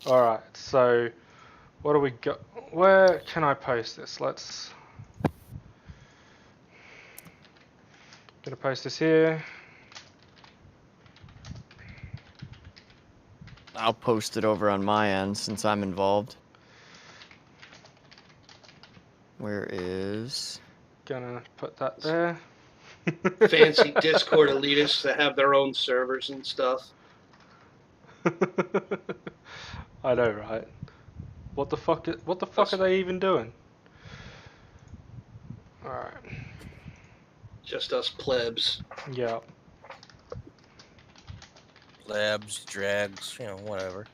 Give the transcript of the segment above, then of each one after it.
Alright, so what do we got? Where can I post this? Gonna post this here. I'll post it over on my end since I'm involved. Where is... Gonna put that there. Fancy Discord elitists that have their own servers and stuff. I know, right? What the fuck are they even doing? Alright. Just us plebs. Yeah. Labs, drags, whatever.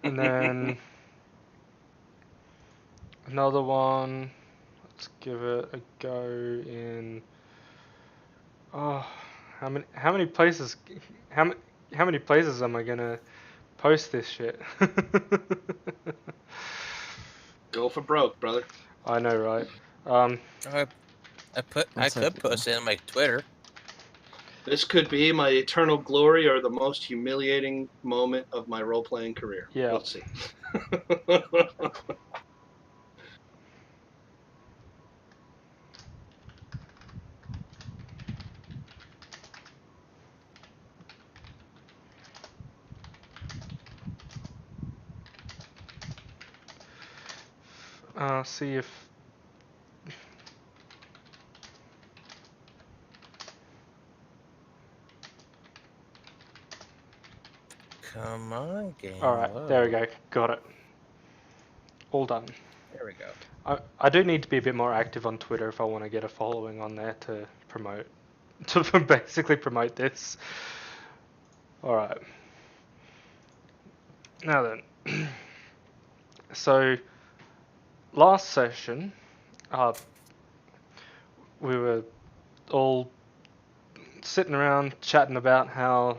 And then another one. Let's give it a go in. Oh, how many places? How many places am I gonna post this shit? Go for broke, brother. I know, right? I could post it on my Twitter. This could be my eternal glory or the most humiliating moment of my role-playing career. Yeah. We'll see. See if. Come on, game. Alright, there we go. Got it. All done. There we go. I do need to be a bit more active on Twitter if I want to get a following on there to promote. To basically promote this. Alright. Now then. So, last session, we were all sitting around chatting about how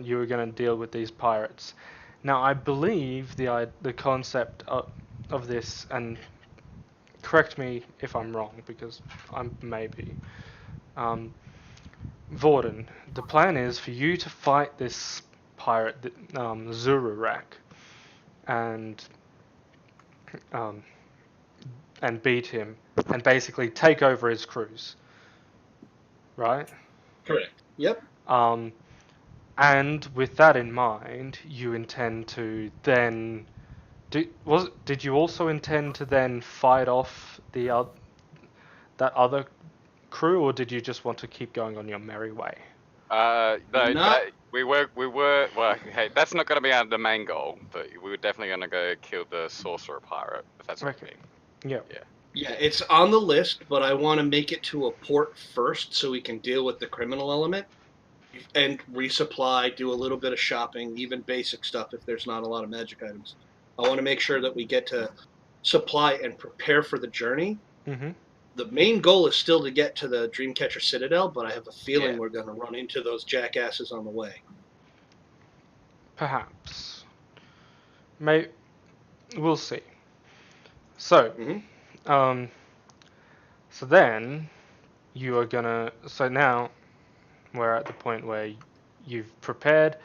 you were going to deal with these pirates. Now, I believe the concept of this, and correct me if I'm wrong, because I may be. Vorden, the plan is for you to fight this pirate, Zururak, and beat him, and basically take over his crews. Right? Correct. Yep. And with that in mind, you intend to then did you also intend to then fight off that other crew, or did you just want to keep going on your merry way? No, Not- we were. Well, hey, that's not going to be the main goal, but we were definitely going to go kill the sorcerer pirate. If that's what you mean. Yeah. Yeah, it's on the list, but I want to make it to a port first so we can deal with the criminal element and resupply, do a little bit of shopping, even basic stuff if there's not a lot of magic items. I want to make sure that we get to supply and prepare for the journey. Mm-hmm. The main goal is still to get to the Dreamcatcher Citadel, but I have a feeling Yeah. we're going to run into those jackasses on the way. Perhaps. We'll see. So, Mm-hmm. So then you are gonna. So now we're at the point where you've prepared.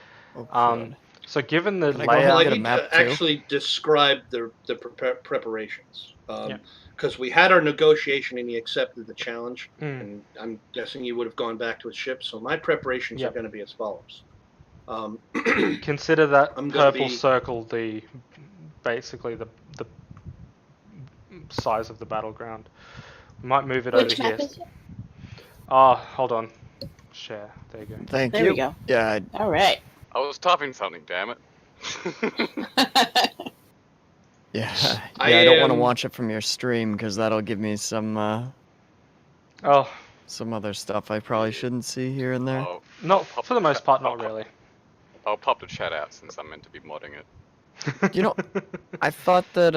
So given the Can I go ahead layout, Well, I get a need map to too? actually describe the preparations. Yeah. Because we had our negotiation and he accepted the challenge, Mm. and I'm guessing he would have gone back to his ship. So my preparations Yep. are going to be as follows. consider that I'm gonna purple be- circle basically the size of the battleground. We might move it Which over map here. is it? Hold on. Share. There you go. Thank There you. we go. Yeah, All right. I was typing something. Damn it. yeah. I I don't want to am- watch it from your stream because that'll give me some Oh, some other stuff I probably shouldn't see here and there. I'll, not pop for the most chat- part, not really. I'll pop the chat out since I'm meant to be modding it. You know, I thought that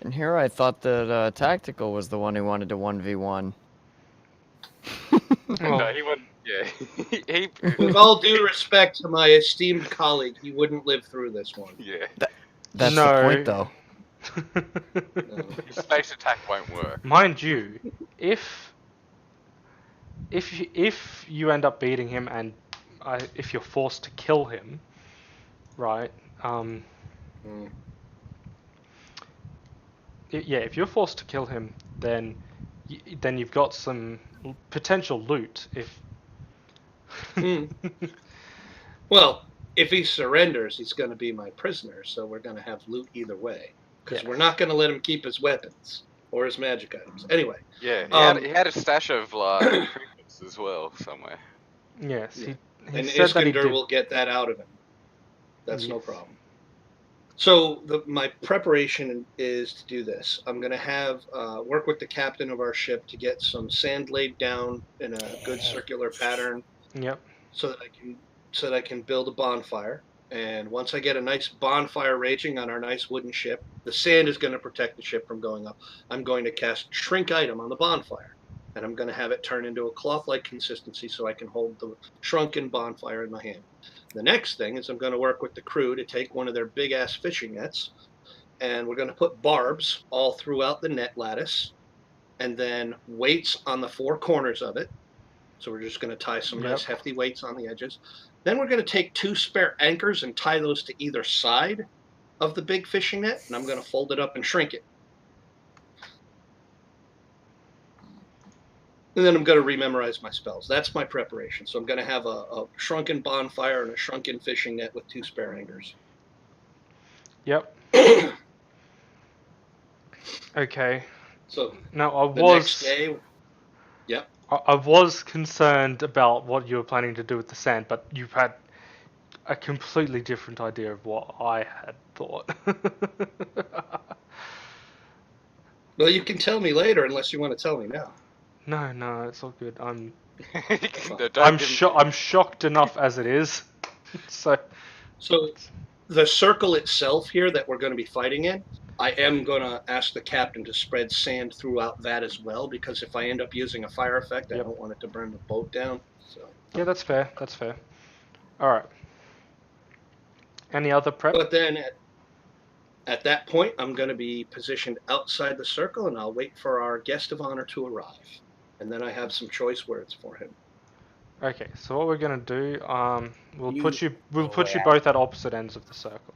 in here I thought that Tactical was the one who wanted to 1v1. Well, No, he wouldn't. Yeah, he. With all due respect to my esteemed colleague, he wouldn't live through this one. Yeah, That's No. the point, though. his space attack won't work. Mind you, if you end up beating him and if you're forced to kill him, right? Mm. Yeah, if you're forced to kill him, then then you've got some potential loot. If Mm. Well, if he surrenders, he's going to be my prisoner, so we're going to have loot either way. Because yes, we're not going to let him keep his weapons or his magic items. Anyway, Yeah, um, he had a stash of like trinkets as well somewhere. yes, yeah. he And said that he Iskander did. will get that out of him. That's no Yes. problem. So my preparation is to do this. I'm going to have work with the captain of our ship to get some sand laid down in a good circular pattern, Yep. so that I can build a bonfire. And once I get a nice bonfire raging on our nice wooden ship, the sand is going to protect the ship from going up. I'm going to cast Shrink Item on the bonfire, and I'm going to have it turn into a cloth-like consistency so I can hold the shrunken bonfire in my hand. The next thing is I'm going to work with the crew to take one of their big-ass fishing nets, and we're going to put barbs all throughout the net lattice, and then weights on the four corners of it. So we're just going to tie some nice Yep. hefty weights on the edges. Then we're going to take two spare anchors and tie those to either side of the big fishing net, and I'm going to fold it up and shrink it. And then I'm going to rememorize my spells. That's my preparation. So I'm going to have a shrunken bonfire and a shrunken fishing net with two spare anchors. Yep. Okay. So Now I the next was day, yep. I was concerned about what you were planning to do with the sand, but you've had a completely different idea of what I had thought. Well, you can tell me later unless you want to tell me now. No, it's all good. I'm Don't give him. I'm shocked enough as it is. So So the circle itself here that we're going to be fighting in, I am going to ask the captain to spread sand throughout that as well, because if I end up using a fire effect, I yep. don't want it to burn the boat down. So, Yeah, that's fair. That's fair. All right. Any other prep? but then at that point, I'm going to be positioned outside the circle, and I'll wait for our guest of honor to arrive, and then I have some choice words for him. Okay. So what we're gonna do, we'll You put you where? both at opposite ends of the circle,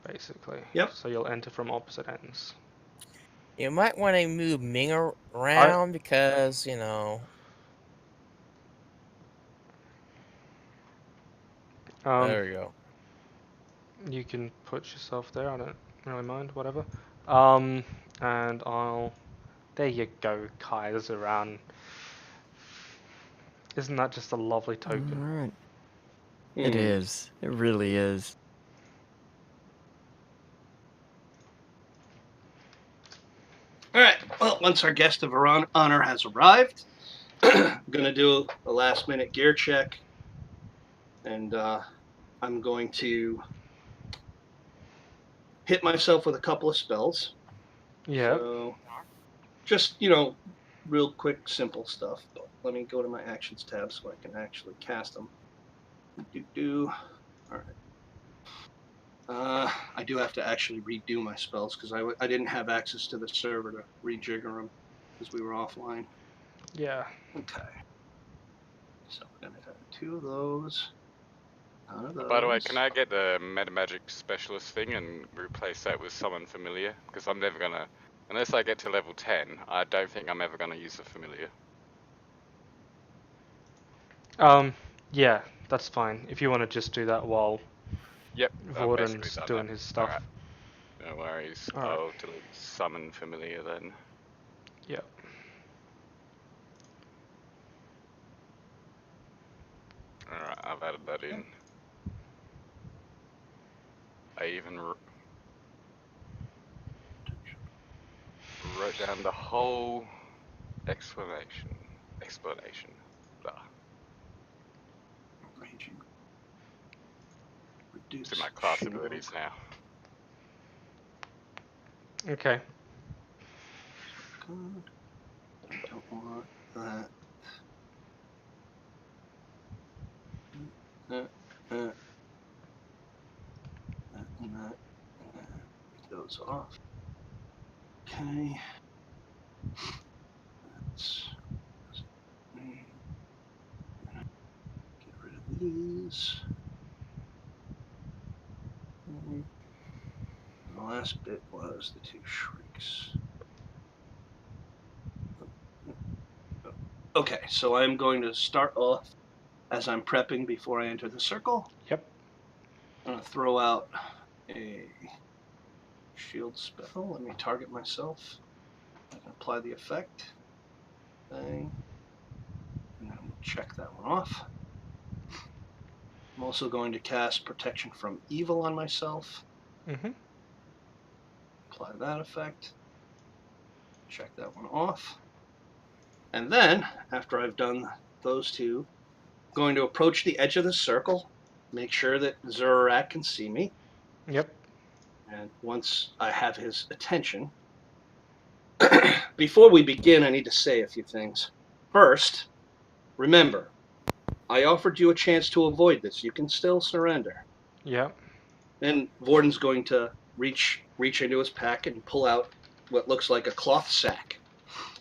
basically. Yep. So you'll enter from opposite ends. You might want to move Ming I around because, you know. There we go. You can put yourself there. I don't really mind. Whatever. And I'll. There you go, Kai. There's around. Isn't that just a lovely All token? right. It is. It really is. All right. Well, once our guest of honor has arrived, I'm going to do a last minute gear check, and I'm going to hit myself with a couple of spells. Yeah. So just, real quick, simple stuff. But let me go to my actions tab so I can actually cast them. All right. I do have to actually redo my spells because I didn't have access to the server to rejigger them because we were offline. Yeah. Okay. So we're going to have two of those. None of By the way, those. can I get the meta magic specialist thing and replace that with summon familiar? Because I'm never gonna, unless I get to level 10, I don't think I'm ever gonna use a familiar. Yeah, that's fine. If you want to just do that while Yep, I've basically Vorden's done that. doing his stuff. Alright, no worries. Alright. I'll delete summon familiar then. Yeah. Alright, I've added that in. I even wrote down the whole explanation. Blah. Raging. It's Reduce in my class shield. abilities now. Okay. Good. I don't want that. That. And that. Take those off. Okay. Let's get rid of these. last bit was the 2 shrieks. Okay, so I'm going to start off as I'm prepping before I enter the circle. Yep. I'm going to throw out a shield spell. Let me target myself. I can apply the effect. Thing. And then we'll check that one off. I'm also going to cast Protection from Evil on myself. Mm-hmm. Apply that effect. Check that one off. And then, after I've done those two, I'm going to approach the edge of the circle, make sure that Zurak can see me. Yep. And once I have his attention, before we begin, I need to say a few things. First, remember, I offered you a chance to avoid this. You can still surrender. Yep. Then Vorden's going to reach into his pack and pull out what looks like a cloth sack.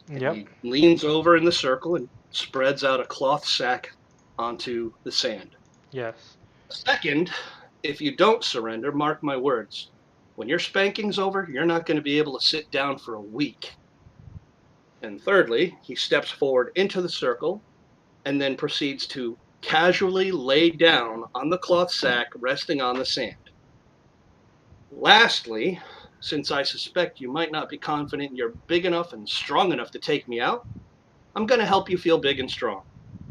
And Yep. he leans over in the circle and spreads out a cloth sack onto the sand. Yes. Second, if you don't surrender, mark my words. When your spanking's over, you're not going to be able to sit down for a week. And thirdly, he steps forward into the circle and then proceeds to casually lay down on the cloth sack resting on the sand. Lastly, since I suspect you might not be confident you're big enough and strong enough to take me out, I'm going to help you feel big and strong.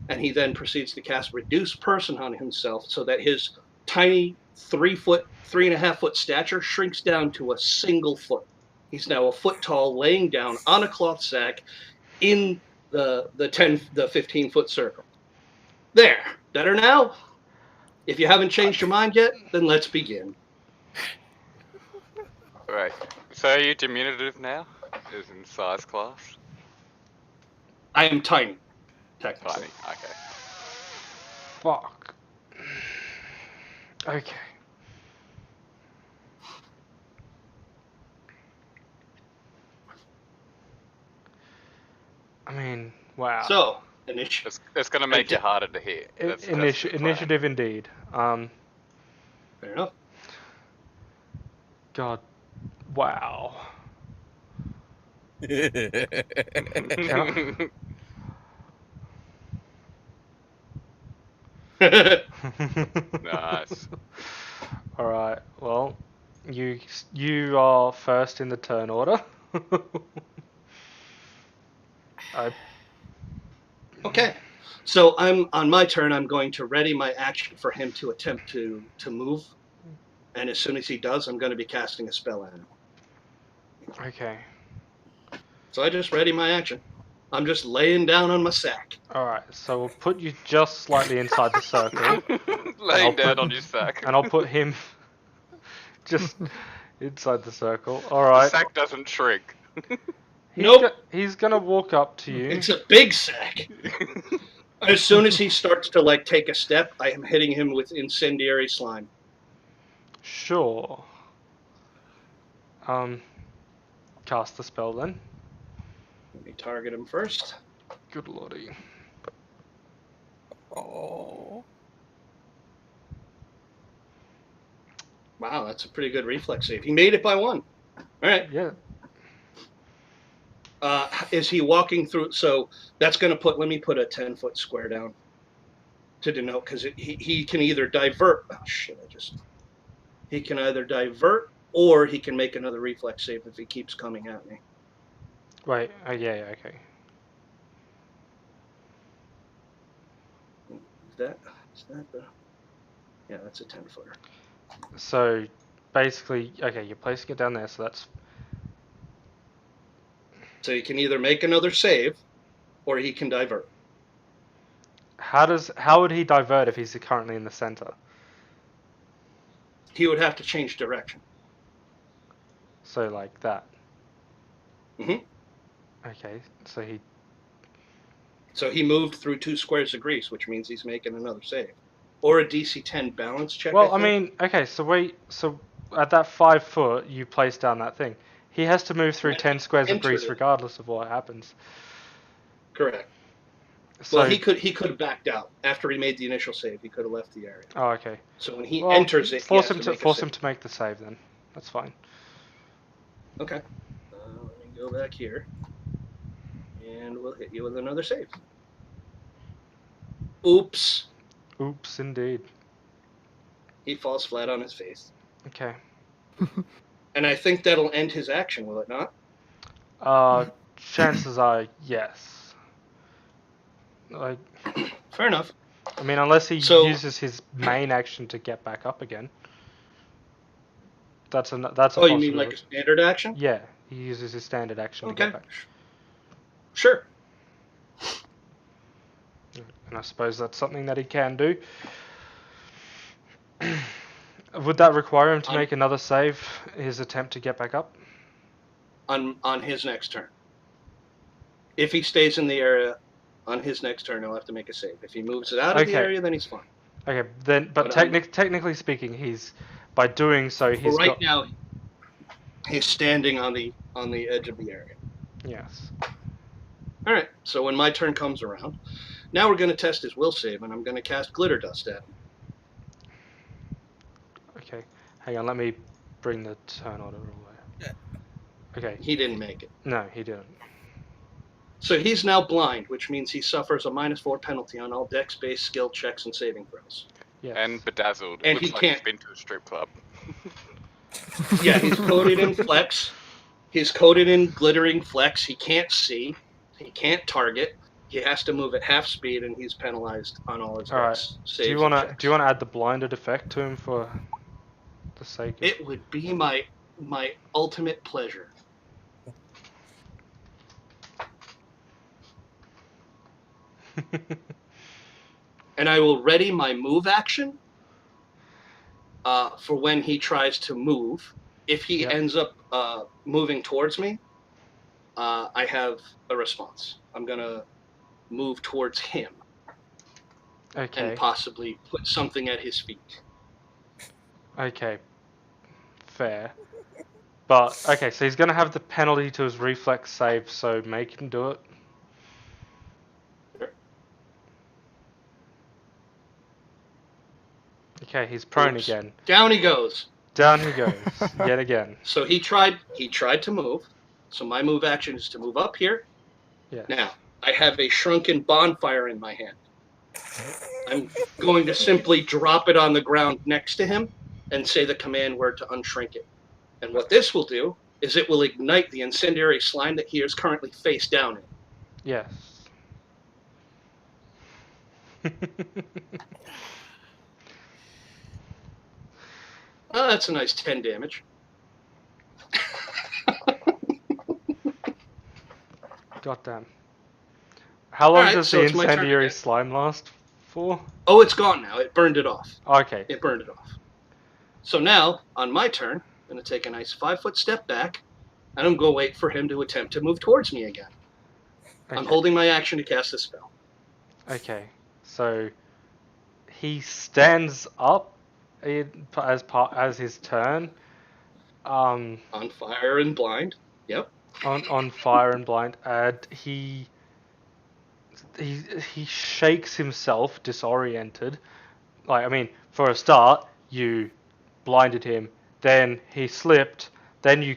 And he then proceeds to cast Reduce Person on himself so that his tiny 3.5 foot stature shrinks down to a single foot. He's now a foot tall, laying down on a cloth sack in the 15 foot circle. There, better now? If you haven't changed your mind yet, then let's begin. Right. So are you diminutive now? Is in size class? I am tiny, technically. Tiny. Okay. Fuck. Okay. I mean, wow. So, initiative. It's going to make it harder to hit. That's the plan. Initiative indeed. Fair enough. God. Wow. Nice. All right. Well, you are first in the turn order. Okay. So I'm on my turn. I'm going to ready my action for him to attempt to move, and as soon as he does, I'm going to be casting a spell at him. Okay. So I just ready my action. I'm just laying down on my sack. All right. So we'll put you just slightly inside the circle, Laying down on your sack. and I'll put him just inside the circle. All right. The sack doesn't shrink. Nope. He's gonna walk up to you. It's a big sack. As soon as he starts to take a step, I am hitting him with incendiary slime. Sure. Cast the spell then. Let me target him first. Good lordy. Oh. Wow, that's a pretty good reflex save. He made it by 1. All right. Yeah. Is he walking through? So that's going to let me put a 10-foot square down to denote, because he can either divert. Oh, shit, he can either divert or he can make another reflex save if he keeps coming at me. Right. Yeah, okay. Is that the? Yeah, that's a 10-footer. So basically, okay, you're placing it down there, so that's. So he can either make another save, or he can divert. How would he divert if he's currently in the center? He would have to change direction. So like that. Mhm. Okay, So he moved through 2 squares of grease, which means he's making another save, or a DC 10 balance check. Well, I mean, okay, so at that 5 foot, you place down that thing. He has to move through 10 squares of grease regardless of what happens. Correct. So, Well, he could have backed out after he made the initial save. He could have left the area. Oh, okay. So when he enters it, force him to make the save then. That's fine. Okay. Let me go back here. And we'll hit you with another save. Oops. Oops, indeed. He falls flat on his face. Okay. And I think that'll end his action, will it not? Chances are yes. Like, Fair enough. I mean, unless he So- uses his main action to get back up again. That's a Oh, you possibility. mean like a standard action? Yeah, he uses his standard action to Okay. get back. Sure. And I suppose that's something that he can do. Would that require him to make another save, his attempt to get back up? On his next turn. If he stays in the area on his next turn, he'll have to make a save. If he moves it out of the Okay. area, then he's fine. Okay, then, but technically speaking, he's, by doing so, For he's right got... now, he's standing on the edge of the area. Yes. All right. So when my turn comes around, now we're going to test his will save, and I'm going to cast glitter dust at him. Okay, hang on, let me bring the turn order away. Okay, He didn't make it. no, he didn't. So he's now blind, which means he suffers a -4 penalty on all dex-based skill checks and saving throws. Yes. And bedazzled. And Looks he like can't- he's been to a strip club. Yeah, he's coated in flex. He's coated in glittering flex. He can't see. He can't target. He has to move at half speed, and he's penalized on all his Alright, dex saves. do you and wanna checks. add the blinded effect to him for the sake of... It would be my ultimate pleasure. And I will ready my move action for when he tries to move. If he Yep. ends up moving towards me, I have a response. I'm going to move towards him Okay, and possibly put something at his feet. okay, fair. But, okay, so he's gonna have the penalty to his reflex save, so make him do it. Sure. Okay, he's prone Oops. again. Down he goes. Down he goes, yet again. So he tried to move. So my move action is to move up here. Yes. Now, I have a shrunken bonfire in my hand. I'm going to simply drop it on the ground next to him and say the command word to unshrink it. And what this will do is it will ignite the incendiary slime that he is currently face down in. Yes. Oh, that's a nice 10 damage. Goddamn. How long Alright, does so the it's my turn incendiary again. slime last for? Oh, it's gone now. It burned it off. Okay. It burned it off. So now, on my turn, I'm going to take a nice 5-foot step back, and I'm going to wait for him to attempt to move towards me again. I'm Okay. holding my action to cast a spell. Okay. So he stands up as his turn. On fire and blind. Yep. On fire and blind, and he shakes himself, disoriented. Like, I mean, for a start, you blinded him, then he slipped, then you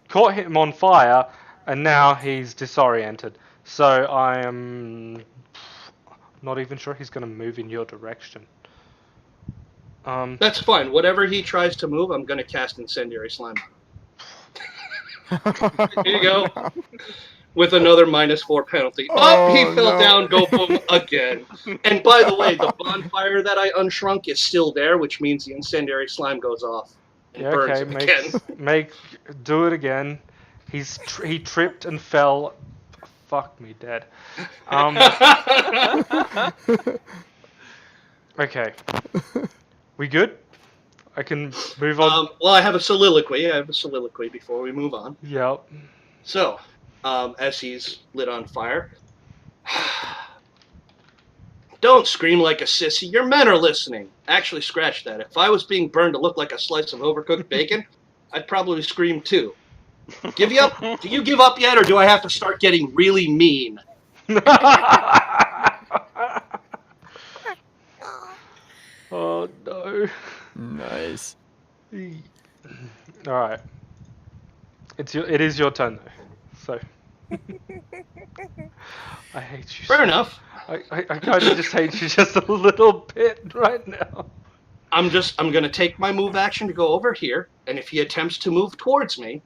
caught him on fire, and now he's disoriented. So I am not even sure he's going to move in your direction. That's fine. Whatever he tries to move, I'm going to cast Incendiary Slime. Here you go. With another -4 penalty. Oh, he fell down, go boom again. And by the way, the bonfire that I unshrunk is still there, which means the incendiary slime goes off and Yeah, burns okay, him again. do it again. He tripped and fell. Fuck me dead. Okay. We good? I can move on. Well, I have a soliloquy. Before we move on. Yep. So, as he's lit on fire, don't scream like a sissy. Your men are listening. Actually, scratch that. If I was being burned to look like a slice of overcooked bacon, I'd probably scream too. Give you up? Do you give up yet, or do I have to start getting really mean? Oh no. Nice. Alright. It is your turn though. So I hate you. Fair so enough. I kind of just hate you just a little bit right now. I'm gonna take my move action to go over here, and if he attempts to move towards me,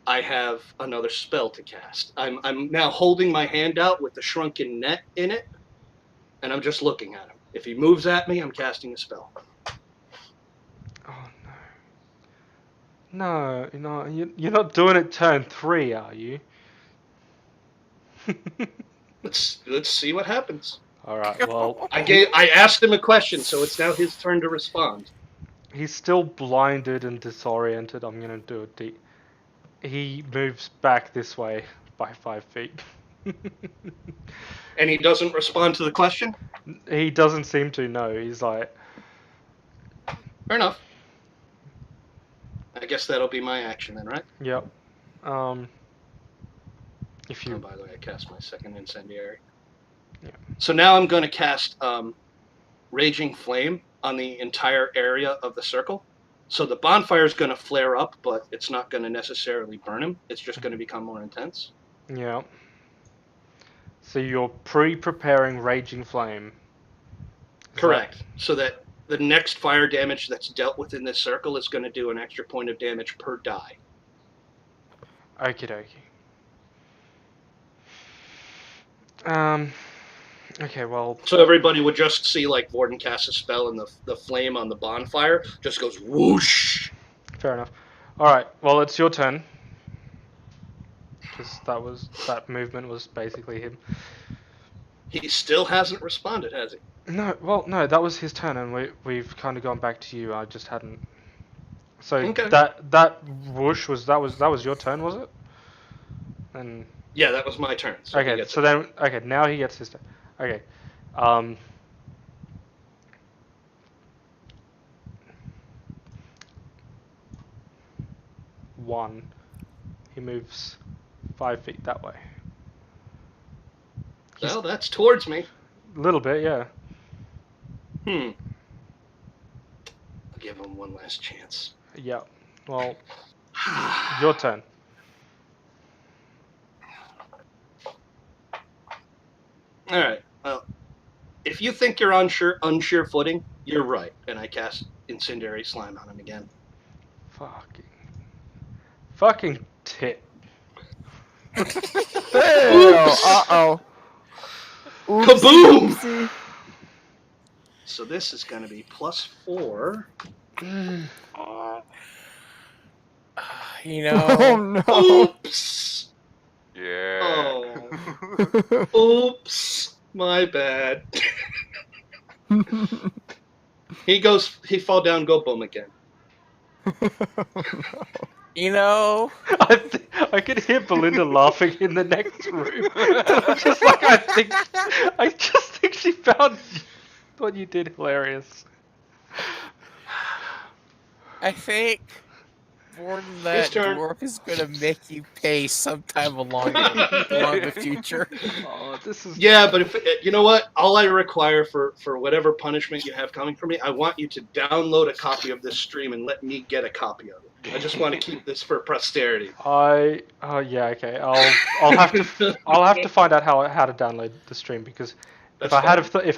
I have another spell to cast. I'm now holding my hand out with the shrunken net in it, and I'm just looking at him. If he moves at me, I'm casting a spell. Oh no. No, you're not doing it turn 3, are you? Let's see what happens. Alright, well, I asked him a question, so it's now his turn to respond. he's still blinded and disoriented. I'm gonna do a deep. He moves back this way by 5 feet. And he doesn't respond to the question? He doesn't seem to know. He's like, Fair enough. I guess that'll be my action then, right? yep. If Oh, you, by the way, I cast my second incendiary. Yeah. So now I'm going to cast Raging Flame on the entire area of the circle. So the bonfire is going to flare up, but it's not going to necessarily burn him. It's just going to become more intense. yeah. So you're pre-preparing Raging Flame. Is Correct. So that the next fire damage that's dealt within this circle is going to do an extra point of damage per die. Okie dokie. Okay, well, So everybody would just see like Vorden cast a spell and the flame on the bonfire just goes whoosh. fair enough. Alright, well, it's your turn. Because that movement was basically him. He still hasn't responded, has he? No, that was his turn, and we've kind of gone back to you. I just hadn't. So Okay. that whoosh that was your turn, was it? And Yeah, that was my turn. So okay, so then now he gets his turn. Okay, um, one. He moves 5 feet that way. Well, that's towards me. A little bit, yeah. I'll give him one last chance. Yeah. Well, your turn. All right. Well, if you think you're on unsure footing, you're right, and I cast Incendiary Slime on him again. Fucking tit. Uh-oh. Kaboom! Oopsie. So this is going to be +4. You Oh know, no. Oops. Yeah. Oh. Oops. My bad. He fall down, go boom again. you know. I could hear Belinda laughing in the next room. Just like I just think she found what you did hilarious. I think more than that, turn. dwarf is gonna make you pay sometime along the future. Oh, this is Yeah, but if you know what, all I require for whatever punishment you have coming for me, I want you to download a copy of this stream and let me get a copy of it. I just want to keep this for posterity. yeah, okay. I'll have to find out how to download the stream, because if That's I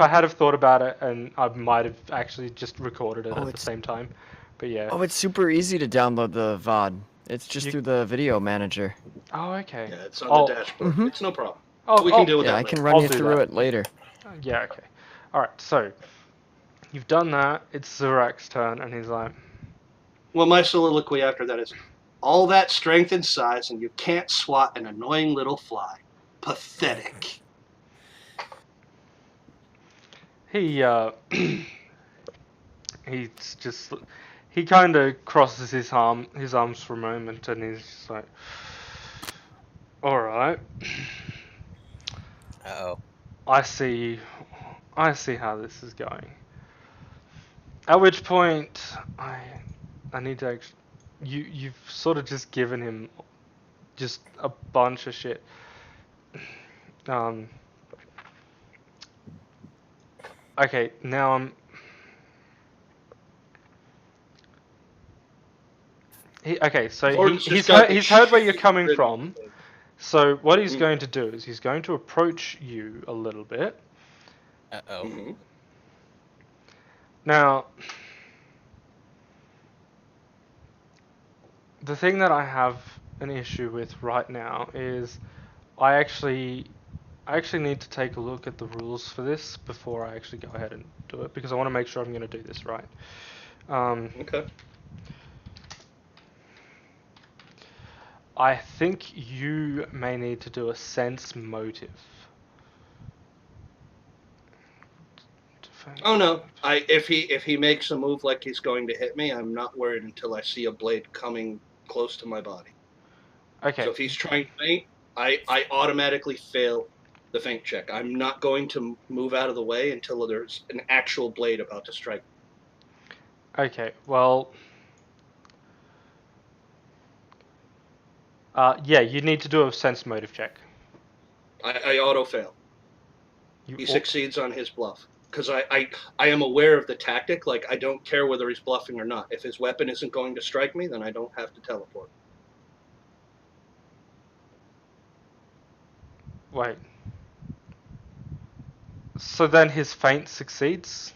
had have thought about it, and I might have actually just recorded it at the same time. But yeah. Oh, it's super easy to download the VOD. It's just You- through the video manager. Oh, okay. Yeah, it's on the dashboard. Mhm. It's no problem. Oh, We can deal with Yeah, that I later. can run I'll you do through that. it later. Yeah, okay. Alright, so you've done that. It's Zurak's turn, and he's like, Well, my soliloquy after that is, all that strength and size, and you can't swat an annoying little fly. Pathetic. he he kind of crosses his arms for a moment, and he's just like, all right, Oh, I see how this is going. At which point I need to you've sort of just given him just a bunch of shit. Okay, now Okay, so Gordon's just he's got the heard where you're shitty coming grin on from. his face. So what he's Mm. going to do is he's going to approach you a little bit. Uh-oh. Mhm. Now, the thing that I have an issue with right now is I actually need to take a look at the rules for this before I actually go ahead and do it because I want to make sure I'm going to do this right. Okay. I think you may need to do a sense motive. Oh no! If he makes a move like he's going to hit me, I'm not worried until I see a blade coming close to my body. Okay. So if he's trying to feint, I automatically fail the feint check. I'm not going to move out of the way until there's an actual blade about to strike. Okay. Well. Yeah, you need to do a sense motive check. I auto fail. You He au- succeeds on his bluff. Because I am aware of the tactic. Like, I don't care whether he's bluffing or not. If his weapon isn't going to strike me, then I don't have to teleport. Wait. So then his feint succeeds?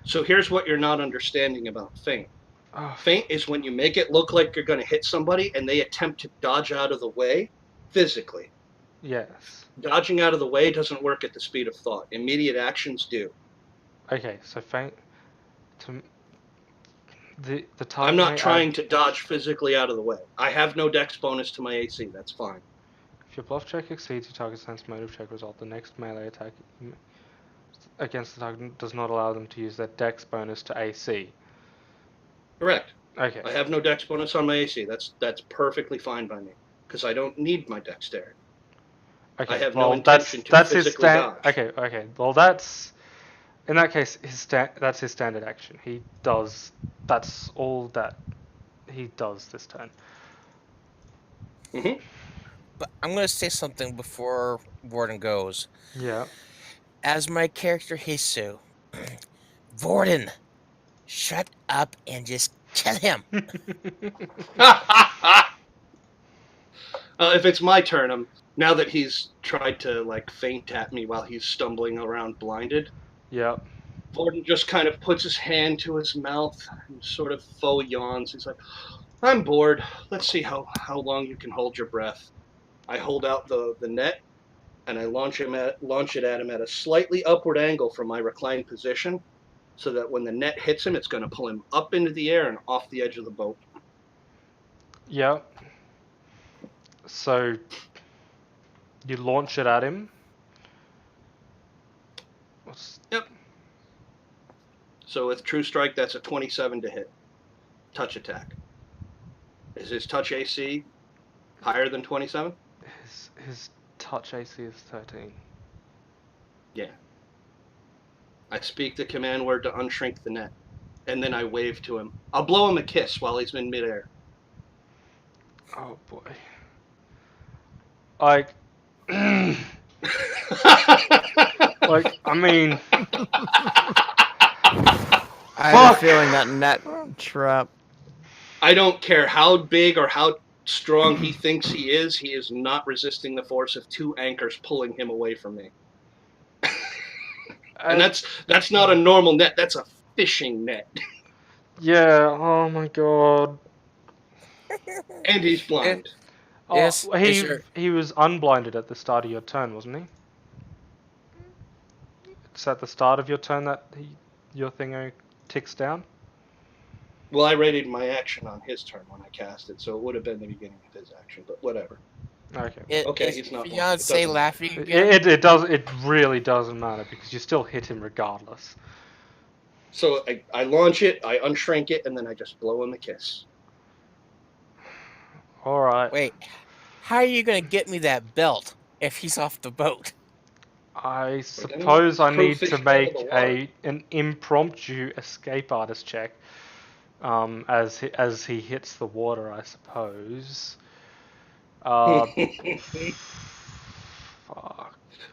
So here's what you're not understanding about feint. Oh, Feint is when you make it look like you're going to hit somebody and they attempt to dodge out of the way physically. yes. Dodging out of the way doesn't work at the speed of thought. Immediate actions do. Okay, so feint to the I'm target not may trying add to dodge physically out of the way. I have no dex bonus to my AC. That's fine. if your bluff check exceeds your target's sense motive check result, the next melee attack against the target does not allow them to use their dex bonus to AC. Correct. Okay. I have no dex bonus on my AC. That's perfectly fine by me because I don't need my dexterity. Okay. I have well, no intention to that's his physically dodge. Okay. Okay. Well, that's in that case that's his standard action. He does. That's all that he does this turn. Mm-hmm. But I'm gonna say something before Warden goes. Yeah. As my character Hisu, Warden, shut up and just kill him. If it's my turn, now that he's tried to like feint at me while he's stumbling around blinded, Yeah. Gordon just kind of puts his hand to his mouth and sort of faux yawns. He's like, "I'm bored. Let's see how long you can hold your breath." I hold out the net and I launch it at him at a slightly upward angle from my reclined position, so that when the net hits him, it's going to pull him up into the air and off the edge of the boat. Yeah. So you launch it at him. What's Yep. So with True Strike, that's a 27 to hit. Touch attack. Is his touch AC higher than 27? his touch AC is 13. Yeah. I speak the command word to unshrink the net, and then I wave to him. I'll blow him a kiss while he's in midair. Oh boy. Like, like I mean, I have a feeling that net trap. I don't care how big or how strong he thinks he is not resisting the force of two anchors pulling him away from me. And that's not a normal net, that's a fishing net. yeah. Oh my god. And he's blind. Oh, Yes, well, is your- he was unblinded at the start of your turn, wasn't he? It's at the start of your turn that your thingo ticks down. Well, I rated my action on his turn when I cast it, so it would have been the beginning of his action, but whatever. Okay. Okay, is he's not blind. It fiance doesn't laughing It, again? it does. It really doesn't matter because you still hit him regardless. So I launch it, I unshrink it, and then I just blow him a kiss. All right. Wait, how are you gonna get me that belt if he's off the boat? I suppose I Crew need fish to out of make the water. an impromptu escape artist check. As he hits the water, I suppose. Fuck.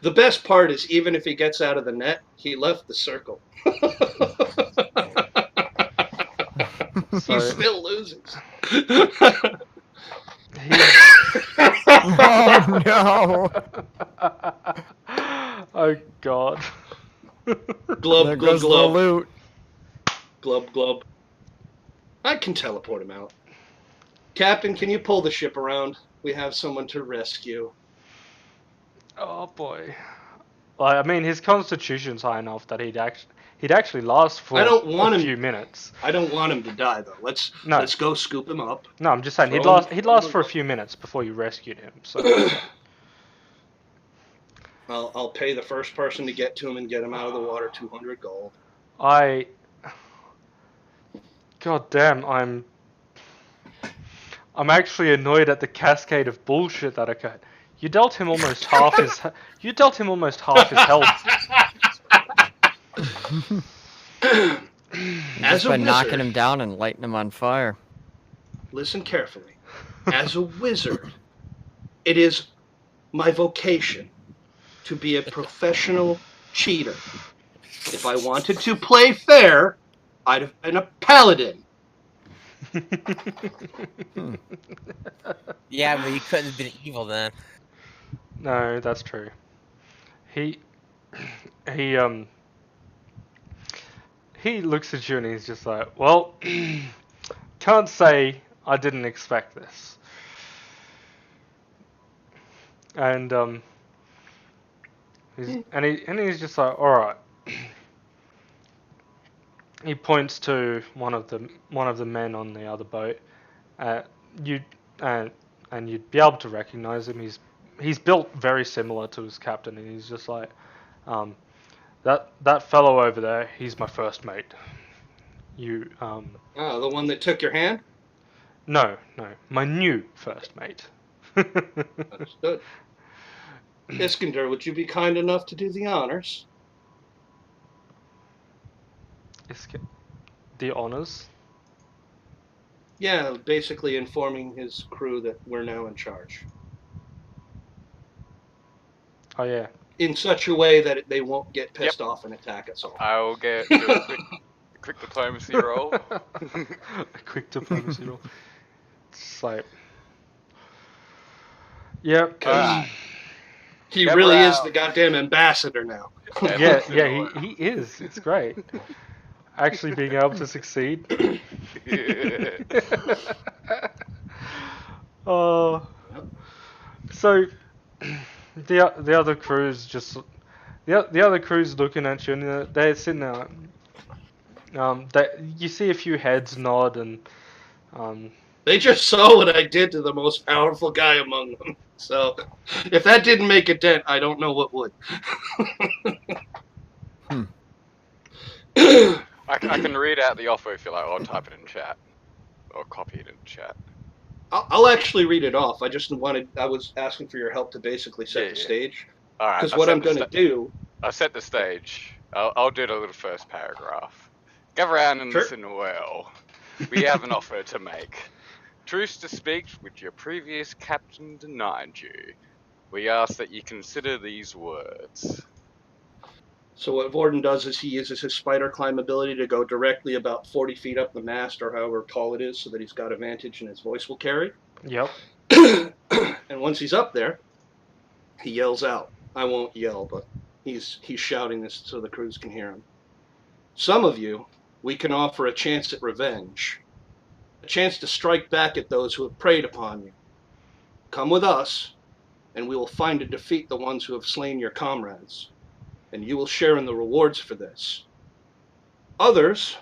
The best part is, even if he gets out of the net, he left the circle. So He still loses. Oh no! Oh God. Glub, There glub, goes the glub. loot. Glub, glub. I can teleport him out. Captain, can you pull the ship around? We have someone to rescue. Oh boy. Well, I mean, his constitution's high enough that he'd actually last for I don't want a him. few minutes. I don't want him to die though. Let's No, go scoop him up. no, I'm just saying he'd Throw him- last for a few minutes before you rescued him. So I'll pay the first person to get to him and get him out of the water 200 gold. God damn, I'm actually annoyed at the cascade of bullshit that occurred. You dealt him almost half his health. As Just a by wizard, knocking him down and lighting him on fire. listen carefully. As a wizard, it is my vocation to be a professional cheater. If I wanted to play fair, I'd have been a paladin. Yeah, but you couldn't have been evil then. No, that's true. He he he looks at you and he's just like, well, can't say I didn't expect this. And he's just like, all right. He points to one of the men on the other boat. You and you'd be able to recognize him. He's built very similar to his captain, and he's just like, that fellow over there. He's my first mate. You Oh, the one that took your hand? no, my new first mate. Understood. Iskander, would you be kind enough to do the honors? The honors. Yeah, basically informing his crew that we're now in charge. Oh yeah. In such a way that they won't get pissed off and attack us all. I'll do a quick diplomacy roll. A quick diplomacy roll. It's like, yeah. He Never really is out. the goddamn ambassador now. Yeah, he is. It's great. Actually being able to succeed. Oh. So the other crew's just the other crew's looking at you and they're sitting there. You see a few heads nod and They just saw what I did to the most powerful guy among them. So, if that didn't make a dent, I don't know what would. I can read out the offer if you like, or type it in chat. Or copy it in chat. I'll actually read it off. I was asking for your help to basically set Yeah, the yeah. stage. Alright, Because what I'm going to do. I've set the stage. I'll do the little first paragraph. Gather around and Sure. listen well. We have an offer to make. Truce to speak which your previous captain denied you. We ask that you consider these words. So what Vorden does is he uses his spider climb ability to go directly about 40 feet up the mast or however tall it is so that he's got advantage and his voice will carry. yep. And once he's up there, he yells out. I won't yell, but he's shouting this so the crews can hear him. Some of you, we can offer a chance at revenge. A chance to strike back at those who have preyed upon you. Come with us, and we will find and defeat the ones who have slain your comrades. And you will share in the rewards for this. Others,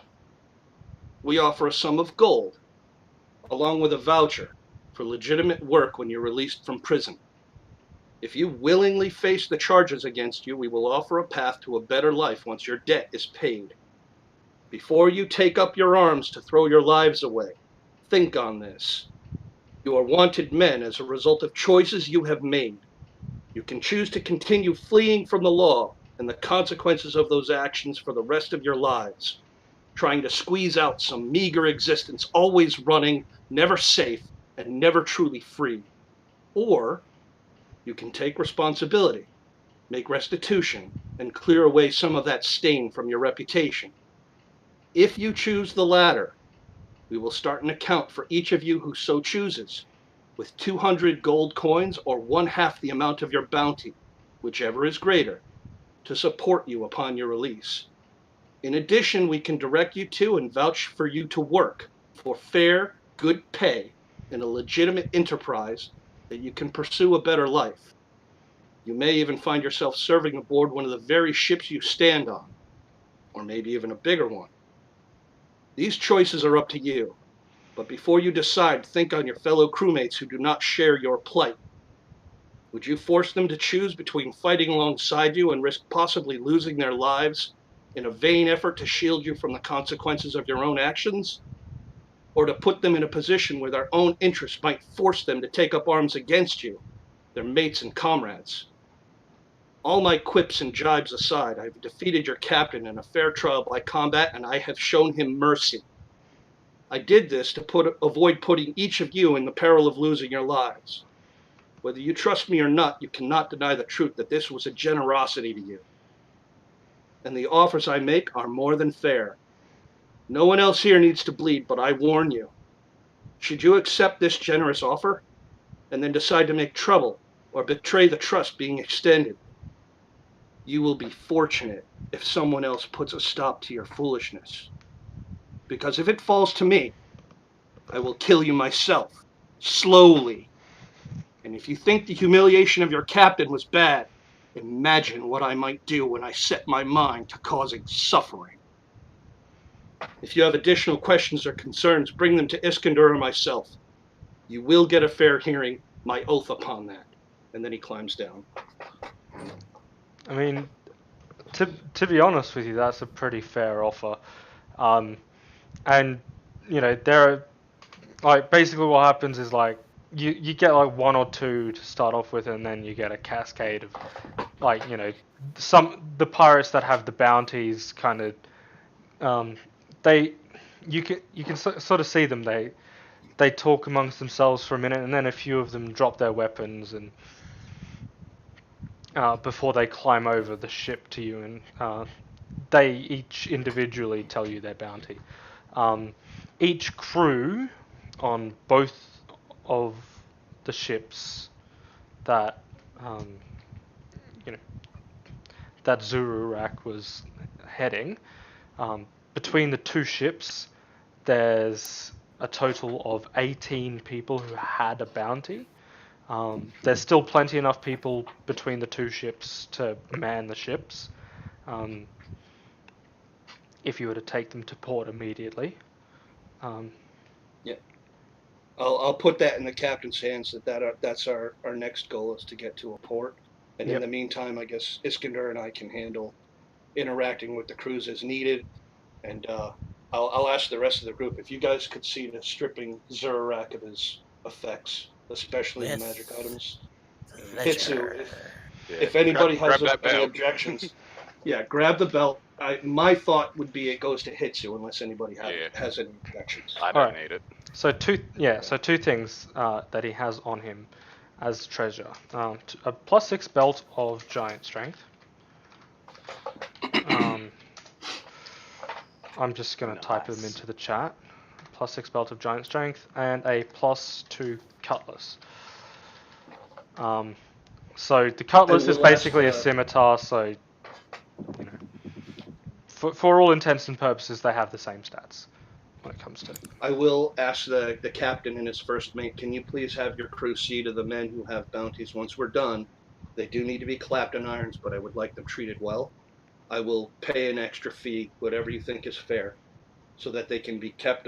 we offer a sum of gold, along with a voucher for legitimate work when you're released from prison. If you willingly face the charges against you, we will offer a path to a better life once your debt is paid. Before you take up your arms to throw your lives away, think on this. You are wanted men as a result of choices you have made. You can choose to continue fleeing from the law and the consequences of those actions for the rest of your lives, trying to squeeze out some meager existence, always running, never safe, and never truly free. Or you can take responsibility, make restitution, and clear away some of that stain from your reputation. If you choose the latter, We will start an account for each of you who so chooses, with 200 gold coins or 1/2 the amount of your bounty, whichever is greater, to support you upon your release. In addition, we can direct you to and vouch for you to work for fair, good pay in a legitimate enterprise that you can pursue a better life. You may even find yourself serving aboard one of the very ships you stand on, or maybe even a bigger one. These choices are up to you, but before you decide, think on your fellow crewmates who do not share your plight. Would you force them to choose between fighting alongside you and risk possibly losing their lives in a vain effort to shield you from the consequences of your own actions? Or to put them in a position where their own interests might force them to take up arms against you, their mates and comrades? All my quips and jibes aside, I have defeated your captain in a fair trial by combat, and I have shown him mercy. I did this to avoid putting each of you in the peril of losing your lives. Whether you trust me or not, you cannot deny the truth that this was a generosity to you. And the offers I make are more than fair. No one else here needs to bleed, but I warn you. Should you accept this generous offer, and then decide to make trouble or betray the trust being extended, you will be fortunate if someone else puts a stop to your foolishness. Because if it falls to me, I will kill you myself, slowly. And if you think the humiliation of your captain was bad, imagine what I might do when I set my mind to causing suffering. If you have additional questions or concerns, bring them to Iskander or myself. You will get a fair hearing, my oath upon that. And then he climbs down. I mean, to be honest with you, that's a pretty fair offer. And there are like basically what happens is like you get like one or two to start off with, and then you get a cascade of like the pirates that have the bounties kind of you can sort of see them. They talk amongst themselves for a minute, and then a few of them drop their weapons and before they climb over the ship to you, and they each individually tell you their bounty. Each crew on both of the ships that you know that Zururak was heading, between the two ships, there's a total of 18 people who had a bounty. There's still plenty enough people between the two ships to man the ships, if you were to take them to port immediately. Yeah. I'll put that in the captain's hands that's our next goal is to get to a port. And in Yep. the meantime, I guess Iskander and I can handle interacting with the crews as needed. And I'll ask the rest of the group if you guys could see the stripping Zururak of his effects, especially the With magic items. pleasure. Hitsu, Yeah. if anybody grab has that any belt. objections, yeah, grab the belt. My thought would be it goes to Hitsu unless anybody Yeah. has any objections. I All don't right. need it. So two things that he has on him as treasure: a +6 belt of giant strength. I'm just gonna type them Nice. into the chat. +6 belt of giant strength and a +2 cutlass. So the cutlass is will ask basically a scimitar. So you know, for all intents and purposes, they have the same stats when it comes to. I will ask the captain and his first mate, can you please have your crew see to the men who have bounties once we're done? They do need to be clapped in irons, but I would like them treated well. I will pay an extra fee, whatever you think is fair, so that they can be kept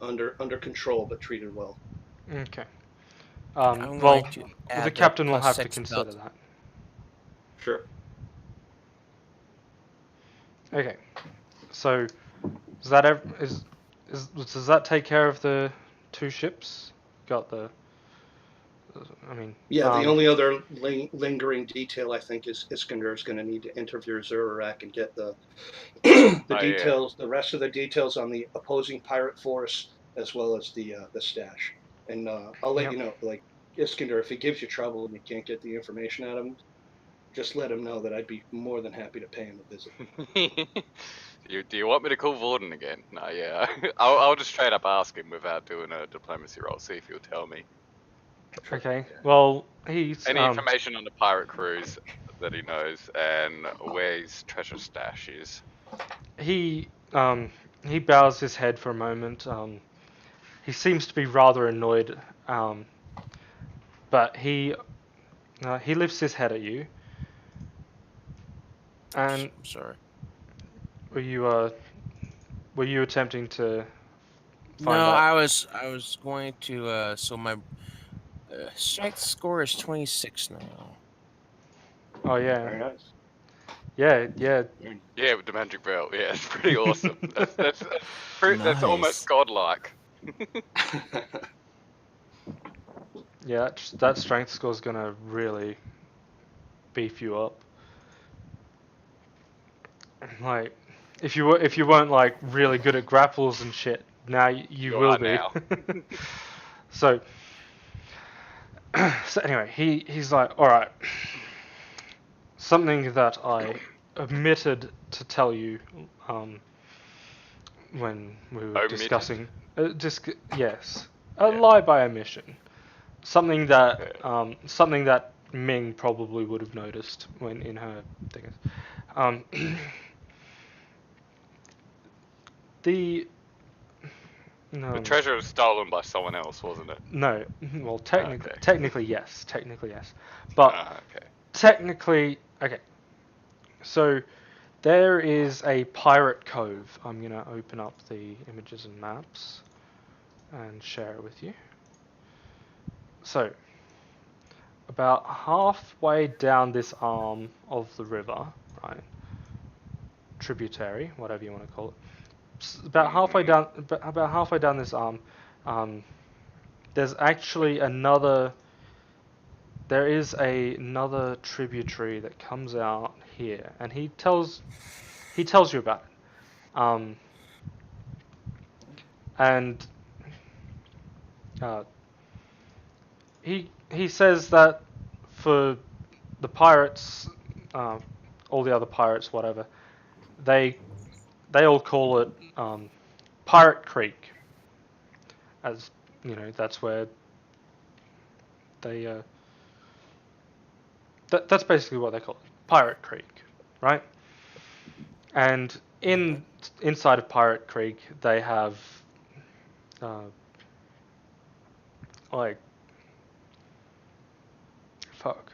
under control but treated well. Okay. I'm Well, going to the add captain will plus have to 6 consider belt. that. Sure. Okay. So, does that does that take care of the two ships? Got the. I mean. Yeah, the only other lingering detail I think is Iskander is going to need to interview Zururak and get the details, the rest of the details on the opposing pirate force as well as the stash. And I'll let Yep. you know, like Iskander, if he gives you trouble and you can't get the information out of him, just let him know that I'd be more than happy to pay him a visit. Do you want me to call Vorden again? No, yeah. I'll just straight up ask him without doing a diplomacy roll. See if he'll tell me. Okay. Well, he's Any information on the pirate cruise that he knows and where his treasure stash is. he bows his head for a moment. He seems to be rather annoyed. But he lifts his head at you. And I'm sorry. were you attempting to No, find out? I was going to. So my strength score is 26 now. Oh yeah, Very nice. yeah. Yeah, with the magic belt. Yeah, it's pretty awesome. That's almost Nice. godlike. Yeah, that strength score is gonna really beef you up. Like, if you weren't like really good at grapples and shit, now you will are be. now. So, so anyway, he's like, all right, something that I omitted to tell you, when we were Omitted? discussing, yes, a lie by omission. Something that Ming probably would have noticed when in her thing. Um, the no, The treasure was stolen by someone else, wasn't it? no. Well, Okay. technically yes, but Okay. technically okay. So there is a pirate cove. I'm gonna open up the images and maps and share it with you. So about halfway down this arm of the river, right? Tributary, whatever you want to call it. About halfway down this arm, there's actually another. There is another tributary that comes out here, and he tells you about it. And he says that for the pirates, all the other pirates, whatever, they all call it Pirate Creek, as you know, that's where they that's basically what they call it, Pirate Creek, right? And inside of Pirate Creek, they have like fuck.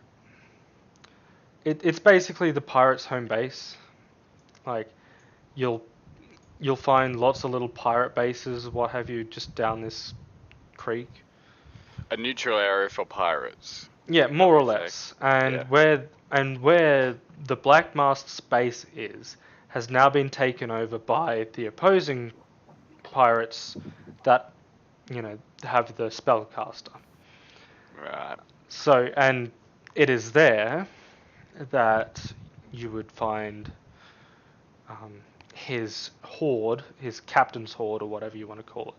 It's basically the pirates' home base. Like you'll find lots of little pirate bases, what have you, just down this creek. A neutral area for pirates. Yeah, more or Okay. less. And Yeah. where the Black Mask's base is has now been taken over by the opposing pirates that, you know, have the spellcaster. Right. So, and it is there that you would find his horde, his captain's horde, or whatever you want to call it,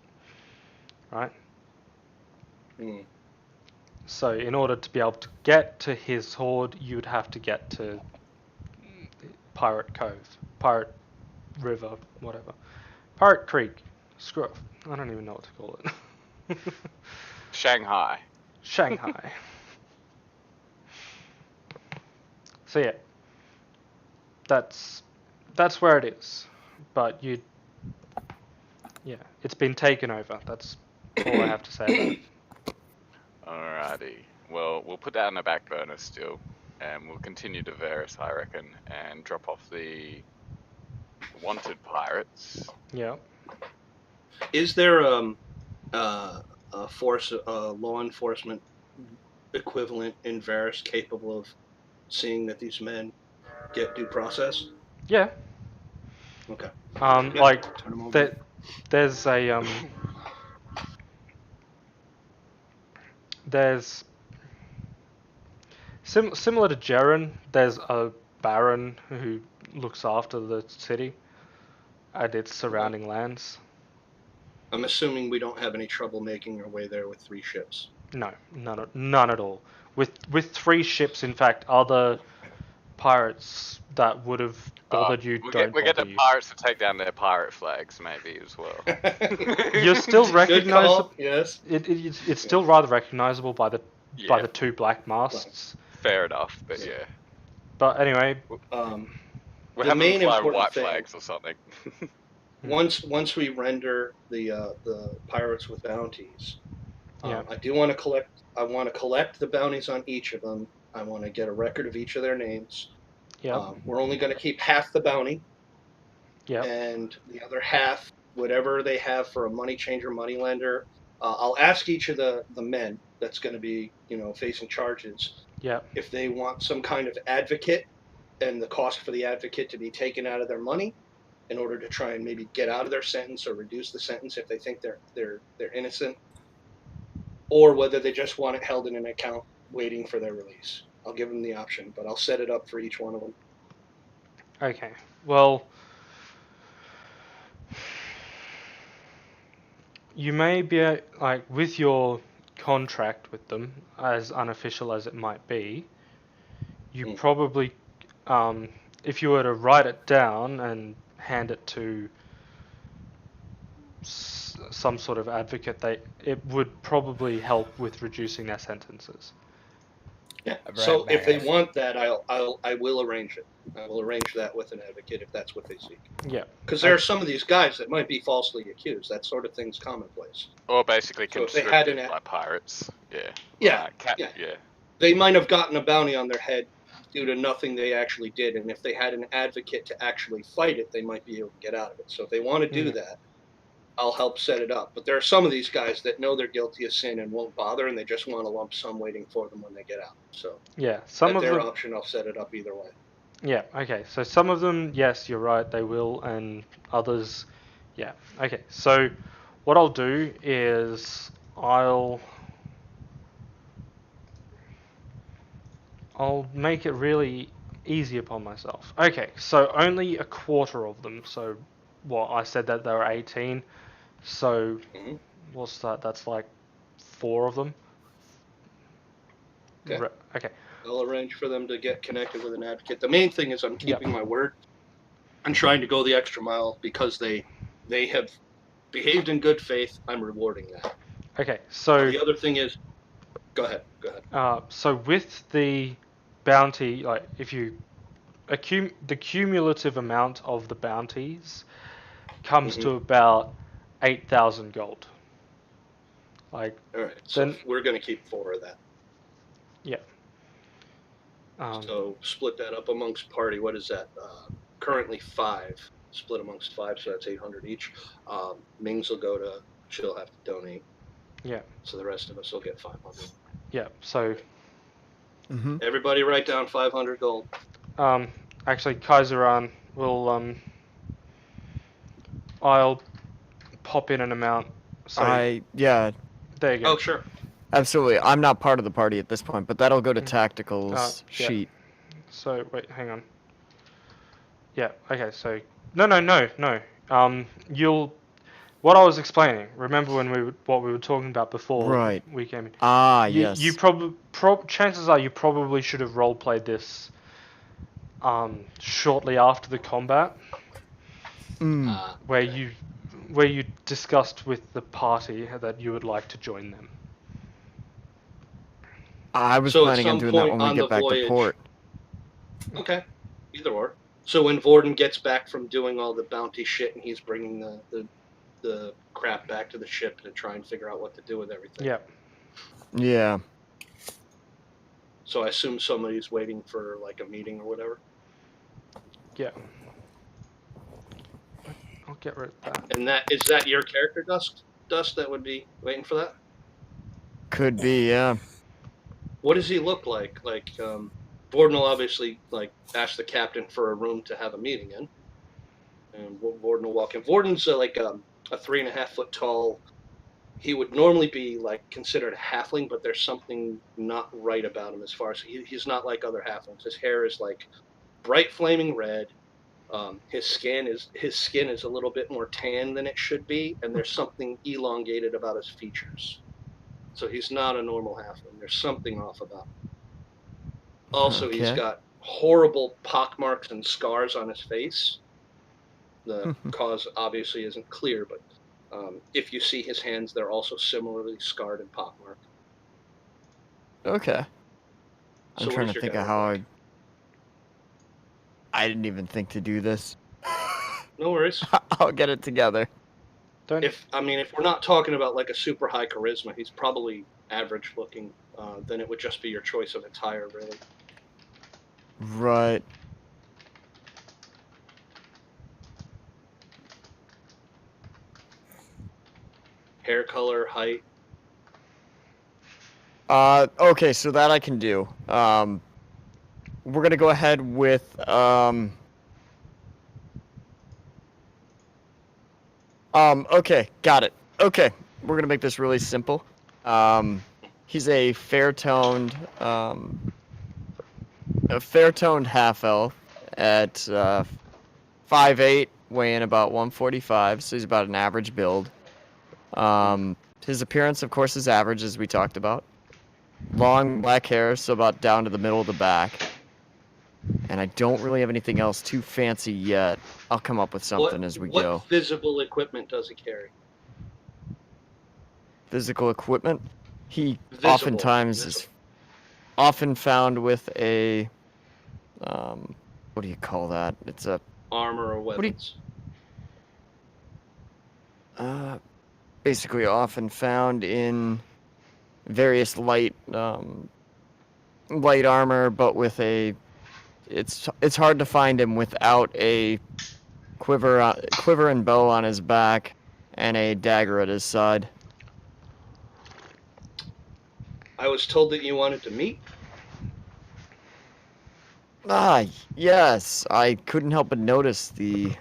right? Mm. So, in order to be able to get to his horde, you would have to get to Pirate Cove, Pirate River, whatever. Pirate Creek. Screw off. I don't even know what to call it. Shanghai. Shanghai. So yeah, that's where it is. But yeah, it's been taken over. That's all I have to say about it. Alrighty. Well, we'll put that on the back burner still, and we'll continue to Varus, I reckon, and drop off the wanted pirates. Yeah. Is there a force, law enforcement equivalent in Varus capable of seeing that these men get due process? Yeah. Okay. Like Turn 'em over. there's a there's similar to Jaren, there's a baron who looks after the city and its surrounding lands. I'm assuming we don't have any trouble making our way there with 3 ships. No, none at all. With 3 ships, in fact, other pirates that would have bothered you don't we get bother the you. pirates to take down their pirate flags, maybe as well. You're still Good recognizable. call. Yes. It's still rather recognizable by the Yeah, two black masts. fair enough, but Yeah. yeah, But anyway, we'll The have them main fly important white thing- flags or something. Once we render the pirates with bounties, Yeah. I do want to collect. I want to collect the bounties on each of them. I want to get a record of each of their names. yeah, We're only going to keep half the bounty, yeah, and the other half, whatever they have for a money changer, money lender. I'll ask each of the men that's going to be, facing charges, yeah, if they want some kind of advocate, and the cost for the advocate to be taken out of their money in order to try and maybe get out of their sentence or reduce the sentence if they think they're innocent, or whether they just want it held in an account waiting for their release. I'll give them the option, but I'll set it up for each one of them. Okay. Well, you may be like with your contract with them, as unofficial as it might be. You probably, if you were to write it down and hand it to some sort of advocate, it would probably help with reducing their sentences. Yeah. Right, So if they badass. want that, I will arrange it. I will arrange that with an advocate if that's what they seek. Yeah. Because there are some of these guys that might be falsely accused. That sort of thing's commonplace. Or basically So if they had conscripted an- by pirates. Yeah. Yeah, Yeah. yeah. They might have gotten a bounty on their head due to nothing they actually did, and if they had an advocate to actually fight it, they might be able to get out of it. So if they want to do that, I'll help set it up. But there are some of these guys that know they're guilty of sin and won't bother, and they just want a lump sum waiting for them when they get out. So Yeah. Some at of their them. option, I'll set it up either way. Yeah, okay. So some of them, yes, you're right, they will, and others, yeah. Okay, so what I'll do is I'll make it really easy upon myself. Okay, so only a quarter of them. So what, I said that there were 18. So Mhm. what's that? That's like 4 of them. Okay. Okay. I'll arrange for them to get connected with an advocate. The main thing is I'm Yep. keeping my word. I'm trying to go the extra mile because they have behaved in good faith. I'm rewarding that. Okay, so The other thing is, go ahead. so with the bounty, like if you the cumulative amount of the bounties comes to about 8,000 gold. Like, All right, so then we're going to keep 4 of that. yeah. So split that up amongst party. What is that? Currently 5. Split amongst 5, so that's 800 each. Mings will go to. She'll have to donate. Yeah. So the rest of us will get 500. Yeah. So Everybody write down 500 gold. actually Kaiseran will I'll pop in an amount. So Yeah, there you go. Oh, sure. absolutely. I'm not part of the party at this point, but that'll go to Tactical's yeah. sheet. So wait, hang on. Yeah. Okay. So no. You'll. What I was explaining. Remember when what we were talking about before? Right. We came in. Yes. You chances are you probably should have role played this. Shortly after the combat, where you discussed with the party that you would like to join them. I was So at planning on some doing that point when we on get the back to voyage- port. Okay. Either or. So when Vorden gets back from doing all the bounty shit and he's bringing the crap back to the ship to try and figure out what to do with everything. Yeah. Yeah. So I assume somebody's waiting for like a meeting or whatever. Yeah. I'll get rid of that. And is that your character, Dust, that would be waiting for that? Could be, yeah. What does he look like? Like, Vorden will obviously ask the captain for a room to have a meeting in, and Vorden will walk in. Vorden's like a 3.5 foot tall. He would normally be considered a halfling, but there's something not right about him as far as he's not like other halflings. His hair is bright flaming red. His skin is a little bit more tan than it should be, and there's something elongated about his features. So he's not a normal halfling. There's something off about him. Also, he's Okay. got horrible pockmarks and scars on his face. The cause obviously isn't clear, but if you see his hands, they're also similarly scarred and pockmarked. Okay. I'm So what trying does to your think guy of look how like? I didn't even think to do this. No worries. I'll get it together. Don't. If we're not talking about like a super high charisma, he's probably average looking. Then it would just be your choice of attire, really. Right. Hair color, height. Okay, so that I can do. We're gonna go ahead with okay, got it. Okay, we're gonna make this really simple. He's a fair-toned half elf at 5'8", weighing about 145, so he's about an average build. His appearance, of course, is average, as we talked about. Long black hair, so about down to the middle of the back. And I don't really have anything else too fancy yet. I'll come up with something as we go. What visible equipment does he carry? Physical equipment. He Visible. oftentimes is often found with a what do you call that? It's a armor or do you- weapons. basically often found in various light armor, but with a it's hard to find him without a quiver and bow on his back and a dagger at his side. I was told that you wanted to meet. Ah, yes. I couldn't help but notice the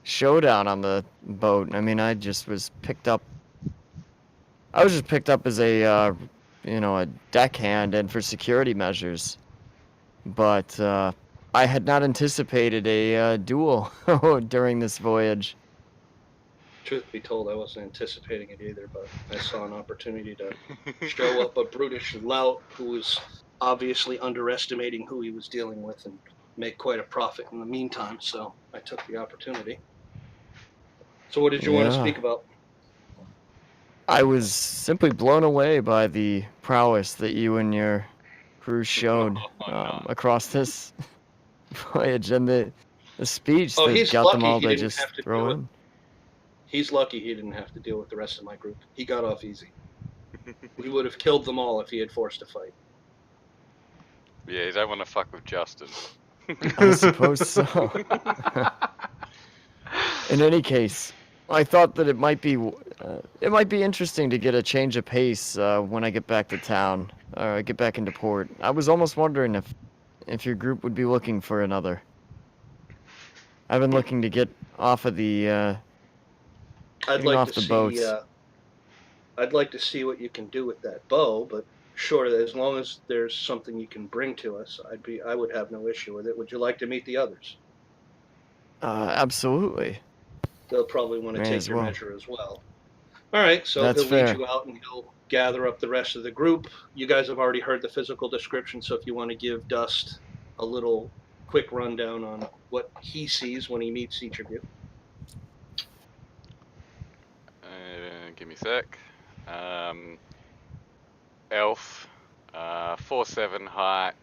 showdown on the boat. I mean, I was just picked up as a, a deckhand and for security measures. But I had not anticipated a duel during this voyage. Truth be told, I wasn't anticipating it either, but I saw an opportunity to show up a brutish lout who was obviously underestimating who he was dealing with and make quite a profit in the meantime, so I took the opportunity. So what did you want to speak about? I was simply blown away by the prowess that you and your crew showed across this voyage, and the speech that he's got them lucky all he to didn't just have to throw do it. in. He's lucky he didn't have to deal with the rest of my group. He got off easy. We would have killed them all if he had forced a fight. Yeah, you don't want to fuck with Justin. I suppose so. In any case, I thought that it might be interesting to get a change of pace when I get back to town, or I get back into port. I was almost wondering if your group would be looking for another. I've been looking to get off of the I'd like to boats. see. I'd like to see what you can do with that bow, but sure, as long as there's something you can bring to us, I would have no issue with it. Would you like to meet the others? Absolutely. They'll probably want to May take as your well. measure as well. All right, so That's he'll fair. lead you out and he'll gather up the rest of the group. You guys have already heard the physical description, so if you want to give Dust a little quick rundown on what he sees when he meets each of you. Give me a sec. Elf, 4'7" height,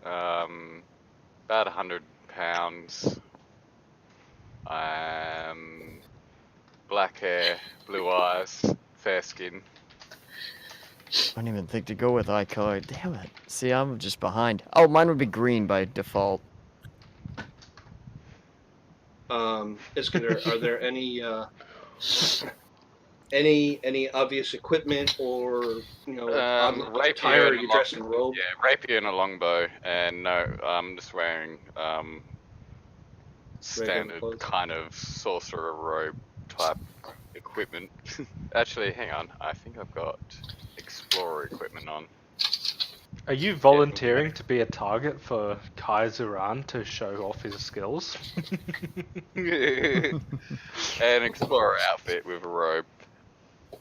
about 100 pounds. Black hair, blue eyes, fair skin. I don't even think to go with eye color. Damn it. See, I'm just behind. Oh, mine would be green by default. Iskander, are there any obvious equipment or Rapier attire? Are and you dressed in robe? Yeah, rapier and a longbow, and no, I'm just wearing standard clothes. kind of sorcerer robe type equipment. Actually, hang on, I think I've got explorer equipment on. Are you volunteering to be a target for Kai Zuran to show off his skills? An explorer outfit with a robe.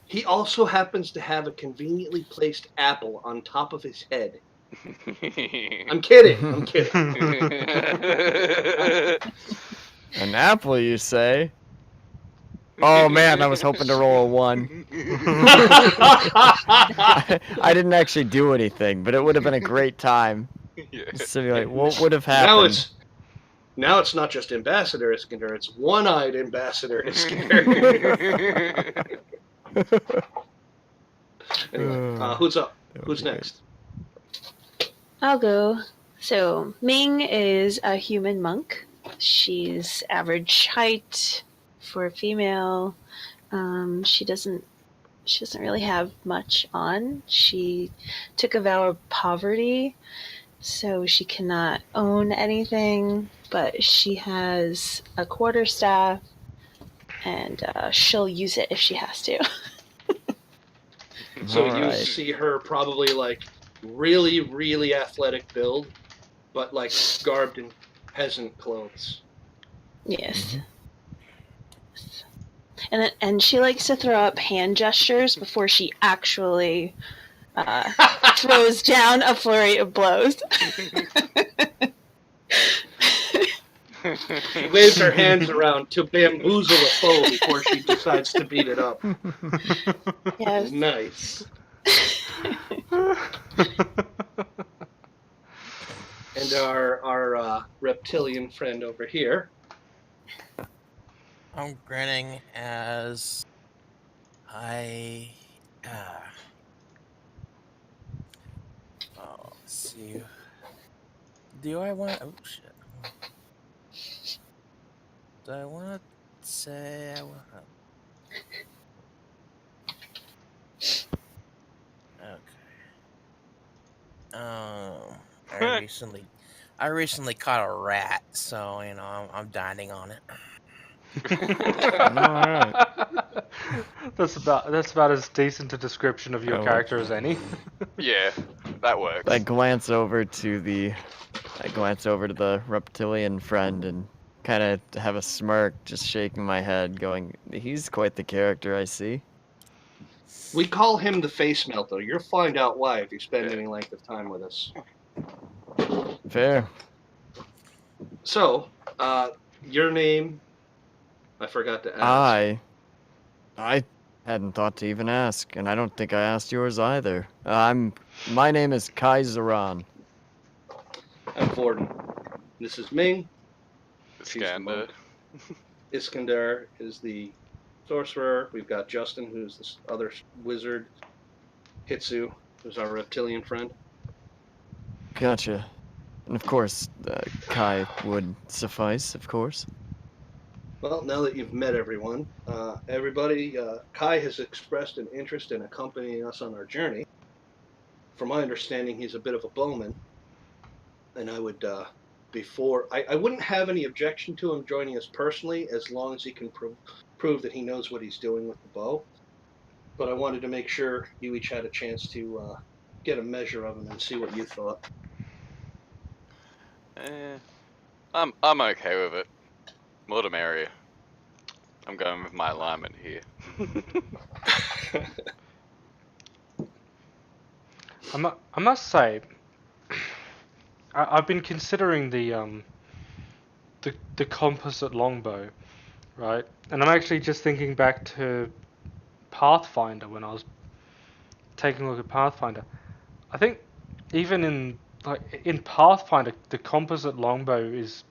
He also happens to have a conveniently placed apple on top of his head I'm kidding. I'm kidding. An apple, you say? Oh man, I was hoping to roll a 1. I didn't actually do anything, but it would have been a great time. Yeah. Just to be like, what would have Now happened? it's not just Ambassador Iskander, it's one-eyed Ambassador Iskander. Anyway, who's up? Who's next? I'll go. So Ming is a human monk. She's average height for a female. She doesn't really have much on. She took a vow of poverty, so she cannot own anything. But she has a quarterstaff, and she'll use it if she has to. So you Alright. see her probably like really, really athletic build, but like garbed in peasant clothes. Yes. And she likes to throw up hand gestures before she actually throws down a flurry of blows. She waves her hands around to bamboozle a foe before she decides to beat it up. Yes. Nice. And our reptilian friend over here. I'm grinning as I. Oh, let's see. Do I want? Oh shit. Do I want to say I want? Okay. I recently caught a rat, so you know I'm dining on it. Alright. That's about as decent a description of your Oh. character as any. Yeah, that works. I glance over to the reptilian friend and kind of have a smirk, just shaking my head, going, "He's quite the character, I see." We call him the face melter. You'll find out why if you spend any length of time with us. Fair. So, your name, I forgot to ask. I hadn't thought to even ask, and I don't think I asked yours either. My name is Kaiseran. I'm Vorden. This is Ming. She's the Iskander. monk. Iskander is the sorcerer. We've got Justin, who's this other wizard. Hitsu, who's our reptilian friend. Gotcha. And of course, Kai would suffice, of course. Well, now that you've met everyone, Kai has expressed an interest in accompanying us on our journey. From my understanding, he's a bit of a bowman, and I would, I wouldn't have any objection to him joining us personally, as long as he can prove that he knows what he's doing with the bow. But I wanted to make sure you each had a chance to get a measure of him and see what you thought. I'm okay with it. More the merrier. I'm going with my alignment here. I must say, I've been considering the composite longbow, right? And I'm actually just thinking back to Pathfinder when I was taking a look at Pathfinder. I think even in Pathfinder, the composite longbow is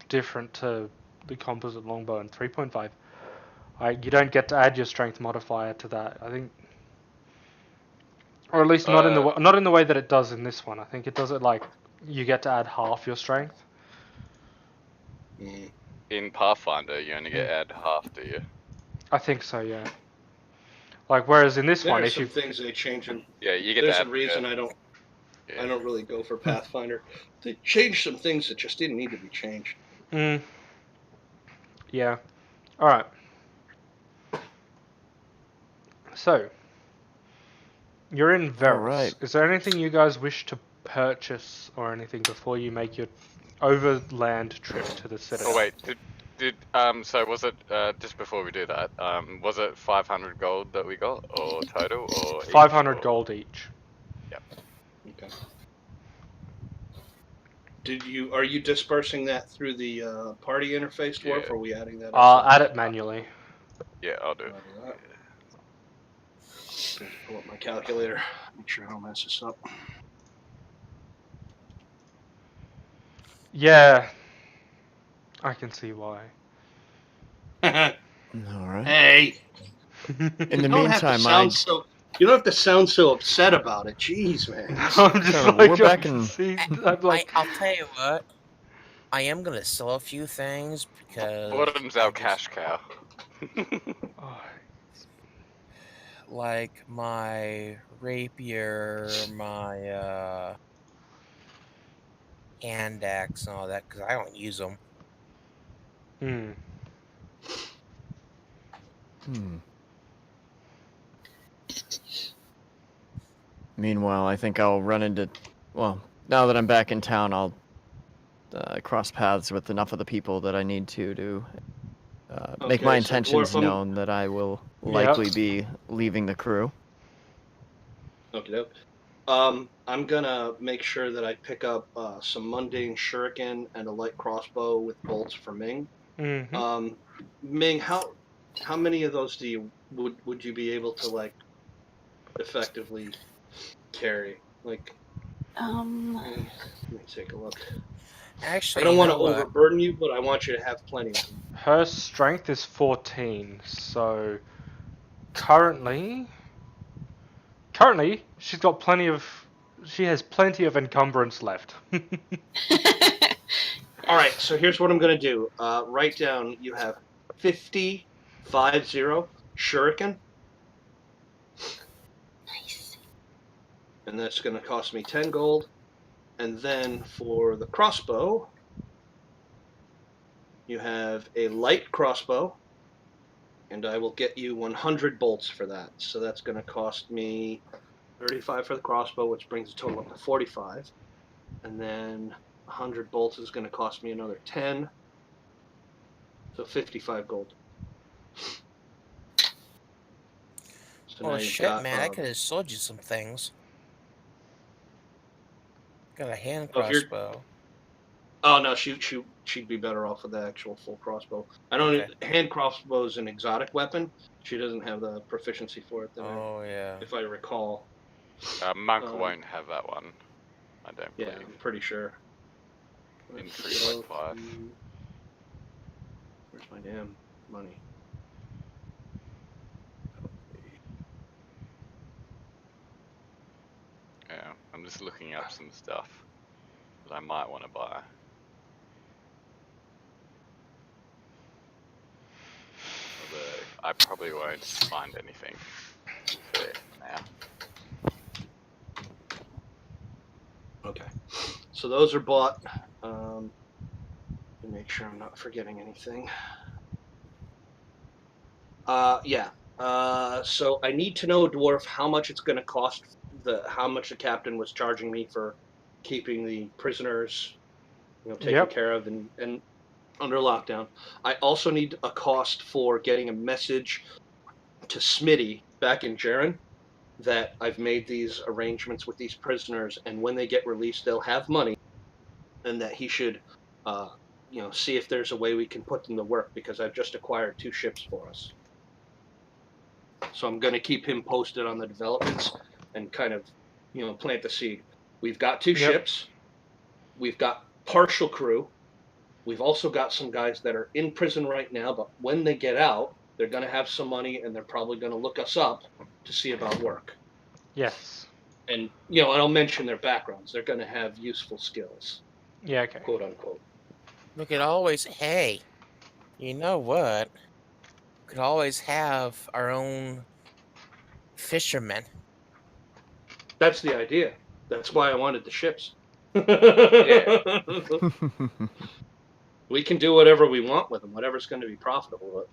different to the composite longbow in 3.5. You don't get to add your strength modifier to that. I think, or at least not in the way that it does in this one. I think it does it like you get to add half your strength. In Pathfinder, you only get add half, do you? I think so, yeah. Like whereas in this one, There are if some you things they change in. Yeah, you get There's to a add. reason I don't really go for Pathfinder. They changed some things that just didn't need to be changed. Yeah. All right. So, you're in Veros. Alright. Is there anything you guys wish to purchase or anything before you make your overland trip to the Citadel? Oh wait, so was it just before we do that? Was it 500 gold that we got, or total, or 500 each, or... gold each. Yep. Okay. Are you dispersing that through the party interface, Dwarf, Yeah. or are we adding that I'll ourselves? add it manually. Yeah, I'll do it. Roger that. Just have to pull up my calculator. Make sure I don't mess this up. Yeah, I can see why. All right. Hey, In the you don't have to meantime, sound so. You don't have to sound so upset about it. Jeez, man. I'm just Colonel, like, we're back in- I'm like, I'll tell you what. I am gonna sell a few things because Bottom's I our just- cash cow. oh, like my rapier, my hand axe, and all that because I don't use them. hmm. Meanwhile, I think I'll run into. Well, now that I'm back in town, I'll cross paths with enough of the people that I need to make Okay, my so intentions Dwarf, known that I will Yep. likely be leaving the crew. Okay. I'm gonna make sure that I pick up some mundane shuriken and a light crossbow with bolts for Ming. Mm-hmm. Ming, how many of those would you be able to like effectively carry? Like, let me take a look. Actually, I don't you want to know what? overburden you, but I want you to have plenty of them. Her strength is 14, so currently she's got plenty of. She has plenty of encumbrance left. All right, so here's what I'm gonna do. Write down. You have 50 shuriken, Nice. and that's gonna cost me 10 gold. And then for the crossbow, you have a light crossbow, and I will get you 100 bolts for that. So that's going to cost me 35 for the crossbow, which brings the total up to 45. And then 100 bolts is going to cost me another 10. So 55 gold. So now Oh you've shit, got. man! I could have sold you some things. Got a hand Oh, if you're. crossbow. Oh no, she'd be better off with the actual full crossbow. I don't. Okay. Hand crossbow is an exotic weapon. She doesn't have the proficiency for it, Oh yeah. if I recall. Monk won't have that one, I don't Yeah, believe. I'm pretty sure. In Let's 3.5. go to- Where's my damn money? Yeah, I'm just looking up some stuff that I might want to buy. Although I probably won't find anything for now. Okay. So those are bought. Let me make sure I'm not forgetting anything. Yeah. So I need to know, Dwarf, how much it's going to cost. How much the captain was charging me for keeping the prisoners, taken Yep. care of and under lockdown. I also need a cost for getting a message to Smitty back in Jaren that I've made these arrangements with these prisoners, and when they get released, they'll have money, and that he should, see if there's a way we can put them to work because I've just acquired 2 ships for us. So I'm going to keep him posted on the developments and kind of, plant the seed. We've got 2 Yep. ships. We've got partial crew. We've also got some guys that are in prison right now, but when they get out, they're going to have some money and they're probably going to look us up to see about work. Yes. And, and I'll mention their backgrounds. They're going to have useful skills, Yeah. Okay. quote unquote. We could always. Hey, you know what? We could always have our own fishermen. That's the idea. That's why I wanted the ships. We can do whatever we want with them, whatever's going to be profitable.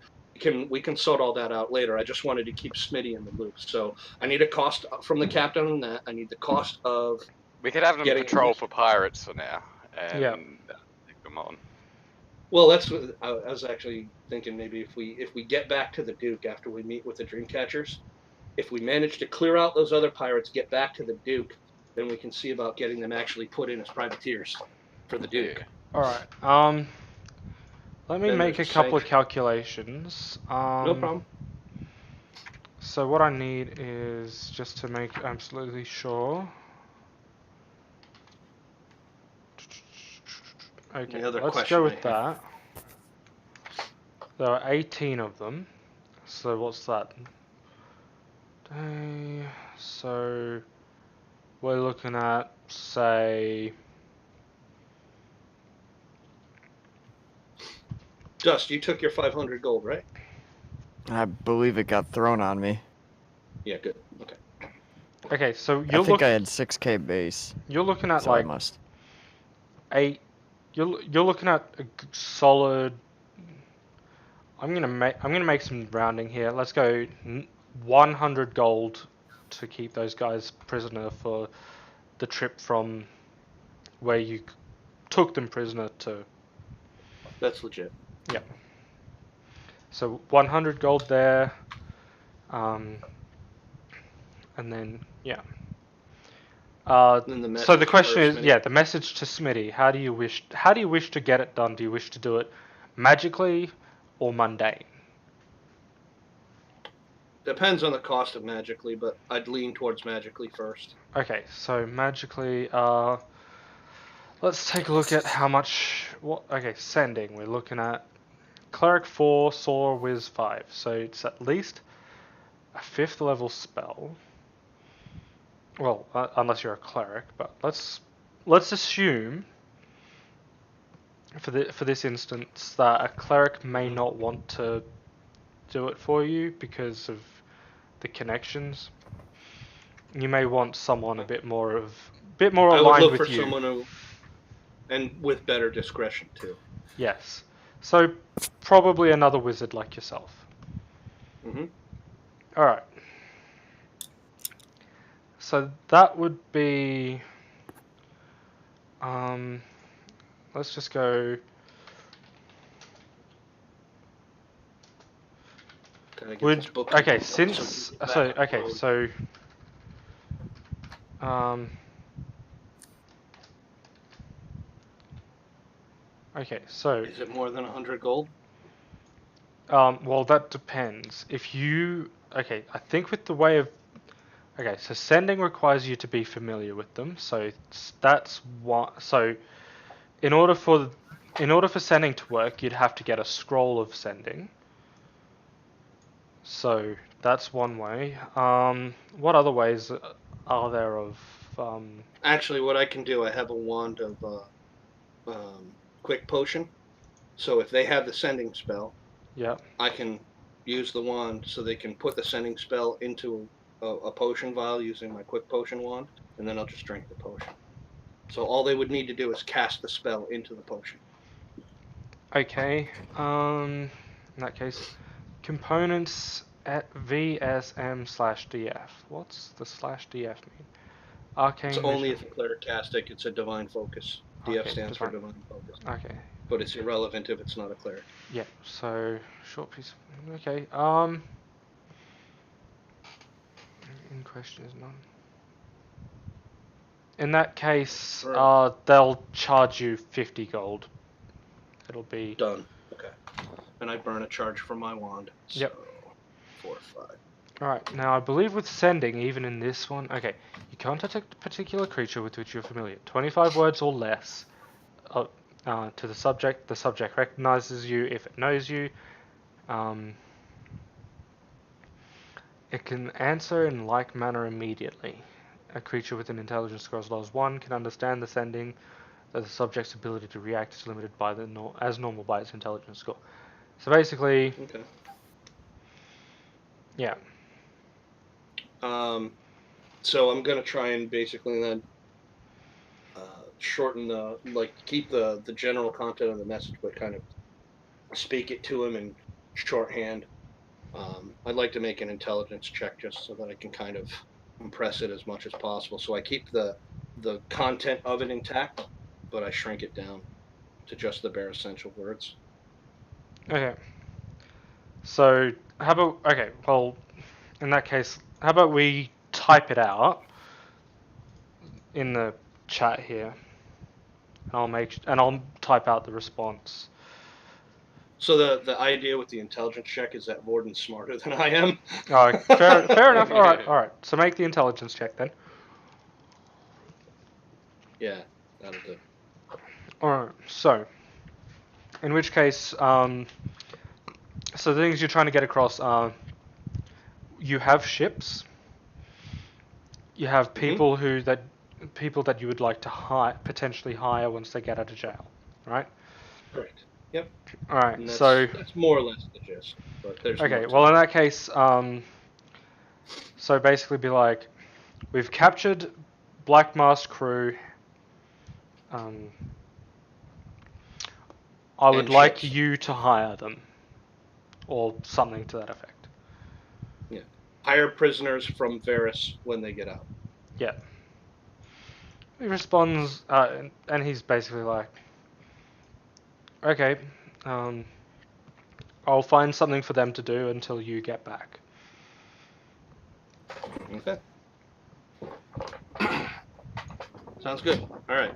We can sort all that out later. I just wanted to keep Smitty in the loop. So I need a cost from the captain on that. I need the cost of We could have them getting patrol for pirates for now, and Yeah. take them on. Well, that's what I was actually thinking. Maybe if we get back to the Duke after we meet with the Dreamcatchers, if we manage to clear out those other pirates, get back to the Duke, then we can see about getting them actually put in as privateers. for the Duke. All right. Let me Then make a there's couple of sanction. calculations. No problem. So what I need is just to make absolutely sure. Okay, Any other let's question go I with have? that. There are 18 of them. So what's that? So we're looking at, say, Dust, you took your 500 gold, right? I believe it got thrown on me. Yeah, good. Okay. okay, so I think I had 6k base, you're looking at so I like must. you're looking at a solid. I'm gonna make some rounding here. Let's go 100 gold to keep those guys prisoner for the trip from where you took them prisoner to. That's legit. Yeah. So 100 gold there, and then yeah. Then the So the message question for is, Smitty. yeah, the message to Smitty. How do you wish to get it done? Do you wish to do it magically or mundane? Depends on the cost of magically, but I'd lean towards magically first. Okay, so magically, let's take a look at how much. What? Okay, sending. We're looking at cleric 4, soar whiz 5. So it's at least a 5th level spell. Well, unless you're a cleric, but let's assume for this instance that a cleric may not want to do it for you because of the connections. You may want someone a bit more I would aligned look for with you. someone who, and with better discretion too. Yes. So probably another wizard like yourself. Mm-hmm. All right. So that would be. Let's just go. Gotta get this Would book. okay so we since can get so back on the okay road. so um okay so Is it more than 100 gold? well that depends. If you okay, I think with the way of okay, so sending requires you to be familiar with them. So that's what. So in order for sending to work, you'd have to get a scroll of sending. So that's one way. What other ways are there of Actually, what I can do, I have a wand of quick potion. So if they have the sending spell, yeah. I can use the wand so they can put the sending spell into a potion vial using my quick potion wand, and then I'll just drink the potion. So all they would need to do is cast the spell into the potion. Okay. In that case, components at VSM/DF. What's the /DF mean? It's Arcane only vision. if a cleric cast it, it's a divine focus. DF Okay, stands for divine. divine focus, Okay. but it's irrelevant if it's not a cleric. Yeah. So short piece. Okay. In question is none. In that case, Right. they'll charge you 50 gold. It'll be. Done. Okay. And I burn a charge from my wand. So Yep. 4 or 5. Alright, now I believe with sending, even in this one, okay, you contact a particular creature with which you're familiar. 25 words or less to the subject. The subject recognizes you if it knows you. It can answer in like manner immediately. A creature with an intelligence score as low as 1 can understand the sending, though the subject's ability to react is limited by as normal by its intelligence score. So basically, Okay. yeah. So I'm gonna try and basically then shorten keep the general content of the message, but kind of speak it to him in shorthand. I'd like to make an intelligence check just so that I can kind of compress it as much as possible. So I keep the content of it intact, but I shrink it down to just the bare essential words. Okay. So, how about, okay, well, in that case, how about we type it out in the chat here? and I'll type out the response. So the idea with the intelligence check is that Vorden's smarter than I am. Oh, fair enough. All right. So make the intelligence check then. Yeah, that'll do. All right. So, in which case, so the things you're trying to get across are you have ships. You have people people that you would like to potentially hire once they get out of jail, right? Correct. Yep. All right. And So that's more or less the gist. But there's okay. more to Well, it. in that case, so basically, be like, we've captured Black Mask crew. Um, I would And like ships. you to hire them, or something to that effect. Yeah. Hire prisoners from Varys when they get out. Yeah. He responds, and he's basically like, okay, I'll find something for them to do until you get back. Okay. Sounds good. All right.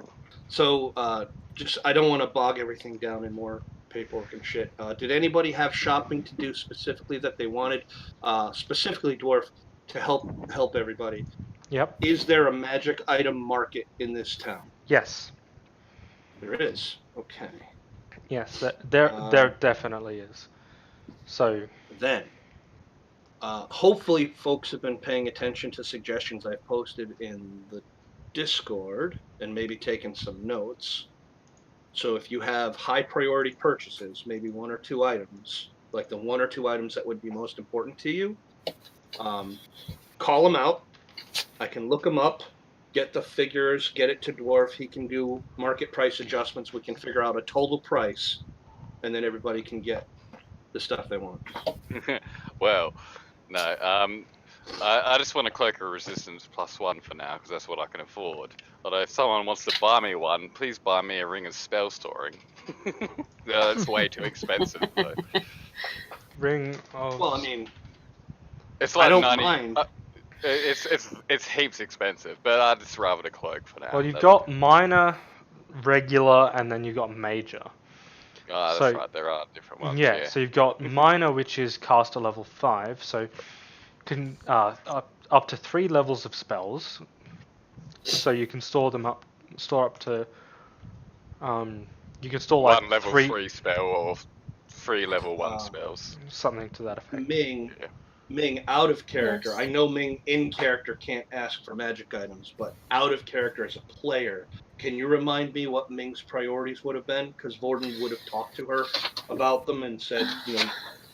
So, just I don't want to bog everything down in more paperwork and shit. Did anybody have shopping to do specifically that they wanted, specifically Dwarf, to help everybody? Yep. Is there a magic item market in this town? Yes. There is. Okay. Yes. There definitely is. So. Then, hopefully, folks have been paying attention to suggestions I've posted in the Discord and maybe taken some notes. So if you have high priority purchases, maybe one or two items, like the one or two items that would be most important to you, call them out. I can look them up, get the figures, get it to Dwarf. He can do market price adjustments. We can figure out a total price, and then everybody can get the stuff they want. Well, no. I just want a cloak of resistance +1 for now because that's what I can afford. Although if someone wants to buy me one, please buy me a ring of spell storing. It's way too expensive. Though. Ring of. Well, I mean, It's like I don't 90. mind. It's heaps expensive, but I'd just rather the cloak for now. Well, you've got minor, regular, and then you've got major. Ah, So- that's right. There are different ones. Yeah, Yeah. so you've got minor, which is caster level 5, so can up to 3 levels of spells. So you can store up to you can store like One level 3 spell or 3 level 1 spells. something to that effect. Ming out of character. Yes. I know Ming in character can't ask for magic items, but out of character as a player, can you remind me what Ming's priorities would have been? Because Vorden would have talked to her about them and said,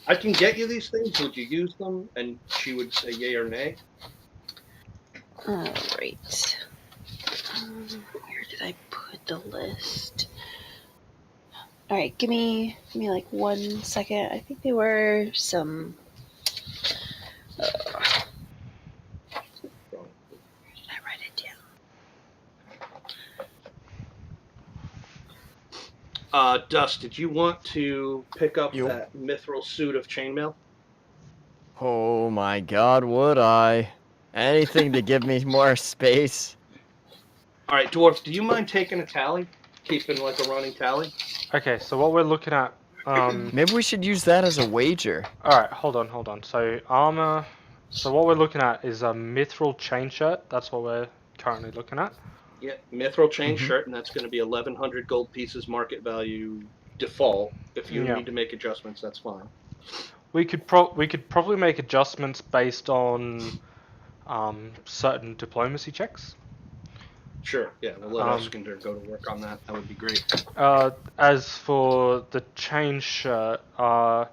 I can get you these things. Would you use them? And she would say yay or nay. All right. Where did I put the list? All right, give me like 1 second. I think they were some. Where did I write it down? Dust, did you want to pick up You- that mithril suit of chainmail? Oh my god, would I? Anything to give me more space. All right, Dwarf, do you mind taking a tally? Keeping like a running tally? Okay, so what we're looking at. Maybe we should use that as a wager. All right, hold on. So armor. So what we're looking at is a mithril chain shirt. That's what we're currently looking at. Yeah, mithril chain Mhm. shirt, and that's going to be 1,100 gold pieces market value default. If you Yeah. need to make adjustments, that's fine. We could probably make adjustments based on certain diplomacy checks. Sure, yeah, we'll let Uskander go to work on that. That would be great. As for the chain shirt, I.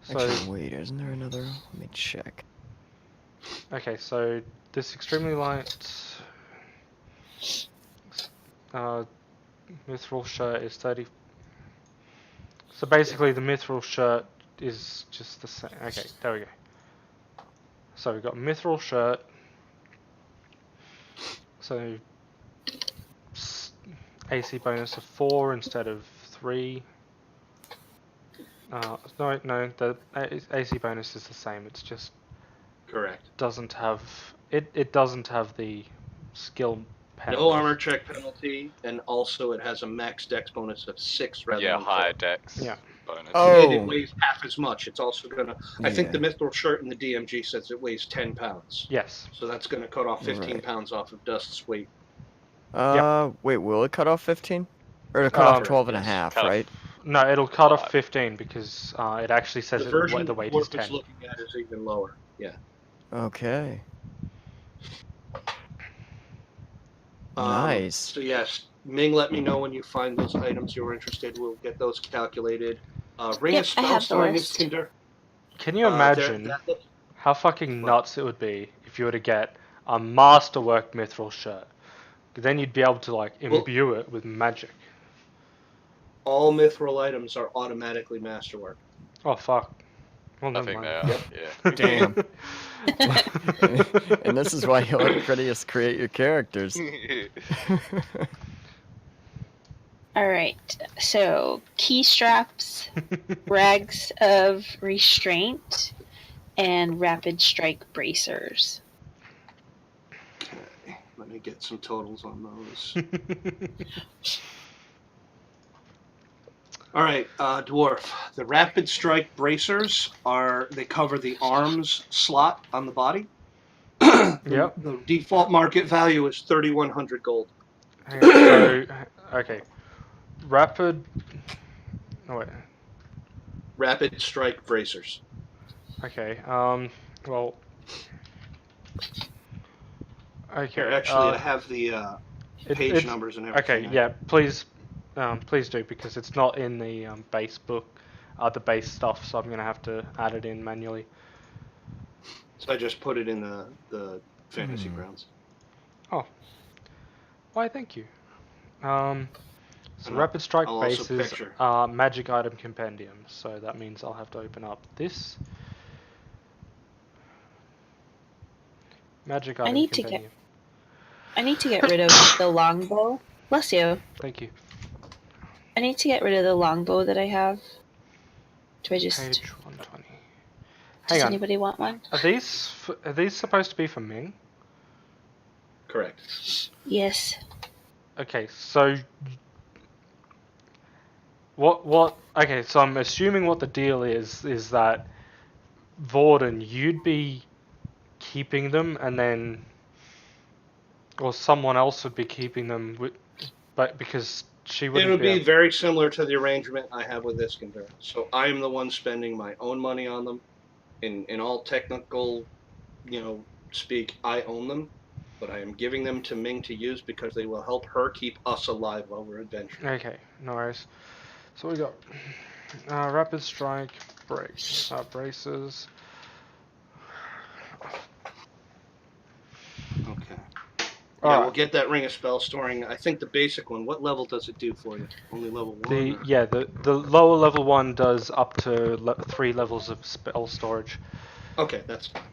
So Actually, wait, isn't there another? Let me check. okay, so this extremely light mithril shirt is 30. So basically, the mithril shirt is just the same. Okay, there we go. So we've got mithril shirt. So AC bonus of 4 instead of 3. No, the AC bonus is the same. It's just Correct. doesn't have it doesn't have the skill penalty. No armor check penalty, and also it has a max dex bonus of 6 rather Yeah, than 4. higher dex Yeah. bonus. Oh. And it weighs half as much. It's also gonna. I think Yeah. the mithril shirt in the DMG says it weighs 10 pounds. Yes. So that's gonna cut off 15 Right. pounds off of Dust's weight. Wait, will it cut off 15? Or it'll cut off Um, 12 and a Yes. half, Cut off right? No, it'll cut off 5. 15 because it actually says The that version the weight Dwarf is 10. is looking at is even lower. Yeah. Okay. Nice. So yes, Ming, let me know when you find those items you're interested. We'll get those calculated. Ring Yep, of I spell have the storing is list. Kinder. Can you imagine how fucking nuts it would be if you were to get a masterwork mithril shirt? Then you'd be able to like imbue it with magic. All mithril items are automatically masterwork. Oh fuck. Well, I never think mind. they are. Yeah. Damn. And this is why you let Critias create your characters. All right. So key straps, rags of restraint, and rapid strike bracers. Okay, let me get some totals on those. All right, Dwarf. The rapid strike bracers they cover the arms slot on the body. Yep. The default market value is 3,100 gold. Hang on, so okay, rapid. Oh wait. Rapid strike bracers. Okay. Well. Okay. Here, actually, I have the page numbers and everything. Okay. Yeah. Please. Please do, because it's not in the base book, the base stuff. So I'm gonna have to add it in manually. So I just put it in the fantasy grounds. Oh. Why? Thank you. So And rapid strike I'll also bases picture. are magic item compendiums. So that means I'll have to open up this magic item compendium. I need to get rid of the longbow. Bless you. Thank you. I need to get rid of the longbow that I have. Do I just? Page 120. Does Hang on. anybody want one? Are these supposed to be for Ming? Correct. Yes. Okay, so what? Okay, so I'm assuming what the deal is that Vorden, you'd be keeping them, and then, or someone else would be keeping them, but because she It wouldn't would be able- very similar to the arrangement I have with Iskander. So I'm the one spending my own money on them. In all technical, speak, I own them, but I am giving them to Ming to use because they will help her keep us alive while we're adventuring. Okay, no worries. So we got rapid strike braces. Okay. All Yeah, right. we'll get that ring of spell storing. I think the basic one. What level does it do for you? Only level 1? The lower level one does up to 3 levels of spell storage. Okay, that's fine.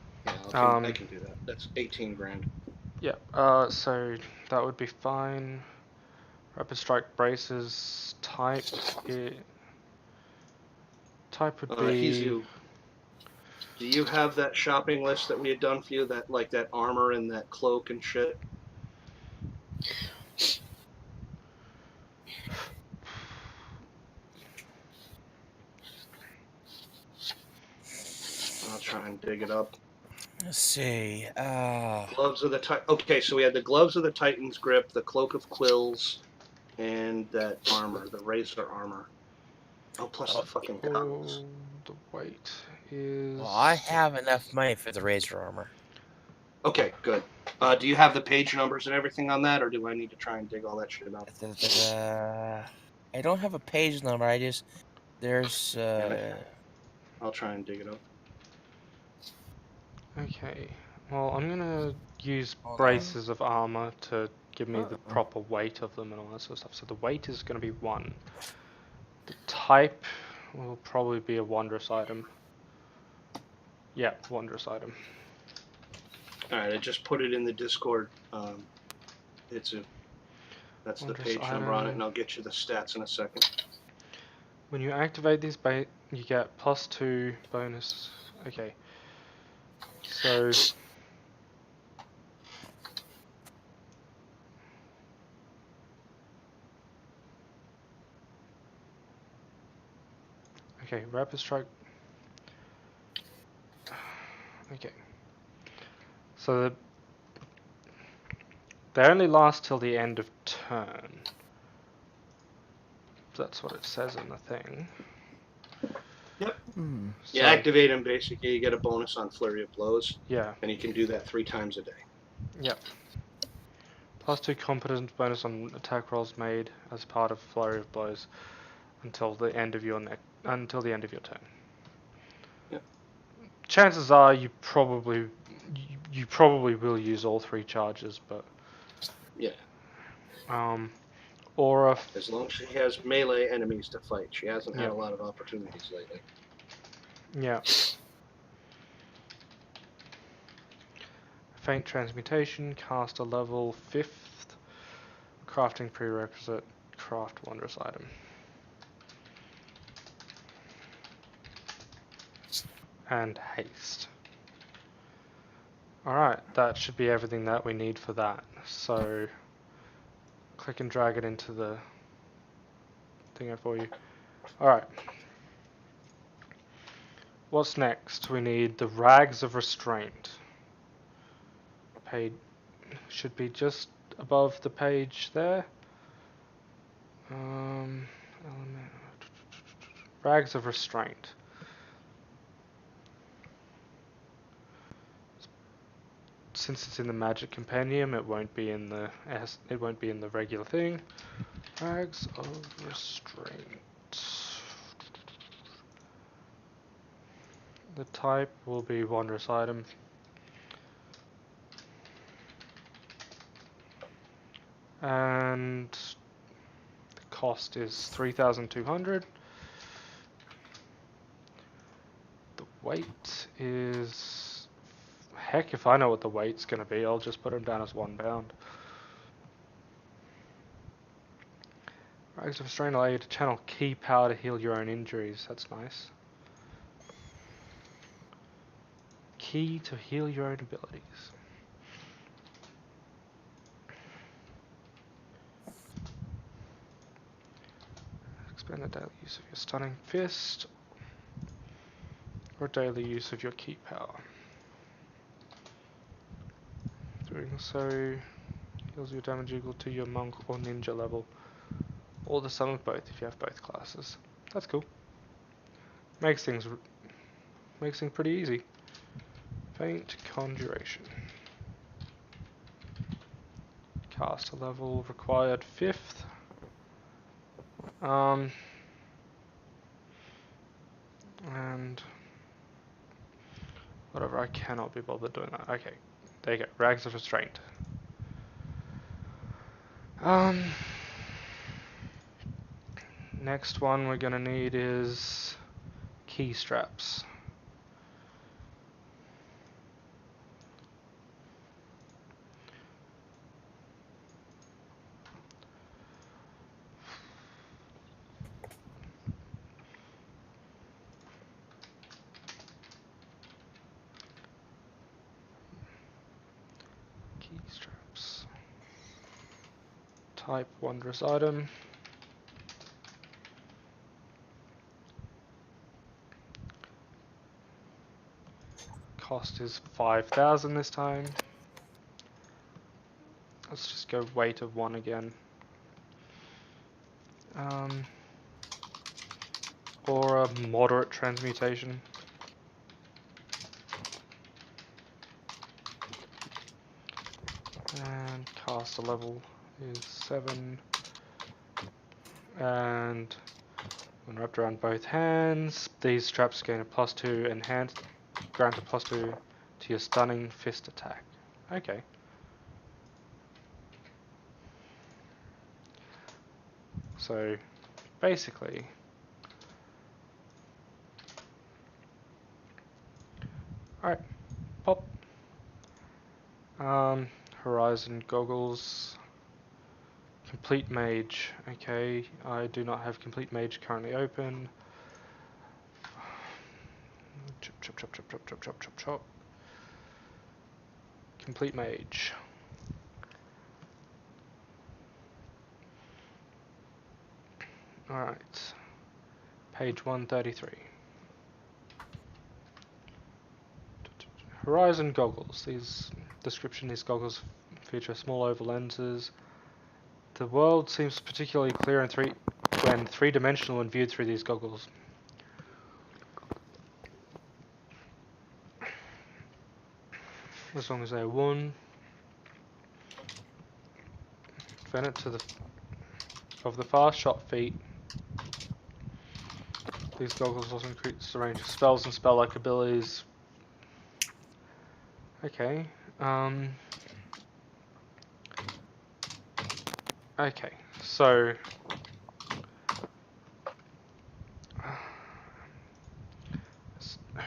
Yeah, I can do that. That's 18 grand. Yeah. So that would be fine. Rapid strike braces type. Type would be. Do you have that shopping list that we had done for you? That armor and that cloak and shit. I'll try and dig it up. Let's see. Gloves of the Titan. Okay, so we had the gloves of the Titan's grip, the cloak of quills, and that armor, the razor armor. Oh, plus the fucking guns. The weight is. Well, I have enough money for the razor armor. Okay, good. Do you have the page numbers and everything on that, or do I need to try and dig all that shit up? I don't have a page number. There's. I'll try and dig it up. Okay. Well, I'm gonna use Hold braces of armor to give me the proper weight of them and all that sort of stuff. So the weight is gonna be 1. The type will probably be a wondrous item. Yeah, wondrous item. All right, I just put it in the Discord. That's the Wondrous page number on it, item. and I'll get you the stats in a second. When you activate these you get +2 bonus. Okay. So Okay, rapid strike. Okay. So they only last till the end of turn. That's what it says in the thing. Hmm. You So, activate him, basically, you get a bonus on Flurry of Blows, yeah, and you can do that 3 times a day. yep. +2 competence bonus on attack rolls made as part of Flurry of Blows until the end of your turn. Yep. Chances are you probably will use all 3 charges, but Yeah, aura. as long as she has melee enemies to fight. She hasn't had Yeah, a lot of opportunities lately. yeah. Faint transmutation, caster level 5th, crafting prerequisite, craft wondrous item. And haste. Alright, that should be everything that we need for that. So, click and drag it into the thing for you. Alright. What's next? We need the Rags of Restraint. Page should be just above the page there. Rags of Restraint. Since it's in the Magic Compendium, it won't be in the regular thing. Rags of Restraint. The type will be wondrous item. And the cost is 3,200. The weight is... Heck, if I know what the weight's going to be, I'll just put them down as 1 pound. Rags of Restraint allow you to channel key power to heal your own injuries. That's nice. Key to heal your own abilities. Expand the daily use of your stunning fist, or daily use of your key power. Doing so heals your damage equal to your monk or ninja level, or the sum of both if you have both classes. That's cool. Makes things pretty easy. Faint Conjuration. Caster level required 5th. And whatever, I cannot be bothered doing that. Okay, there you go. Rags of Restraint. Next one we're gonna need is key straps. Key straps. Type wondrous item. Cost is 5,000 this time. Let's just go weight of 1 again. Or a moderate transmutation. And caster level is 7. And when wrapped around both hands, these straps gain a +2 enhanced, grant a +2 to your stunning fist attack. Okay. So basically, alright, pop. Horizon goggles. Complete Mage. Okay, I do not have Complete Mage currently open. Chop, chop, chop, chop, chop, chop, chop, chop, chop. Complete Mage. Alright. Page 133. Horizon goggles. These goggles feature small oval lenses. The world seems particularly clear when three-dimensional when viewed through these goggles. As long as they're one. Vent to of the fast shot feet. These goggles also increase the range of spells and spell-like abilities. Okay. Okay. So.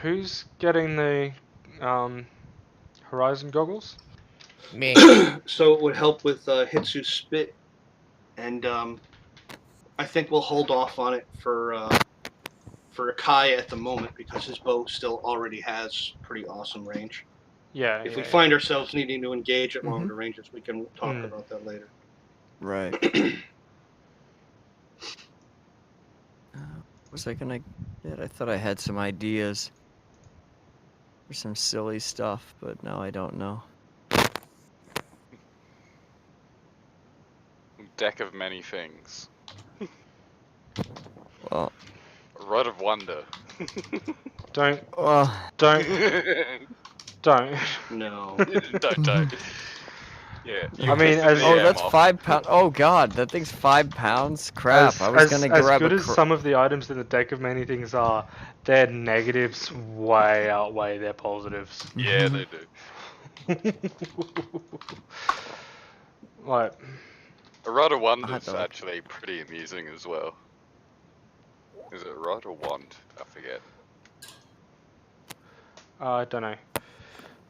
Who's getting the Horizon goggles? Me. So it would help with Hitsu's spit, and I think we'll hold off on it for Kai at the moment because his bow still already has pretty awesome range. Yeah. If yeah, we yeah. find ourselves needing to engage at longer Mhm. ranges, we can talk about that later. Right. What was I gonna get? I thought I had some ideas for some silly stuff, but now I don't know. Deck of many things. Well, Rod of Wonder. Don't. well, Don't. don't, No. don't. Yeah, I you're mean, pissing as- the oh, M that's off. 5 pounds. Oh God, that thing's 5 pounds. Crap! I was gonna as grab good a. as some of the items in the deck of many things are, their negatives way outweigh their positives. Yeah, they do. Like, A Rod of I had Wonder's to look. actually pretty amusing as well. Is it Rod or Wand? I forget. I don't know.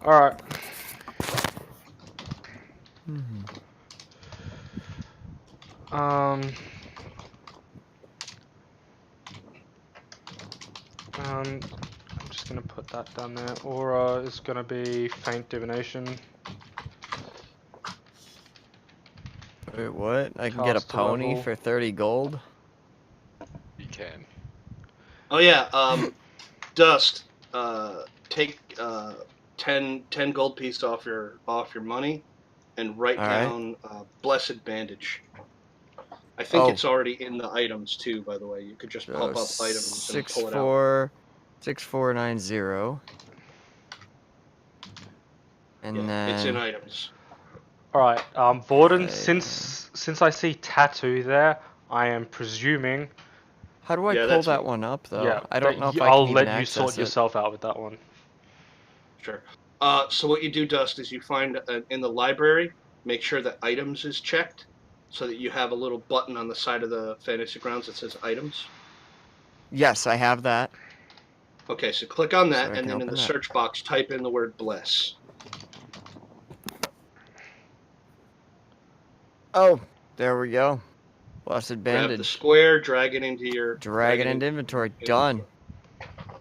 All right. Um. I'm just gonna put that down there. Aura is gonna be faint divination. Wait, what? I can get a Caster pony level. for 30 gold? You can. Oh yeah, Dust. Take 10 gold piece off your money, and write All right. down Blessed Bandage. I think Oh. it's already in the items too. By the way, you could just pop up items and pull it out. 6490. And Yeah, then it's in items. All right. Vorden, I- since I see tattoo there, I am presuming. how do I Yeah, pull that's that me. one up though? Yeah. I don't know if I I'll can even let you sort access it. yourself out with that one. Sure. So what you do, Dust, is you find in the library, make sure that items is checked, so that you have a little button on the side of the Fantasy Grounds that says items. Yes, I have that. Okay, so click on So that, I and can then in open the that. search box, type in the word bless. Oh, there we go. Blessed Grab bandage. the square, drag it into your Drag it into inventory. Done.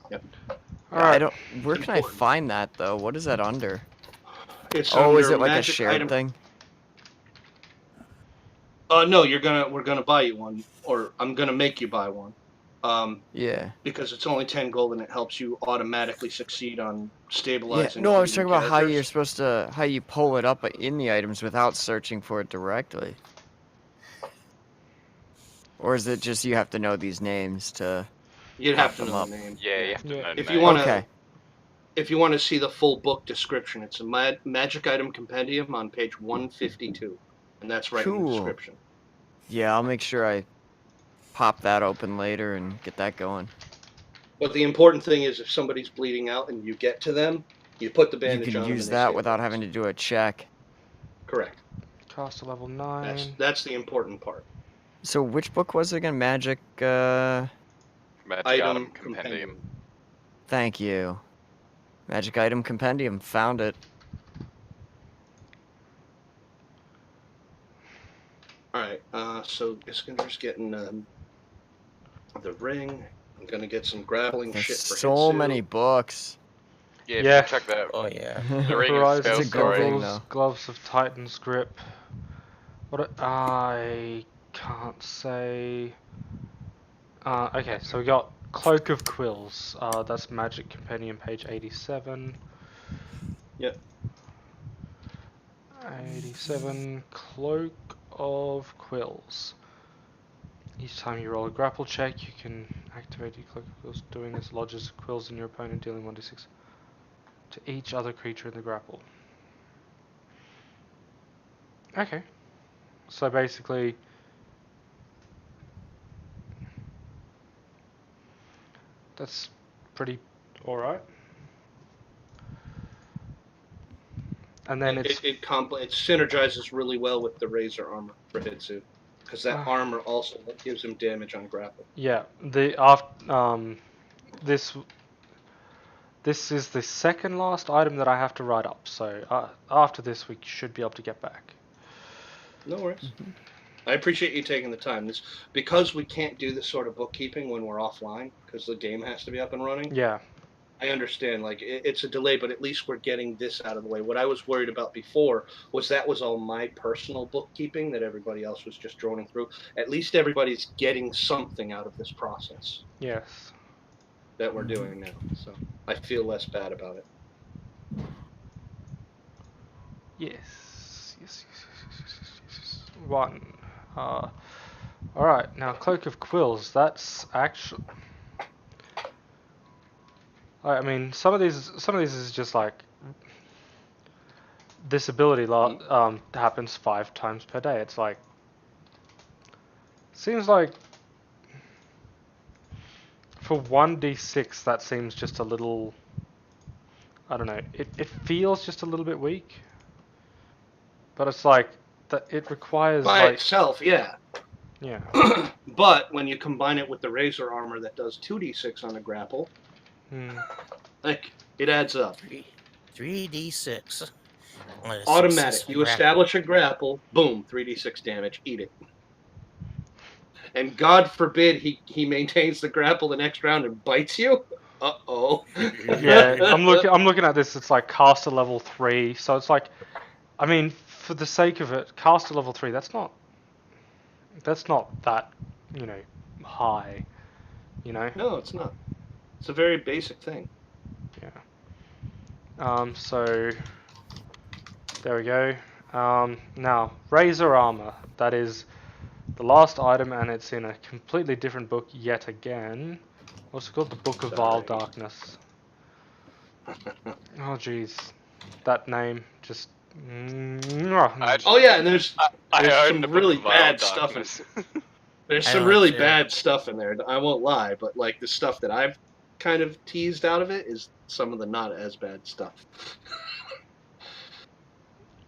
Yep. All Yeah, I right. don't. Where can I important. find that though? What is that under? It's Oh, under is it like a magic shared item. thing? No, we're gonna buy you one, or I'm gonna make you buy one. Yeah. Because it's only 10 gold and it helps you automatically succeed on Yeah. stabilizing. No, and I was beating talking about how characters. you're supposed to, how you pull it up in the items without searching for it directly. Or is it just you have to know these names to? You'd pop have to them know up. the name. Yeah, you have to Yeah. know If names. you want to, Okay. if you want to see the full book description, it's a magic item compendium on page 152, and that's right in the Cool. description. Yeah, I'll make sure I pop that open later and get that going. But the important thing is, if somebody's bleeding out and you get to them, you put the You bandage can on them use and they that without stabilize. having to do a check. Correct. Caster level 9. That's the important part. So which book was it again? Magic. Magic Item Item Compendium. Thank you. Magic item compendium. Found it. All right. So Iskander's getting the ring. I'm gonna get some grappling There's shit for so Hitsu. many books. Yeah, Yeah. check that. Oh yeah. The ring is Horizon spell It's a good thing, storing. though. Gloves of Titan's grip. I can't say. Okay, so we got Cloak of Quills. That's Magic Compendium, page 87. Yep. 87, Cloak of Quills. Each time you roll a grapple check, you can activate your Cloak of Quills. Doing this lodges quills in your opponent, dealing 1d6 to each other creature in the grapple. Okay. So basically, that's pretty alright. And then And it's it synergizes really well with the Razor armor for Hitsu, because that armor also gives him damage on grapple. yeah, this is the second last item that I have to write up. So after this, we should be able to get back. No worries. I appreciate you taking the time. This because we can't do this sort of bookkeeping when we're offline because the game has to be up and running. Yeah, I understand, like it's a delay, but at least we're getting this out of the way. What I was worried about before was that was all my personal bookkeeping that everybody else was just droning through. At least everybody's getting something out of this process yes. that we're doing now, so I feel less bad about it. Yes. One. Alright, now Cloak of Quills, that's actually... I mean, some of these is just like... This ability happens 5 times per day. It's like... Seems like... For 1d6, that seems just a little... I don't know, it feels just a little bit weak. But it's like... that it requires By like... itself, yeah. Yeah. But when you combine it with the Razor armor that does 2d6 on a grapple, like it adds up. 3d6. on a Automatic. successful You grapple. establish a grapple, boom, 3d6 damage. Eat it. And God forbid he maintains the grapple the next round and bites you. Uh-oh. Yeah, I'm looking at this. It's like caster level 3, so it's like, I mean, for the sake of it, caster level 3. That's not that, high. No, it's not. It's a very basic thing. Yeah. So there we go. Now Razor Armor. That is the last item, and it's in a completely different book yet again. What's it called? The Book of Vile Sorry. Darkness. Oh jeez, that name just. Oh yeah, and there's I some own the Book really of Vile bad stuff in Darkness. There's I some don't really too. bad stuff in there. I won't lie, but like the stuff that I've kind of teased out of it is some of the not as bad stuff.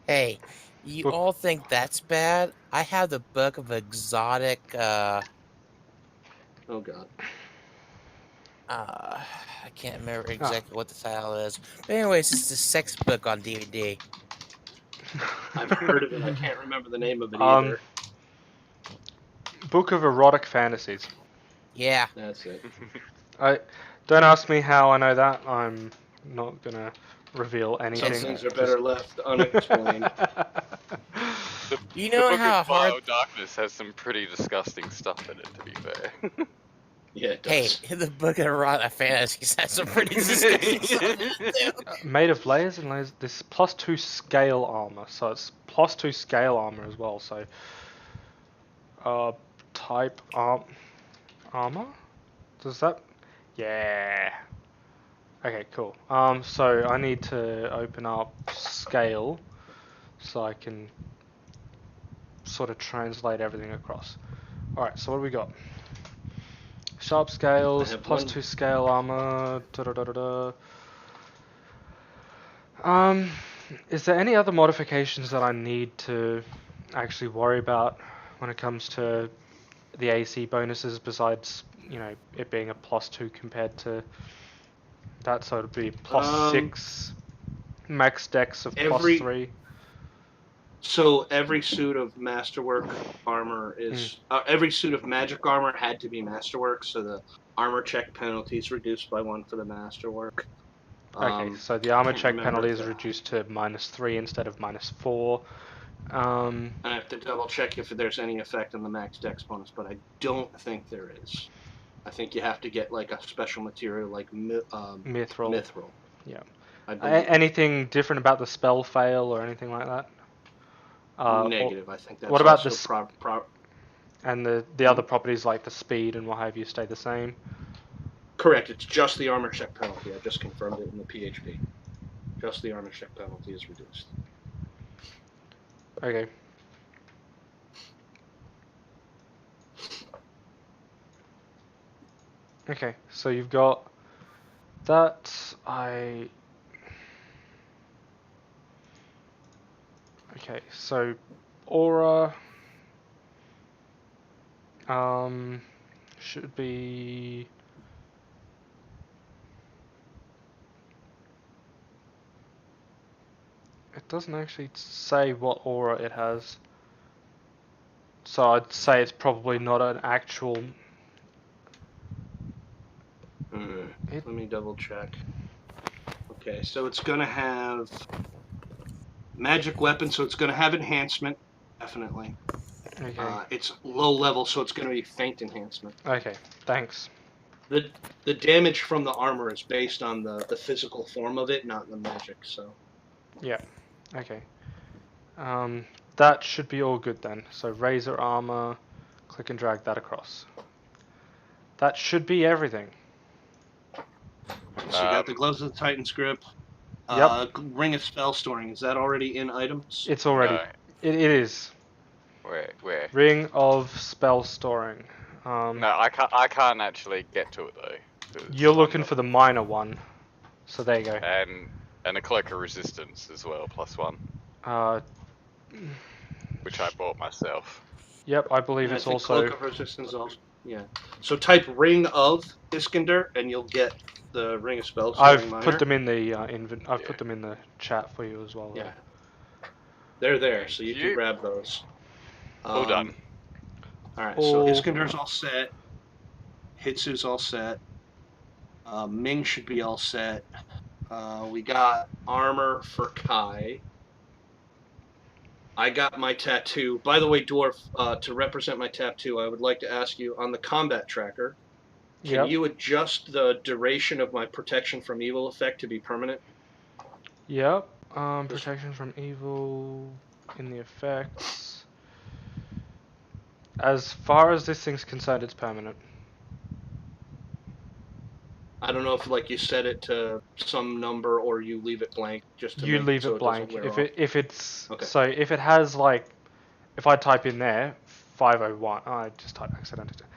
Hey, you Book- all think that's bad? I have the book of exotic. Oh god. I can't remember exactly what the title is. But anyways, it's the sex book on DVD. I've heard of it. I can't remember the name of it Um, either. Book of Erotic Fantasies. Yeah. That's it. Don't ask me how I know that. I'm not gonna reveal anything. Some things are better left unexplained. You know the Book how of Vile hard. Darkness has some pretty disgusting stuff in it, to be fair. Yeah, it Hey, does. the book of erotic fantasies has some pretty disgusting stuff in it, too. Made of layers and layers. This +2 scale armor, so it's +2 scale armor as well. So, type armor. Does that? Yeah. Okay, cool. So I need to open up scale, so I can sort of translate everything across. All right. So what do we got? Sharp scales, I have +2 one. scale armor. Is there any other modifications that I need to actually worry about when it comes to the AC bonuses besides, it being a +2 compared to that, so it'd be +6, max dex of +3. So every suit of masterwork armor is every suit of magic armor had to be masterwork, so the armor check penalty is reduced by 1 for the masterwork. Okay, so the armor can't check remember penalty is if- reduced to -3 instead of -4. I have to double check if there's any effect on the max dex bonus, but I don't think there is. I think you have to get like a special material like Mithril. mithril. Yeah. I believe. Anything different about the spell fail or anything like that? Negative. I think that's what about also the and the other properties like the speed and what have you stay the same? correct. It's just the armor check penalty. I just confirmed it in the PHP. Just the armor check penalty is reduced. Okay. Okay, so you've got that. Okay, so aura should be it doesn't actually say what aura it has. So I'd say it's probably not an actual Let me double check. Okay, so it's gonna have magic weapon, so it's gonna have enhancement, definitely. Okay. It's low level, so it's gonna be feint enhancement. Okay, thanks. The damage from the armor is based on the physical form of it, not the magic. So Yeah. Okay. That should be all good then. So razor armor, click and drag that across. That should be everything. so you got the gloves of the Titan's grip. Yep. Ring of spell storing. Is that already in items? It's already. No. It is. Where? Ring of spell storing. No, I can't actually get to it though. 'Cause You're I'm looking not- for the minor one. So there you go. and a cloak of resistance as well, +1, Uh, which I bought myself. yep, I believe And I it's think also. cloak of resistance also. Yeah. So type ring of Iskander, and you'll get the ring of spell storing I've minor. put them in the I've Yeah. put them in the chat for you as well. Though. Yeah. They're there, so Thank you can you. grab those. All done. All right, All- so Iskander's all set. Hitsu's all set. Ming should be all set. We got armor for Kai. I got my tattoo. By the way, Dwarf, to represent my tattoo, I would like to ask you on the combat tracker, can Yep. you adjust the duration of my protection from evil effect to be permanent? Yep. Protection from evil in the effects. As far as this thing's concerned, it's permanent. I don't know if like you set it to some number or you leave it blank just to You make leave so it it blank. doesn't wear If off. if it's Okay. so if it has like if I type in there 501, I just typed accidentally.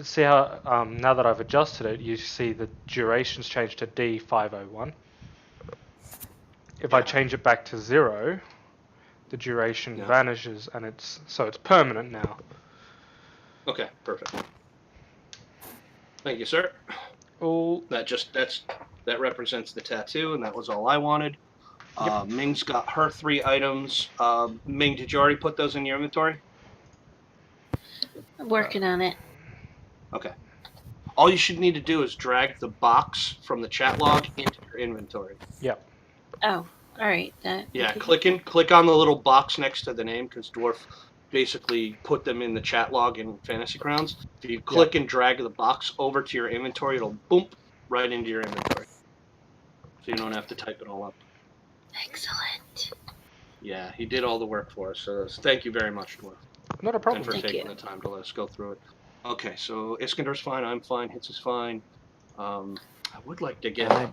See how now that I've adjusted it, you see the duration's changed to D501. If I Yeah. change it back to 0, the duration Yeah. vanishes and it's permanent now. Okay, perfect. Thank you, sir. All That represents the tattoo, and that was all I wanted. Yep. Ming's got her 3 items. Ming, did you already put those in your inventory? I'm working on it. Okay. All you should need to do is drag the box from the chat log into your inventory. Yep. Oh, all right. That. Yeah, okay. click on the little box next to the name because Dwarf basically put them in the chat log in Fantasy Crowns. If you click and drag the box over to your inventory, it'll boom right into your inventory. So you don't have to type it all up. Excellent. Yeah, he did all the work for us. So thank you very much, Dwarf. Not a And problem. for Thank taking you. the time to let us go through it. Okay, so Iskander's fine, I'm fine, Hitz is fine. I would like to get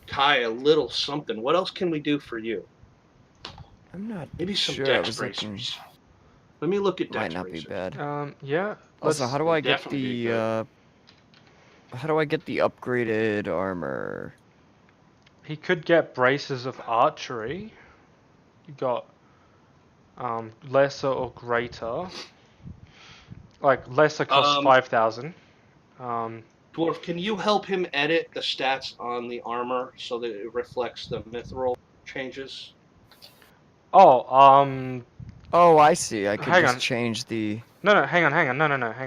Kai a little something. What else can we do for you? I'm not Maybe some sure. I dex was looking. bracers. Let me look at Might dex not be bracers. bad. Yeah. Also, let's- how do I get definitely be the how do I get the upgraded armor? He could get braces of archery. You got lesser or greater. Like lesser costs 5,000. Dwarf, can you help him edit the stats on the armor so that it reflects the mithril changes? Oh, Oh, I see. I could Hang just on. change the. no, hang on, hang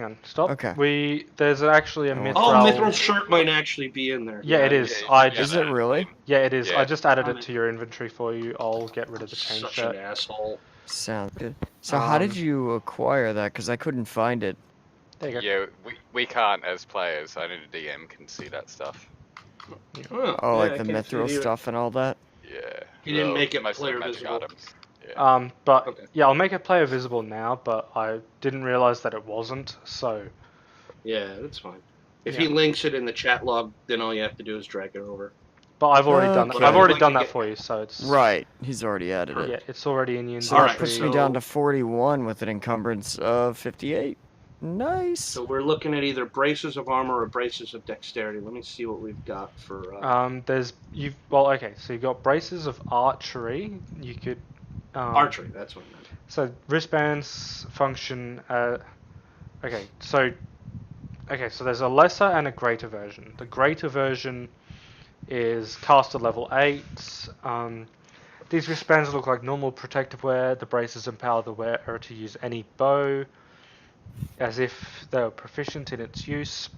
on, stop. Okay. There's actually a Oh. mithril. Oh, mithril shirt might actually be in there. Yeah, it is. Yeah, Is it really? Yeah, it is. Yeah. I just added Damn it it. to your inventory for you. I'll get rid of the change Such shirt. an asshole. Sounds good. So how did Um, you acquire that? Because I couldn't find it. There you go. Yeah, we can't as players. Only the DM can see that stuff. Oh, Oh, yeah, like I the can't see it mithril either. stuff and all that? Yeah. He didn't well, make it most of the player magic visible. items. Yeah. But Okay. yeah, I'll make it player visible now, but I didn't realize that it wasn't. So Yeah, that's fine. If Yeah. he links it in the chat log, then all you have to do is drag it over. but I've already done that. Okay. I've already Like done to that get- for you, so it's Right, he's already added it. Yeah, it's already in your So All that right, puts inventory. me down so- to 41 with an encumbrance of 58. Nice. So we're looking at either braces of armor or braces of dexterity. Let me see what we've got for. So you've got braces of archery. You could Archery, that's what I meant. So wristbands function. So there's a lesser and a greater version. The greater version is caster level 8. These wristbands look like normal protective wear. The braces empower the wearer to use any bow as if they were proficient in its use.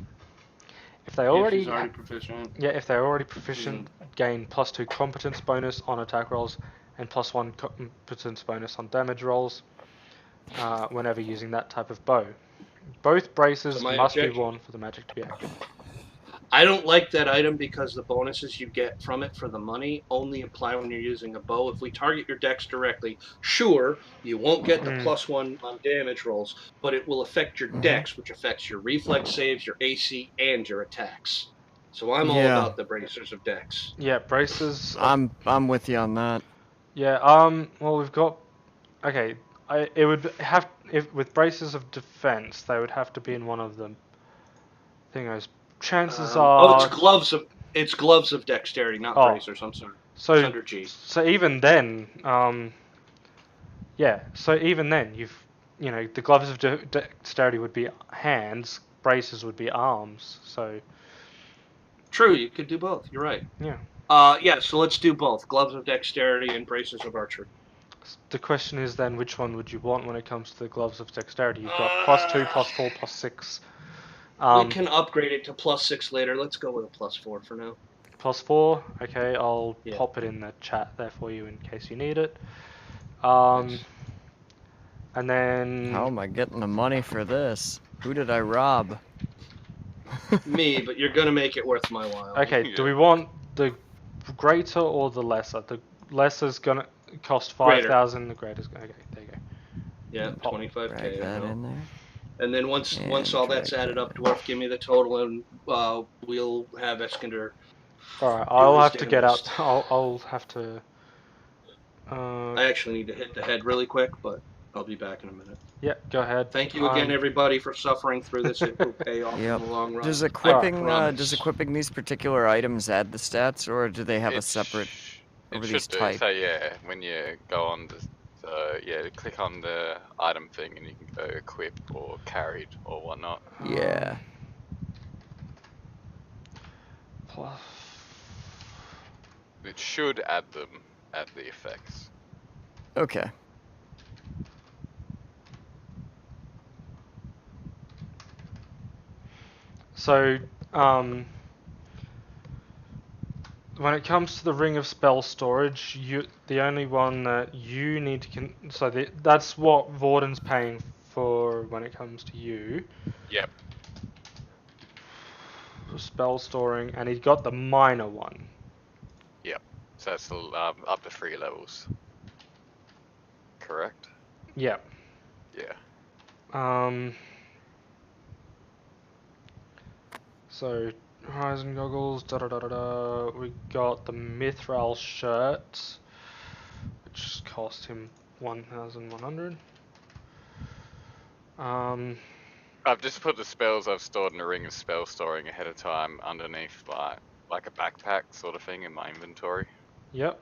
If they're already proficient. if they're already proficient, gain +2 competence bonus on attack rolls and +1 competence bonus on damage rolls whenever using that type of bow. Both braces So my must be objection- worn for the magic to be active. I don't like that item because the bonuses you get from it for the money only apply when you're using a bow. If we target your dex directly, sure, you won't get the +1 on damage rolls, but it will affect your dex, which affects your reflex saves, your AC, and your attacks. So I'm all Yeah. about the bracers of dex. Yeah, braces. I'm with you on that. Yeah. Well, we've got. Okay. It would have if with braces of defense, they would have to be in one of them. Thingos. Chances are. It's gloves of dexterity, not Oh. bracers. I'm sorry. So It's under G. So even then, So even then, the gloves of dexterity would be hands, braces would be arms. So True, you could do both. You're right. yeah. Yeah. So let's do both: gloves of dexterity and braces of archery. The question is then, which one would you want when it comes to the gloves of dexterity? You've got +2, +4, +6. We can upgrade it to +6 later. Let's go with a +4 for now. +4. Okay, I'll Yeah. pop it in the chat there for you in case you need it. Nice. And then How am I getting the money for this? Who did I rob? Me, but you're gonna make it worth my while. okay, do Yeah. we want the greater or the lesser? The lesser's gonna cost Greater. 5,000. The greater's okay. There you go. Yeah, Pop. 25k. Drag that I know. in there. And then once And all that's drag added that up, dwarf, give me the total, and we'll have Eskinder. All right, I'll his have to damn get up. list. I'll have to. I actually need to hit the head really quick, but I'll be back in a minute. Yeah, go ahead. Thank you again, everybody, for suffering through this. It will pay off Yep. in the long run. Does I equipping promise. these particular items add the stats, or do they have a It separate It over should these do. type? So yeah, when you go on click on the item thing and you can go equip or carried or whatnot. Yeah. Plus. It should add the effects. Okay. So, when it comes to the ring of spell storage, the only one that you need to that's what Vorden's paying for when it comes to you. Yep. For spell storing, and he got the minor one. Yep. So that's up to 3 levels. Correct? Yeah. Yeah. So Horizon goggles, We got the Mithril shirt, which cost him 1,100. I've just put the spells I've stored in a ring of spell storing ahead of time underneath like a backpack sort of thing in my inventory. Yep.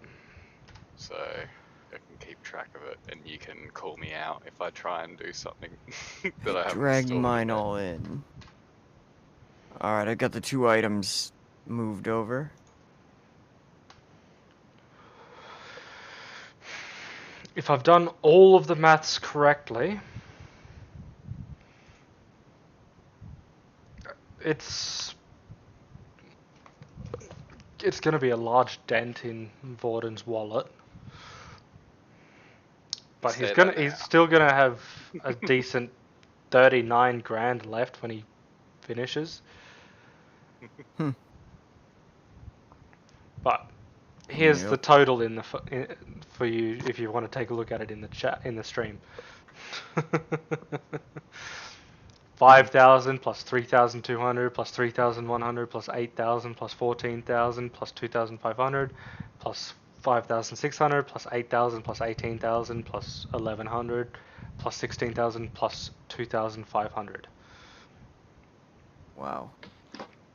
So I can keep track of it, and you can call me out if I try and do something that I haven't Drag stored mine yet. all in. Alright, I got the 2 items moved over. If I've done all of the maths correctly, it's going to be a large dent in Vorden's wallet. But Say that he's now. still gonna have a decent 39 grand left when he finishes. Hmm. But here's the Yep. total for you if you want to take a look at it in the chat in the stream. 5,000 plus 3,200 plus 3,100 plus 8,000 plus 14,000 plus 2,500 plus 5,600 plus 8,000 plus 18,000 plus 1,100 plus 16,000 plus 2,500. Wow.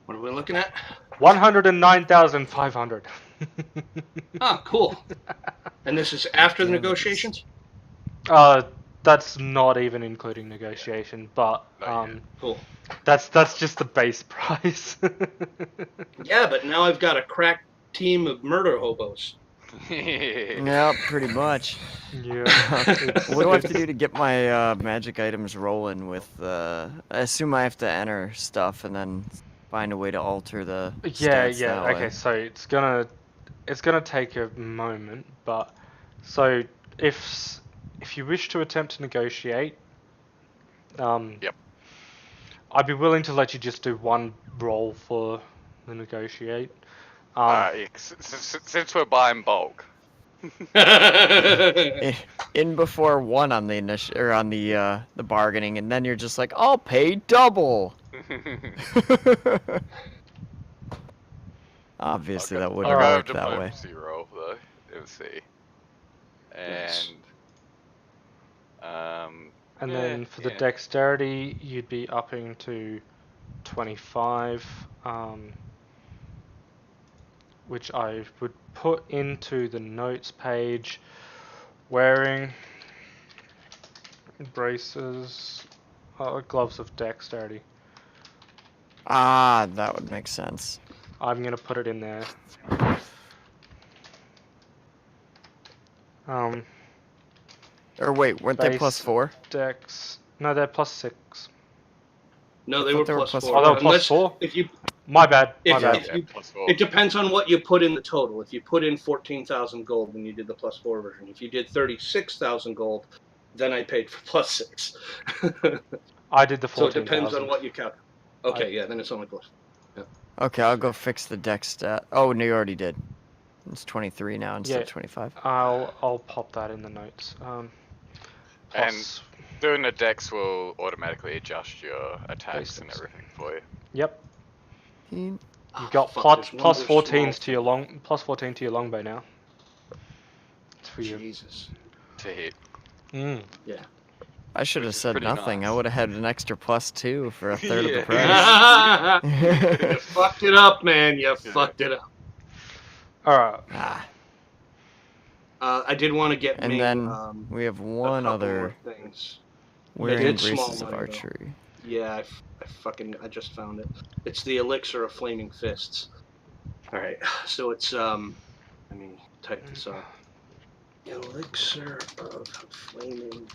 What are we looking at? 109,500. Ah, cool. And this is after the Damages. negotiations? That's not even including negotiation, but Not yet. Cool. that's just the base price. Yeah, but now I've got a crack team of murder hobos. Yeah, pretty much. Yeah. What do I have to do to get my magic items rolling with I assume I have to enter stuff and then find a way to alter the Yeah, stats yeah. that way. Okay, so it's gonna take a moment, but so if you wish to attempt to negotiate, Yep. I'd be willing to let you just do one roll for the negotiate. Since we're buying bulk. In before one on the initial or on the bargaining, and then you're just like, I'll pay double. Obviously, that wouldn't I'll go work that way. Diplomacy roll though. Let's see. And And yeah, then for the yeah. dexterity, you'd be upping to 25, which I would put into the notes page. Wearing braces, gloves of dexterity. Ah, that would make sense. I'm gonna put it in there. Or wait, weren't they plus Base 4? Dex. No, they're plus 6. No, I they thought were they were plus plus 4. Oh, they were plus Unless 4? if you My bad. My If- bad. if you- Plus 4. it depends on what you put in the total. If you put in 14,000 gold, then you did the plus 4 version. If you did 36,000 gold, then I paid for plus 6. I did the 14,000. So it depends on what you count. Okay, yeah, then it's only plus. Okay, I'll go fix the dex stat. Oh, no, you already did. It's 23 now instead Yeah. of 25. I'll pop that in the notes. Plus, Doing the dex will automatically adjust your attacks and Basics. everything for you. yep. Hmm. You've got plus 14s to your plus 14 to your longbow now. It's for you. Jesus. To hit. Mm. Yeah. I should Which have is said pretty nothing. I nice. would have had an extra plus 2 for a third of the Yeah. price. You fucked it up, man. You fucked it up. All right. Ah, I did want to get and Ming, then we have a one couple other more things. wearing It's small braces of money, though. archery. Yeah, I just found it. It's the elixir of flaming fists. All right, so it's let me type this up. Elixir of flaming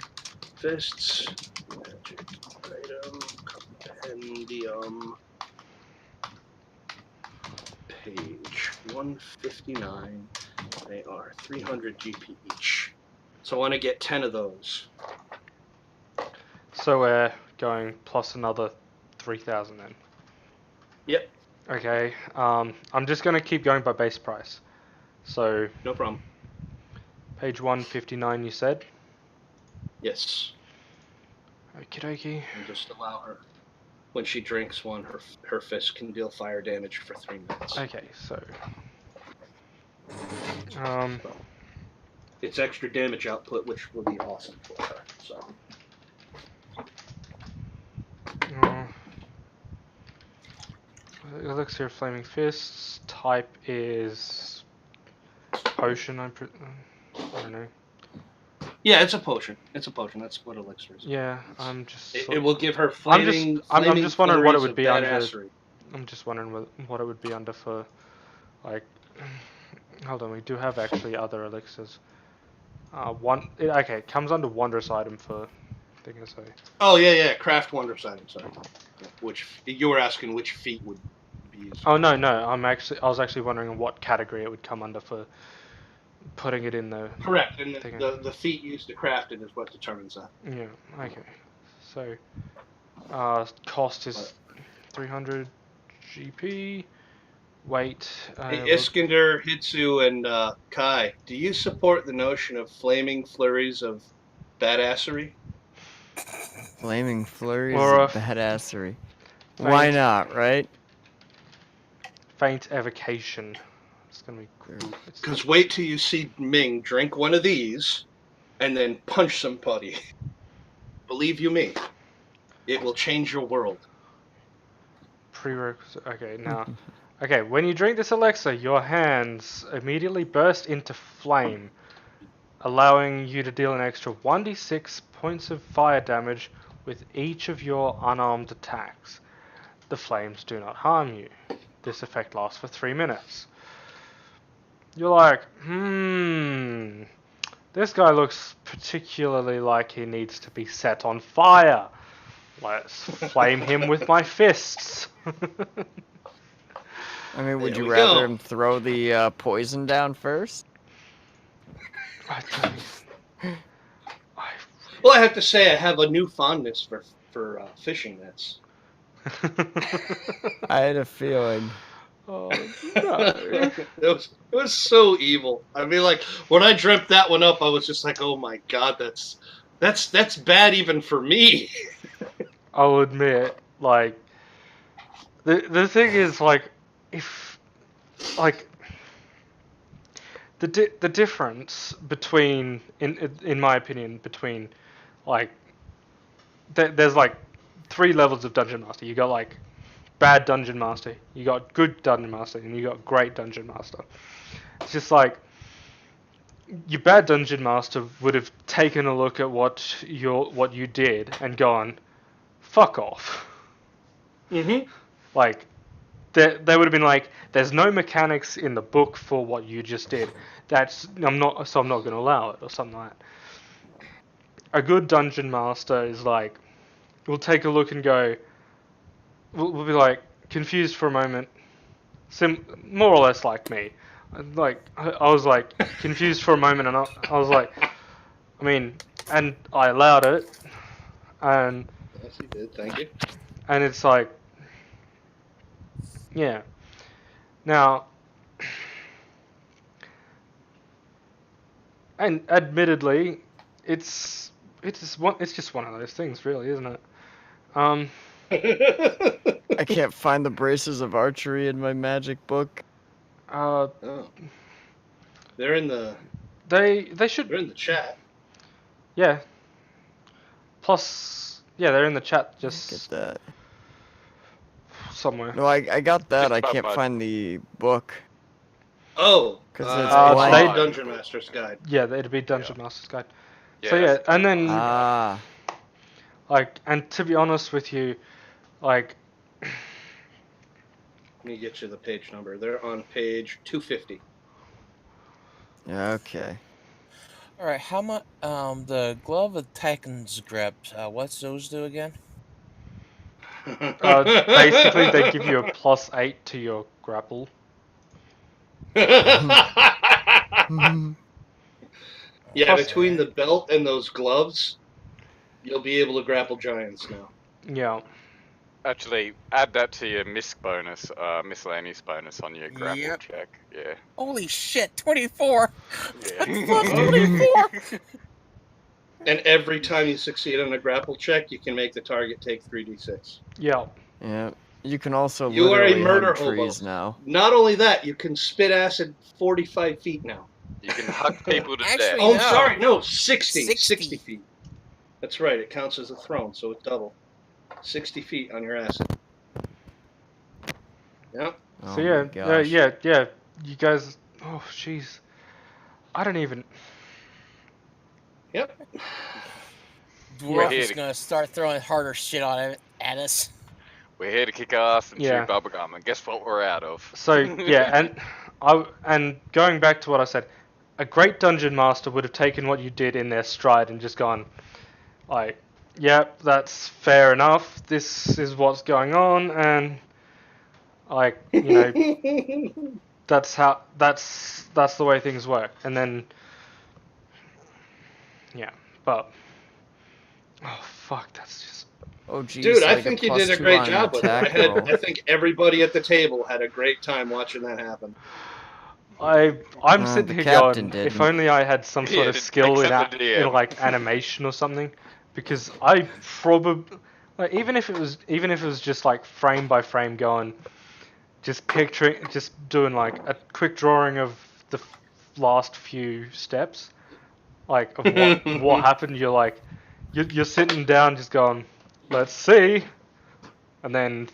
fists, magic item, compendium, page 159. They are 300 GP each. So I want to get 10 of those. So we're going plus another 3,000 then. Yep, Okay. I'm just gonna keep going by base price. So no problem. page 159, you said. Yes. Okie dokie. And just allow her. When she drinks one, her fist can deal fire damage for 3 minutes. Okay, so It's extra damage output, which will be awesome for her. So. Elixir of Flaming Fists. Type is potion. I don't know. Yeah, it's a potion. It's a potion. That's what elixir is. Yeah, I'm just. It will give her I'm flaming. just wondering what it flurries would of be under. badassery. I'm just wondering what it would be under for, like. Hold on, we do have actually other elixirs. Okay, it comes under wondrous item for. I think so. Oh yeah, craft wonder item. Sorry. Which you were asking which feat would be used. Oh no, I was actually wondering what category it would come under for putting it in the. Correct, and the feat used to craft it is what determines that. Yeah. Okay. So Cost is 300 GP. Weight. Hey, Iskander, Hitsu, and Kai, do you support the notion of flaming flurries of badassery? Flaming flurries Or of a badassery. Why faint- not, right? Faint evocation. It's gonna be cool. Because wait till you see Ming drink one of these and then punch somebody. Believe you me, it will change your world. Prerequisite. Okay, now. Okay, when you drink this elixir, your hands immediately burst into flame, allowing you to deal an extra 1d6 points of fire damage with each of your unarmed attacks. The flames do not harm you. This effect lasts for 3 minutes. You're like, this guy looks particularly like he needs to be set on fire. Let's flame him with my fists. I mean, would There you we rather go. him throw the poison down first? I don't even- Well, I have to say I have a new fondness for fishing nets. I had a feeling. Oh no. it was so evil. I mean, like when I dreamt that one up, I was just like, oh my god, that's bad even for me. I'll admit, like, the thing is, like, if, like, the difference between, in my opinion, between, like, there's like 3 levels of dungeon master. You got like bad dungeon master, you got good dungeon master, and you got great dungeon master. It's just like your bad dungeon master would have taken a look at what you did and gone, fuck off. Mm-hmm. Like, they would have been like, there's no mechanics in the book for what you just did. I'm not going to allow it, or something like that. A good dungeon master is like, we'll take a look and go, we'll be like, confused for a moment, more or less like me. Like, I was like, confused for a moment, and I was like, I mean, and I allowed it, and Yes, you did. Thank you. it's like, yeah. Now, and admittedly, it's just one of those things, really, isn't it? I can't find the braces of archery in my magic book. Oh, they're in the they should, they're in the chat. yeah. Plus, yeah, they're in the chat, Get just that. somewhere. No, I got that. Just I about can't my- find the book. Oh, 'Cause it's blank. Dungeon Master's Guide. Yeah, it'd be Dungeon Master's Guide. Yeah, So yeah, that's the and then Dungeon Master's Guide. like, and to be honest with you, like, Let me get you the page number. They're on page 250. Okay. All right, how much? The glove of Titan's grip. What's those do again? basically they give you a +8 to your grapple. Yeah, Plus- between the belt and those gloves, you'll be able to grapple giants now. Yeah. Actually, add that to your miscellaneous bonus on your grapple Yep. check. Yeah. Holy shit, 24! Yeah. Plus 24! And every time you succeed on a grapple check, you can make the target take 3d6. Yeah. Yeah. You can also You are a literally murder hug hobo. trees now. Not only that, you can spit acid 45 feet now. You can hug people to Actually, death. Oh, no. sorry, no, 60. 60. 60 feet. That's right, it counts as a throne, so it's double. 60 feet on your acid. Yep. Oh So yeah, my gosh. yeah. You guys, oh jeez, I don't even. Yep. Dwarf here is to- gonna start throwing harder shit on it at us. We're here to kick ass and Yeah. chew bubblegum, and guess what we're out of? So yeah, and going back to what I said, a great dungeon master would have taken what you did in their stride and just gone, like, yep, that's fair enough. This is what's going on, and like, you know, that's the way things work. And then, yeah, but oh fuck, that's just Oh, geez. Dude, so I get think you plus did a 2 great on an job with it. attack roll. I think everybody at the table had a great time watching that happen. I'm sitting the here captain going, if didn't. only I had some sort Yeah, of skill in except the DM. like animation or something, because I probably like even if it was just like frame by frame going, just doing like a quick drawing of the last few steps, like of what happened. You're like, you're sitting down just going, let's see, and then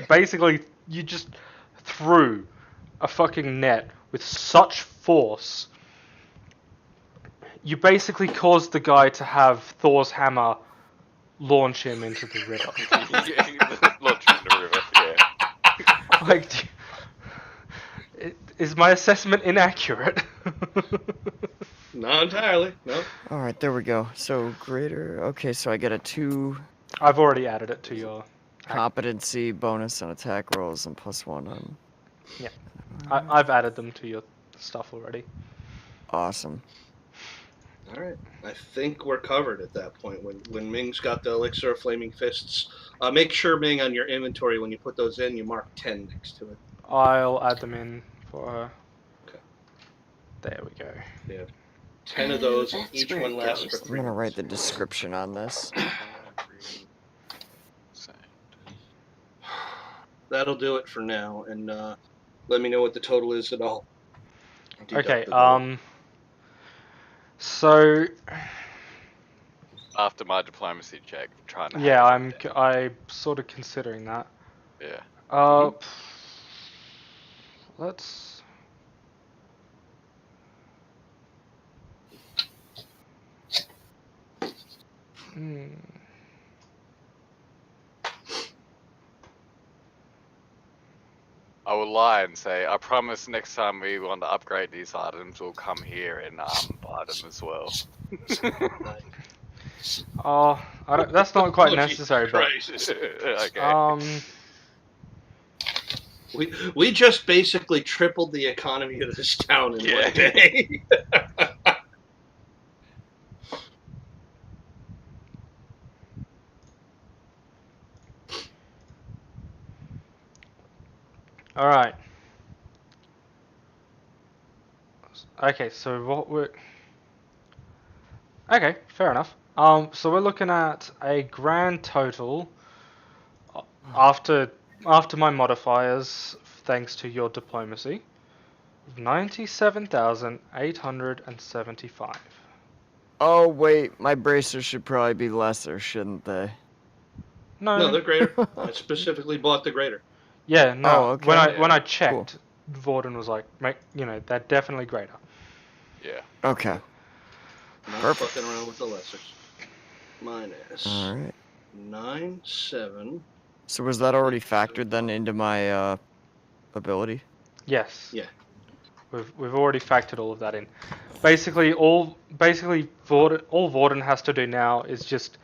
basically you just threw a fucking net with such force. You basically caused the guy to have Thor's hammer launch him into the river. Launch him in the river, yeah. Like, is my assessment inaccurate? Not entirely. No. All right, there we go. So greater. Okay, so I get a 2 I've already added it to your. competency bonus on attack rolls and plus 1 on. Yeah, I've added them to your stuff already. Awesome. All right. I think we're covered at that point. When Ming's got the elixir of flaming fists, make sure Ming on your inventory when you put those in, you mark 10 next to it. I'll add them in for her. Okay. There we go. Yeah. 10 of those, That's each where one it lasts goes. for I'm 3 gonna minutes. write the description on this. That'll do it for now, and let me know what the total is, and I'll deduct Okay. the gold. So After my diplomacy check, trying to. yeah, hack it. I'm sort of considering that. Yeah. Let's. I will lie and say, I promise next time we want to upgrade these items, we'll come here and buy them as well. Oh, that's not quite Oh, Jesus necessary, but Christ. Okay. We just basically tripled the economy of this town in Yeah. one day. all right. Okay, so what we're. Okay, fair enough. So we're looking at a grand total after my modifiers, thanks to your diplomacy, of 97,875. Oh wait, my bracers should probably be lesser, shouldn't they? No, they're greater. I specifically bought the greater. Yeah, no. Oh, okay. When I checked, Vorden was like, they're definitely greater. Yeah. Okay. Not Perfect. fucking around with the lessers. Minus All right. 9,7. So was that already factored then into my ability? Yes. Yeah. We've already factored all of that in. Basically, Vorden has to do now is just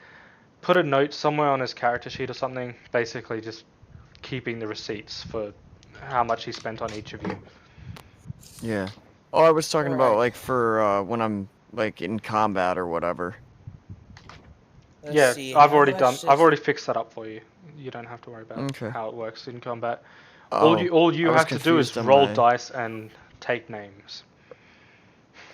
put a note somewhere on his character sheet or something. Basically, just keeping the receipts for how much he spent on each of you. Yeah. Oh, I was talking about Alright. like for when I'm like in combat or whatever. Let's Yeah, see, I've how already much done. does- I've already fixed that up for you. You don't have to worry about Okay. how it works in combat. Oh, All you I was have to do is confused on roll my- dice and take names.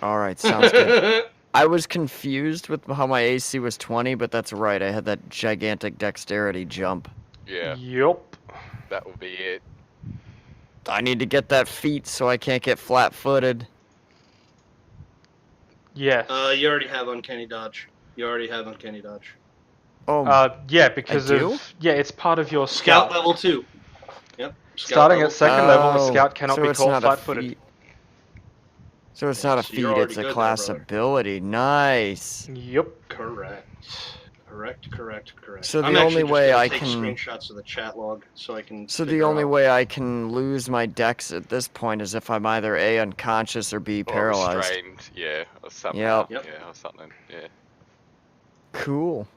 All right, sounds good. I was confused with how my AC was 20, but that's right. I had that gigantic dexterity jump. Yeah. Yup. That will be it. I need to get that feat so I can't get flat-footed. Yes. You already have Uncanny Dodge. Oh, Yeah, because I do? of it's part of your Scout scout. level 2. Yep. Scout Starting level at second level, a scout cannot so be it's caught not a flat-footed. feat. So it's not a So you're feat, already it's a good there, class brother. ability. Nice. Yup. Correct. So the I'm only actually way just gonna I take can- screenshots of the chat log so I can. So the figure only out- way I can lose my dex at this point is if I'm either A, unconscious, or B, Or paralyzed. restrained, yeah, or something. Yep. Yep. Yeah, or something. Yeah. Cool.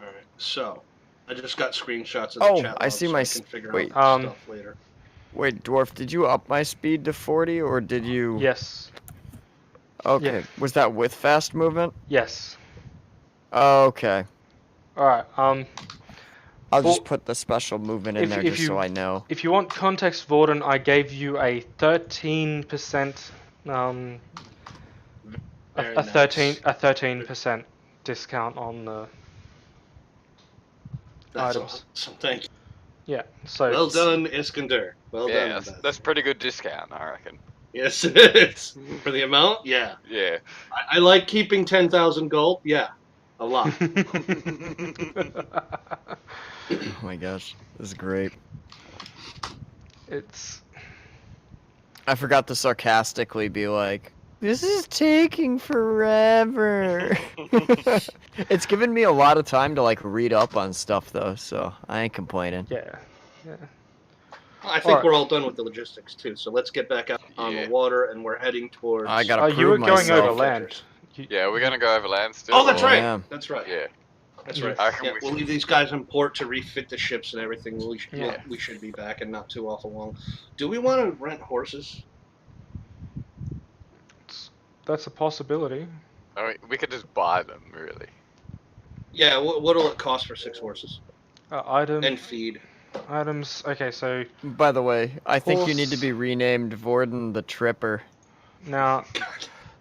All right. So, I just got screenshots of the Oh, chat log I see so my I s- can figure wait. out stuff later. Wait, Dwarf, did you up my speed to 40, or did you... Yes. Okay, Yeah. was that with fast movement? Yes. Okay. All right. I'll just For- put the special movement in if there if just so you I know. if you want context, Vorden, I gave you a 13%, Very a nice. 13% discount on the That's items. awesome. Thank you. Yeah. So Well done, Iskander. Well Yeah, done. that's pretty good discount, I reckon. Yes, it is. For the amount, yeah. Yeah. I like keeping 10,000 gold. Yeah, a lot. Oh my gosh, this is great. it's I forgot to sarcastically be like, "This is taking forever." It's given me a lot of time to like read up on stuff though, so I ain't complaining. yeah. I think Alright. we're all done with the logistics too. So let's get back out on the Yeah. water, and we're heading towards. I gotta Oh, you prove were going myself. over land. Yeah, we're gonna go over land still. Oh, that's or- right. Yeah. That's right. Yeah. That's You- right. I reckon Yeah, we we'll should- leave these guys in port to refit the ships and everything. Yeah. We should be back in not too awful long. Do we want to rent horses? That's a possibility. I mean, we could just buy them, really. Yeah. What'll it cost for 6 horses Item and feed? items. Okay, so By the way, I think you need to Horse. be renamed Vorden the Tripper. now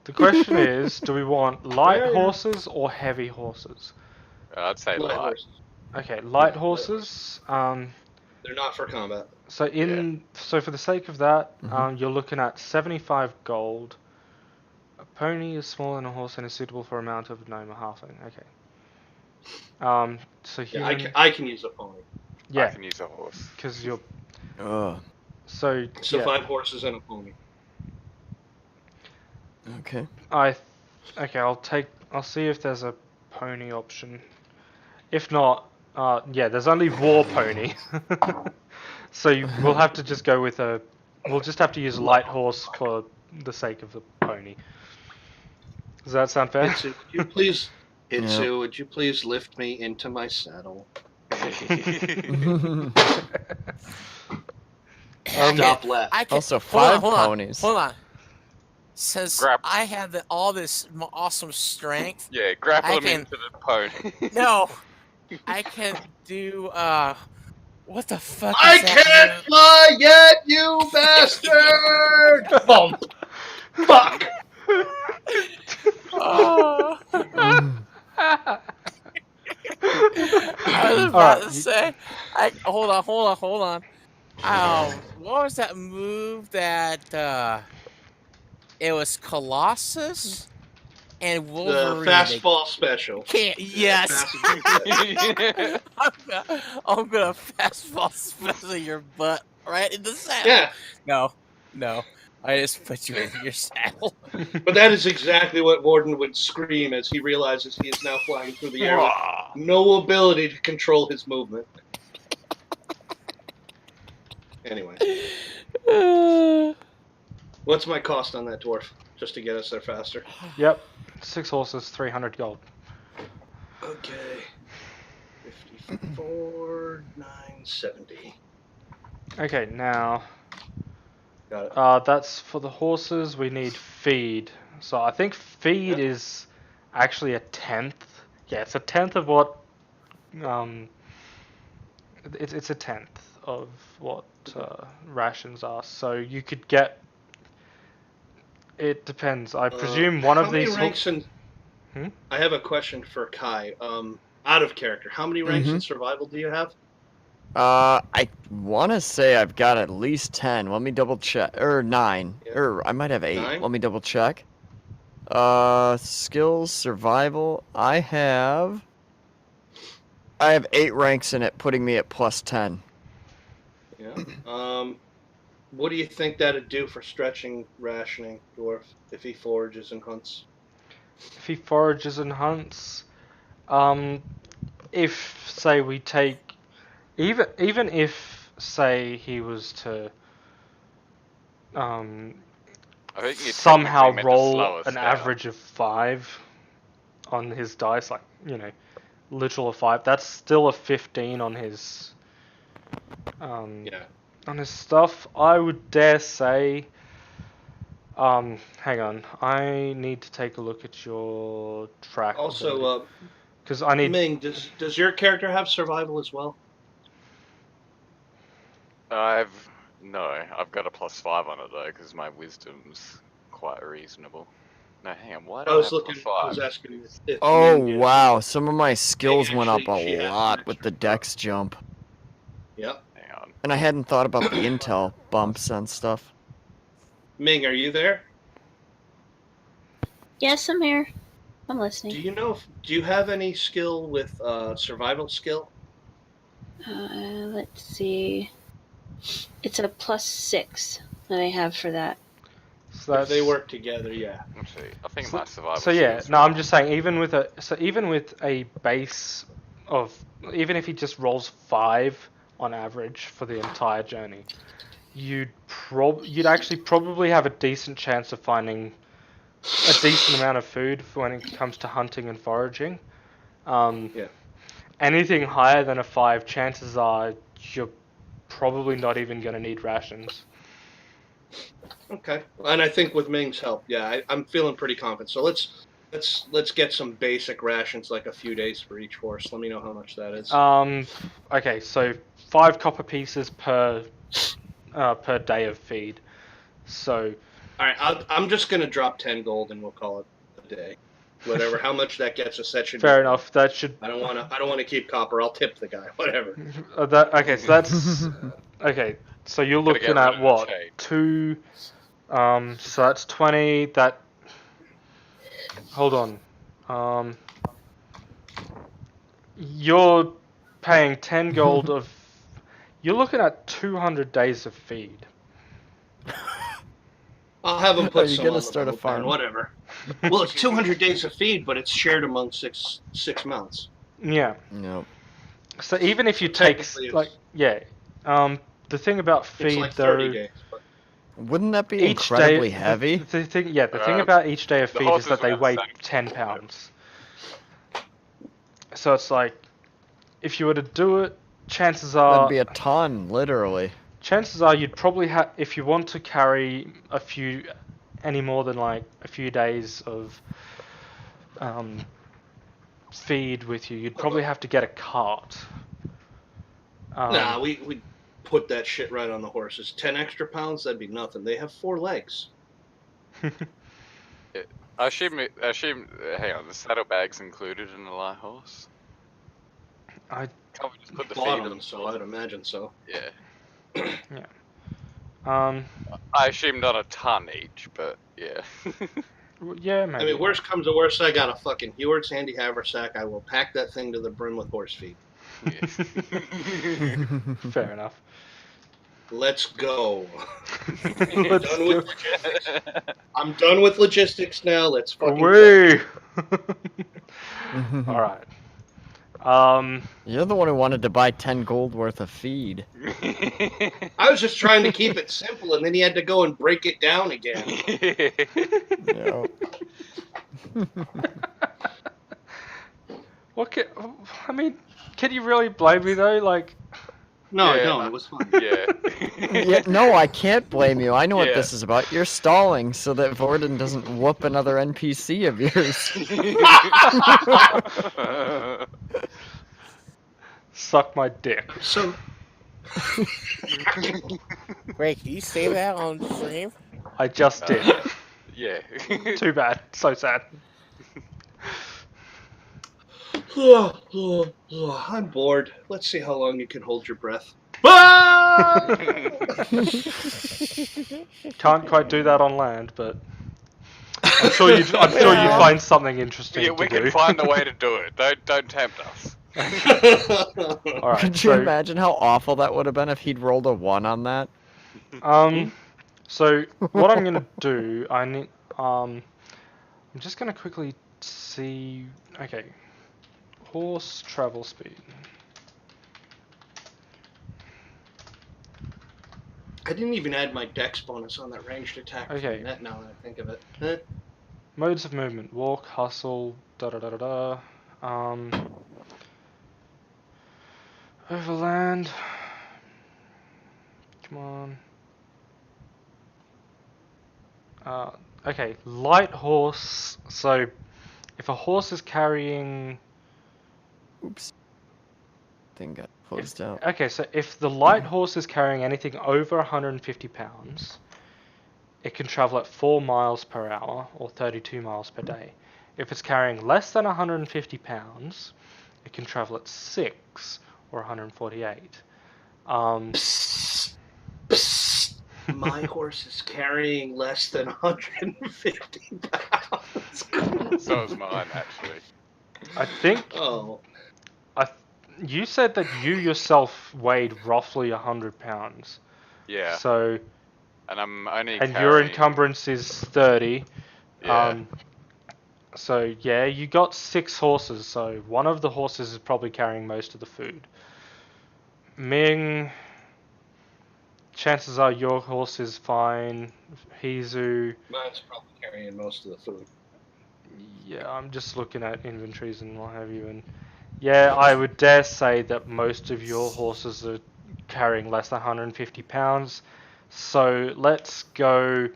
the question is, do we want light Yeah. horses or heavy horses? I'd say Light light. horses. Okay, light Yeah, light horses. They're not for combat. So for the sake of that, Mhm. you're looking at 75 gold. A pony is smaller than a horse and is suitable for a mount of gnome or halfling. Okay. So Yeah, human. I can use a pony. I Yeah, can use a horse. because you're Oh, so. So yeah, 5 horses and a pony. okay. Okay, I'll see if there's a pony option. If not, yeah, there's only war pony. So we'll have to just go with we'll just have to use a light horse for the sake of the pony. Does that sound fair? Hitsu, would you please? Hitsu, Yeah. would you please lift me into my saddle? Stop laughing. I can, Also, hold on, 5 hold on, ponies. Hold on. Since Grab- I have all this awesome strength, Yeah, grapple I them can- into the pony. no, I can do what the fuck? I is that can't move? fly yet, you bastard! Bump. Fuck. Oh. I was about Alright, to say, hold on. What was that move that it was Colossus and The Wolverine? fastball special. Can't. Yes. Yeah. I'm gonna fastball special your butt right in the saddle. Yeah, No. I just put you in your saddle. but that is exactly what Warden would scream as he realizes he is now flying through the air with no ability to control his movement. Anyway, what's my cost on that dwarf? Just to get us there faster. Yep, 6 horses, 300 gold. Okay. 54, 970. Okay, now Got it. that's for the horses. We need feed. So I think feed Yep. is actually a tenth. Yeah, it's a tenth of what. It's a tenth of what rations are. So you could get. It depends. I presume one how of many these. ranks in? Hmm? I have a question for Kai. Out of character, how many ranks in survival do you have? I want to say I've got at least 10. Let me double check. Or 9. Yeah. Or I might have 8. 9? Let me double check. Skills, survival. I have 8 ranks in it, putting me at plus 10. Yeah. What do you think that'd do for stretching rationing, dwarf, if he forages and hunts? If he forages and hunts, if say we take, even if say he was to, I think you somehow technically meant to slow roll us an down. average of 5 on his dice, like literal of 5, that's still a 15 on his, Yeah. on his stuff. I would dare say. Hang on. I need to take a look at your track. Also, Because I need. Ming, does your character have survival as well? I've got a +5 on it though, because my wisdom's quite reasonable. No, hang on. Why do I I was have looking. I was +5? asking if Oh Ming did. wow, some of my skills went up actually, a she has lot some with the extra dex jump. Yep. Hang on. And I hadn't thought about the intel bumps and stuff. Ming, are you there? Yes, I'm here. I'm Do listening. you know? Do you have any skill with survival skill? Let's see. It's a +6 that I have for that. So If they that's. work together, yeah. Let's see. I think So, my survival. so yeah, skills no, are I'm on. just saying, even with a base of, even if he just rolls 5 on average for the entire journey, you'd actually probably have a decent chance of finding a decent amount of food for when it comes to hunting and foraging. Yeah. Anything higher than a 5, chances are you're probably not even going to need rations. Okay. And I think with Ming's help, yeah, I'm feeling pretty confident. So let's get some basic rations, like a few days for each horse. Let me know how much that is. Okay, so 5 copper pieces per day of feed. So All right, I'm just gonna drop 10 gold and we'll call it a day. Whatever, how much that gets us, that should be fair fine. enough. That should. I don't wanna keep copper. I'll tip the guy. Whatever. Okay, so that's okay. So you're Gotta get looking rid at of the what? chain. 2. So that's 20. That. Hold on. You're paying 10 gold of. You're looking at 200 days of feed. I'll have him Are put you some gonna on the start a boat then, farm? whatever. Well, it's 200 days of feed, but it's shared among six mounts. Yeah. Nope. So even if So you take technically like it's the thing about it's feed like 30 though, days. But Wouldn't that be each incredibly day heavy? the thing Uh, about each day of the feed is horses that they weigh the weigh same. 10 pounds. So it's like if you were to do it, That'd be a ton, literally. chances are you'd probably have, if you want to carry any more than like a few days of feed with you, you'd probably have to get a cart. nah, we put that shit right on the horses. 10 extra pounds, that'd be nothing. They have 4 legs. I assume. Hang on. The saddlebags included in the light horse. I Can't we just put the Bought feed on? them, so I'd imagine so. Yeah. um I assumed on a ton each, but yeah. yeah, I maybe. mean, worst comes to worst, I got a fucking Hewart's handy haversack. I will pack that thing to the brim with horse feed. Fair enough. Let's go. Let's Done go. with logistics. I'm done with logistics now. Let's fucking go. Away. All right. You're the one who wanted to buy 10 gold worth of feed. I was just trying to keep it simple, and then he had to go and break it down again. Yeah. I mean, can you really blame me though? Like, No, I Yeah. don't. It was fun. Yeah. Yeah, no, I can't blame you. I know what Yeah. this is about. You're stalling so that Vorden doesn't whoop another NPC of yours. suck my dick. So, Wait, can you say that on stream? I just did. Yeah. Too bad. So sad. I'm bored. Let's see how long you can hold your breath. Ah! Can't quite do that on land, but I'm sure you'd Yeah. find something interesting Yeah, to we do. can find a way to do it. Don't tempt us. All right. Could you So, imagine how awful that would have been if he'd rolled a 1 on that? so what I'm gonna do, I'm just gonna quickly see. Okay. Horse travel speed. I didn't even add my dex bonus on that ranged attack. Okay. Net now that I think of it. Eh. Modes of movement: walk, hustle, da da da da da. Overland. Come on. Okay, light horse. So, if a horse is carrying Oops. Thing got closed out. Okay, so if the light horse is carrying anything over 150 pounds, it can travel at 4 miles per hour or 32 miles per day. If it's carrying less than 150 pounds, it can travel at 6 or 148. Psst, psst. My horse is carrying less than 150 pounds. So is mine, actually. I think Oh, you said that you yourself weighed roughly 100 pounds. Yeah. So, And I'm only and carrying... your encumbrance is 30. Yeah. So yeah, you got 6 horses. So one of the horses is probably carrying most of the food. Ming, chances are your horse is fine. Hizu, mine's probably carrying most of the food. yeah, I'm just looking at inventories and what have you, and yeah, I would dare say that most of your horses are carrying less than 150 pounds. So let's go.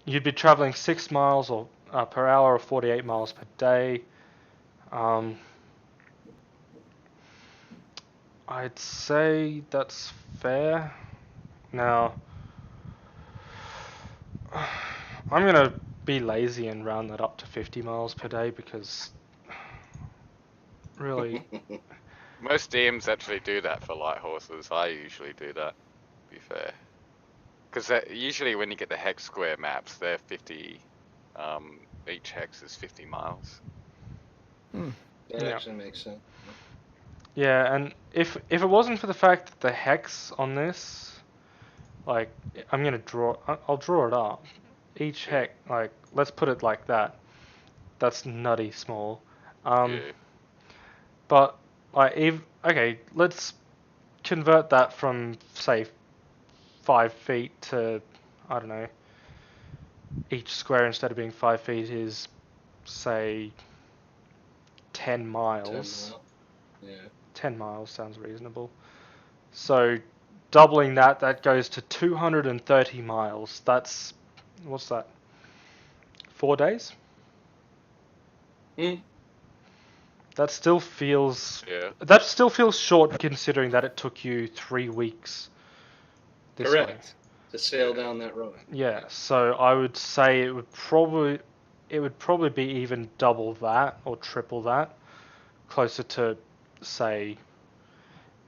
You'd be traveling 6 miles or per hour or 48 miles per day. I'd say that's fair. Now, I'm gonna be lazy and round that up to 50 miles per day because really, Most DMs actually do that for light horses. I usually do that, to be fair. Because usually when you get the hex square maps, they're 50... each hex is 50 miles. That Yeah. actually makes sense. yeah, and if it wasn't for the fact that the hex on this, like, I'll draw it up. Each hex, like, let's put it like that. That's nutty small. Yeah. But like, okay, let's convert that from say 5 feet to, I don't know. Each square instead of being 5 feet is say 10 miles. 10 mile. Yeah. 10 miles sounds reasonable. So doubling that goes to 230 miles. That's, what's that? 4 days? Hmm. That still feels short considering that it took you 3 weeks. This way. Correct. To sail down that road. Yeah, so I would say it would probably be even double that or triple that, closer to say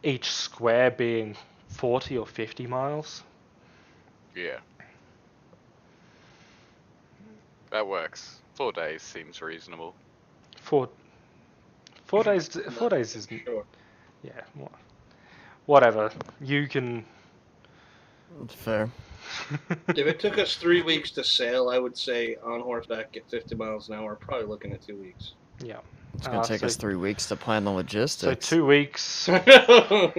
each square being 40 or 50 miles. Yeah. That works. 4 days seems reasonable. 4 days. 4 days is Sure. yeah. Whatever. You can. That's fair. If it took us 3 weeks to sail, I would say on horseback at 50 miles an hour, probably looking at 2 weeks. Yeah. It's gonna take us 3 weeks to plan the So logistics. 2 weeks. Yeah.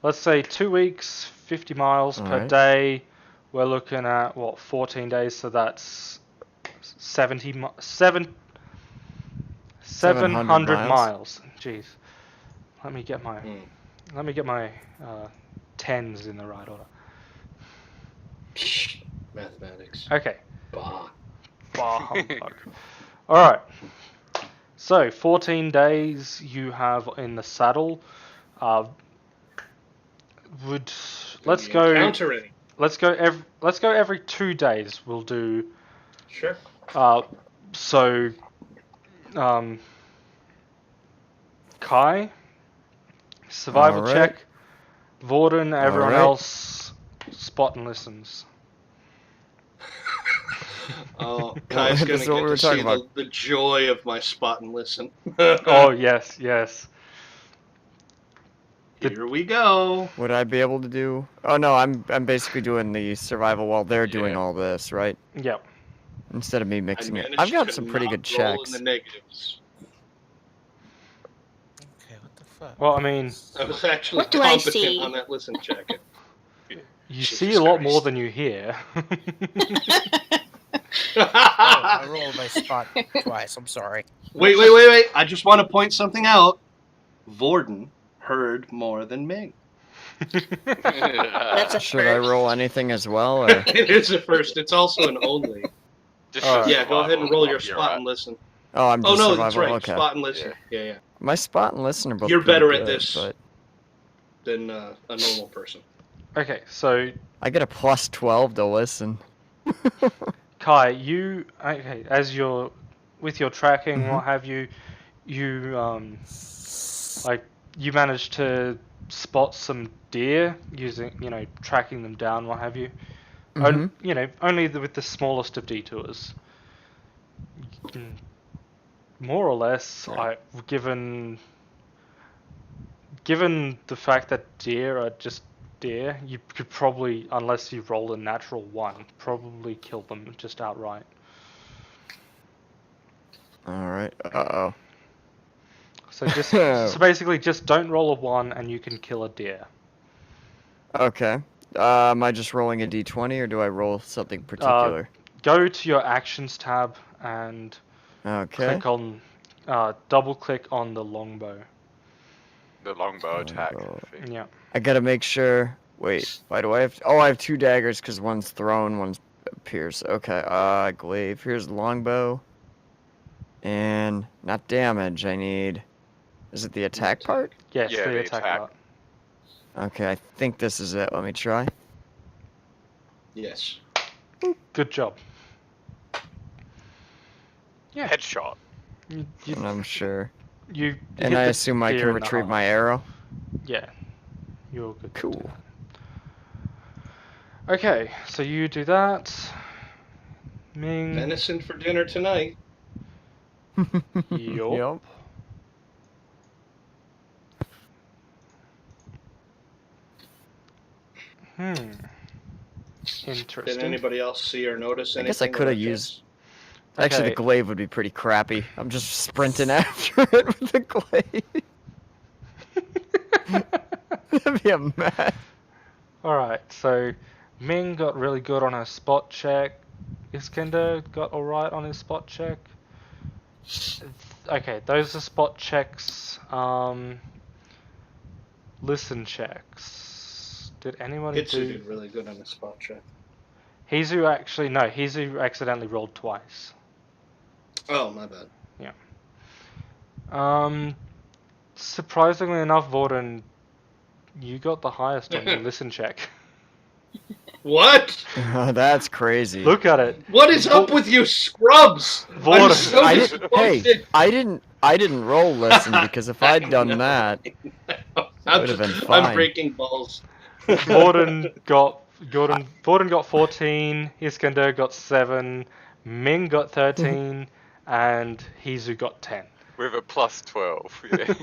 Let's say 2 weeks, 50 miles per Alright. day. We're looking at what, 14 days, so that's 700 miles. Jeez. Let me get my tens in the right order. Mathematics. Okay. Bah. Bah humbug. All right. So 14 days you have in the saddle. Let's go Encountering. Let's go every 2 days. We'll do. Sure. So. Kai. Survival Alright. check. Vorden. Everyone Alright. else. Spot and listens. Oh, Kai's gonna This is what get we were to talking see about. the joy of my spot and listen. Oh yes, yes. Here we go. Would I be able to do? Oh no, I'm basically doing the survival while they're doing Yeah. all this, right? Yep. Instead of me I mixing it. managed I've got to some pretty not good roll checks. in the negatives. Okay, what the fuck? Well, I mean, I was actually What do I competent see? on that listen check. you Jesus see a lot Christ. more than you hear. Oh, I rolled my spot twice. I'm sorry. Wait. I just want to point something out. Vorden heard more than Ming. That's a Should I first. roll anything as well, or It is a first. It's also an only. Just Alright. Yeah, go ahead and roll your You're spot right. and listen. oh, I'm Oh just no, survival. that's right. Okay. Spot and listen. Yeah. My spot and listen are both You're pretty better good, at this but than a normal person. Okay, so I get a plus 12 to listen. Kai, you okay? As you're with your tracking, Mhm. what have you, you like you managed to spot some deer using, tracking them down, what have you. Mhm. Only with the smallest of detours. More or less, Right. given the fact that deer are just deer, you could probably, unless you roll a natural one, probably kill them just outright. All right. Uh So just oh. so basically just don't roll a one and you can kill a deer. Okay. Am I just rolling a d20 or do I roll something particular? Go to your actions tab and Okay. double click on the longbow. The longbow attack Longbow. thing. Yeah. I gotta make sure. Wait, why do I have? Oh, I have 2 daggers because one's thrown, one's pierce. Okay. Glaive. Here's the longbow. And not damage. I need. Is it the attack part? Yes, Yeah, the the attack attack. part. Okay, I think this is it. Let me try. Yes. Good job. Yeah. Headshot. You And I'm sure. you And hit I the assume I deer can in the retrieve heart. my arrow. Yeah. You're good. to do Cool. that. Okay, so you do that. Ming. Venison for dinner tonight. Yup. Yup. Did Interesting. anybody else see or notice I anything? guess I could have about used. this? Actually, the Okay. glaive would be pretty crappy. I'm just sprinting after it with the glaive. That'd be a mess. Alright, so Ming got really good on her spot check. Iskender got alright on his spot check. Okay, those are spot checks. Listen checks. Did anybody Hitsu do? did really good on the spot check. Hizu accidentally rolled twice. Oh, my bad. Surprisingly enough, Vorden, you got the highest on your listen check. What? That's crazy. Look at it. What is up with you scrubs? I'm Vortex. so Hey, disappointed. I didn't roll listen because if I'd done No, that, I'm would have been I'm fine. breaking balls. Vorden got 14, Iskender got 7, Ming got 13, and Hizu got 10. With a plus 12. Yeah.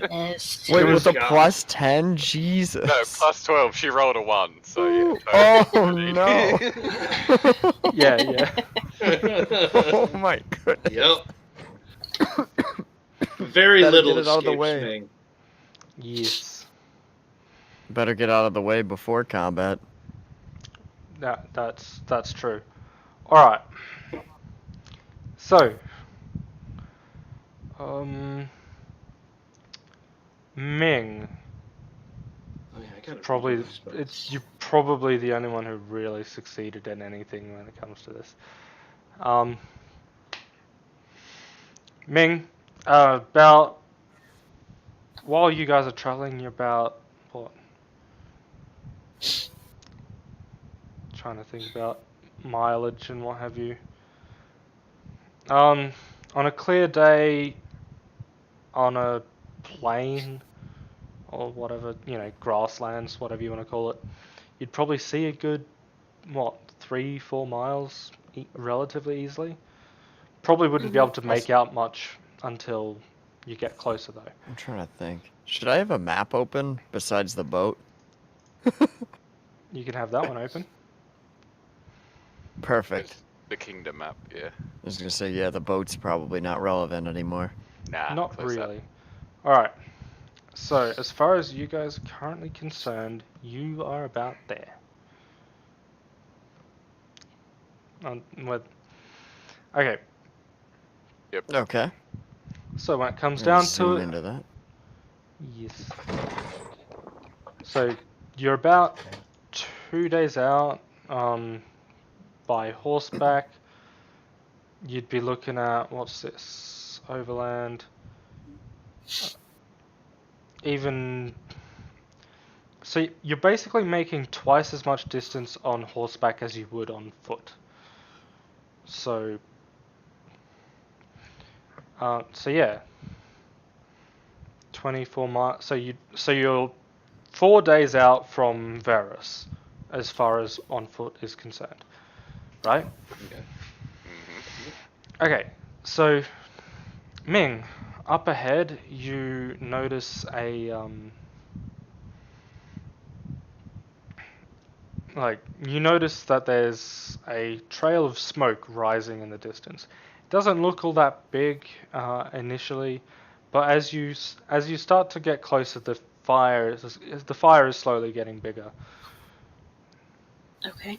Yes. Wait, Good with a God. plus 10? Jesus. No, plus 12. She rolled a 1, so yeah. Oh, perfect. no. Yeah. Oh my goodness. Yep. Very Better little get it out of the escapes way. Ming. Yes. Better get out of the way before combat. That's true. Alright. So, Ming, Oh, yeah, I gotta probably redo these spells. you're probably the only one who really succeeded in anything when it comes to this. Ming, about while you guys are traveling, you're about what? Trying to think about mileage and what have you. On a clear day, on a plain or whatever, grasslands, whatever you want to call it, you'd probably see a good, 3-4 miles relatively easily. Probably wouldn't be able to make out much until you get closer though. I'm trying to think. Should I have a map open besides the boat? You can have that one open. Perfect. It's the kingdom map, yeah. I was gonna say, yeah, the boat's probably not relevant anymore. Nah, Not close that. really. Alright. So, as far as you guys are currently concerned, you are about there. Okay, Okay. so when it comes I'm gonna down zoom to it, into that. yes. So you're about 2 days out. By horseback, you'd be looking at what's this? overland. Even so, you're basically making twice as much distance on horseback as you would on foot. So, yeah, 24 miles. So you're 4 days out from Varus, as far as on foot is concerned, right? Okay. Okay, so Ming, up ahead, you notice you notice that there's a trail of smoke rising in the distance. It doesn't look all that big initially, but as you start to get closer, the fire is slowly getting bigger. Okay.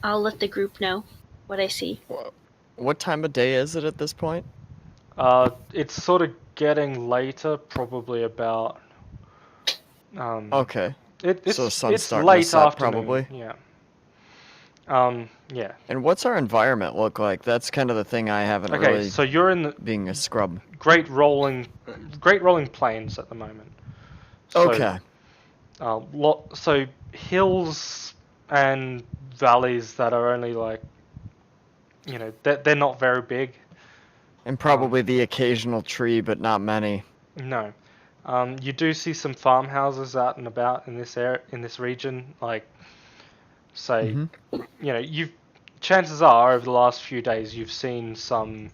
I'll let the group know what I see. What time of day is it at this point? It's sort of getting later, probably about. Okay. So sun's It's starting to late set, afternoon. probably. Yeah. Yeah. And what's our environment look like? That's kind of the thing I haven't Okay, really, so you're in the being a scrub. great rolling plains at the moment. So, Okay. so hills and valleys that are only like, they're not very big. And probably the occasional tree, but not many. No. You do see some farmhouses out and about in this region, like, say, Mhm. chances are over the last few days you've seen some.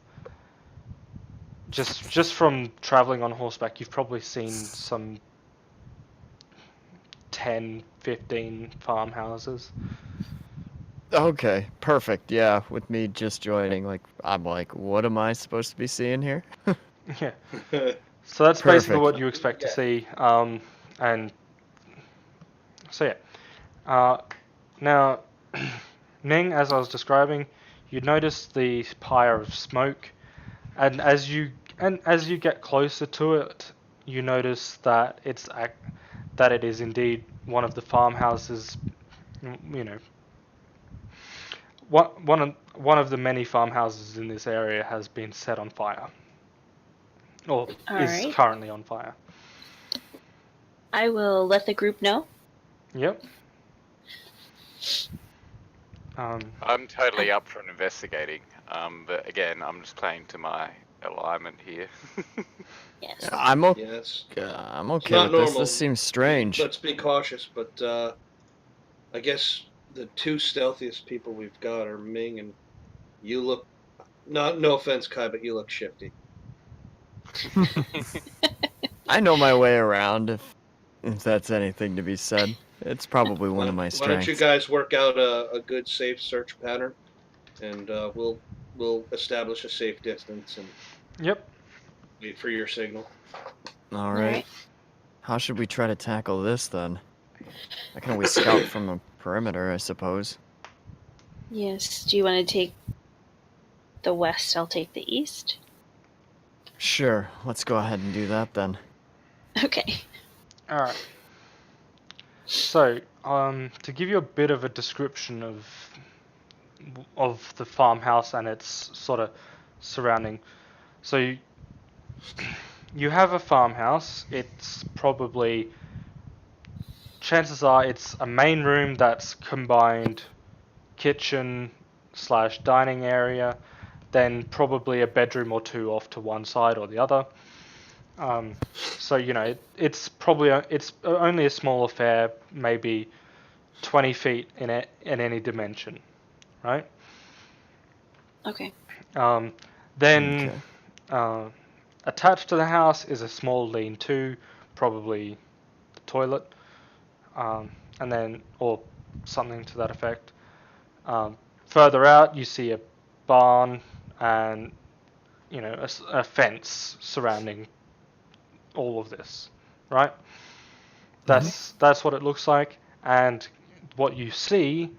Just from traveling on horseback, you've probably seen some 10, 15 farmhouses. Okay, perfect. Yeah, with me just joining, I'm like, what am I supposed to be seeing here? Yeah. So that's basically Perfect. what you expect to see. And so yeah. Now, Ming, as I was describing, you notice the pyre of smoke, and as you get closer to it, you notice that that it is indeed one of the farmhouses. You know, one of the many farmhouses in this area has been set on fire, or All is right. currently on fire. I will let the group know. Yep. I'm totally up for investigating. But again, I'm just playing to my alignment here. Yes. I'm okay. Yes. I'm okay not with this. normal. This seems strange. Let's be cautious, but I guess the two stealthiest people we've got are Ming and you look. No offense, Kai, but you look shifty. I know my way around, if that's anything to be said. It's probably one of my Why don't you strengths. guys work out a good safe search pattern, and we'll establish a safe distance and Yep. wait for your signal. All All right. right. How should we try to tackle this then? I can always scout from a perimeter, I suppose. Yes. Do you want to take the west? I'll take the east. Sure, let's go ahead and do that then. Okay. All right. So, to give you a bit of a description of the farmhouse and its sort of surrounding, so you have a farmhouse. It's probably, chances are, it's a main room that's combined kitchen slash dining area, then probably a bedroom or two off to one side or the other. So it's probably it's only a small affair, maybe 20 feet in any dimension, right? Okay. Then Okay. attached to the house is a small lean-to, probably the toilet, and then or something to that effect. Further out, you see a barn and a fence surrounding all of this, right? That's what it looks like, and what you see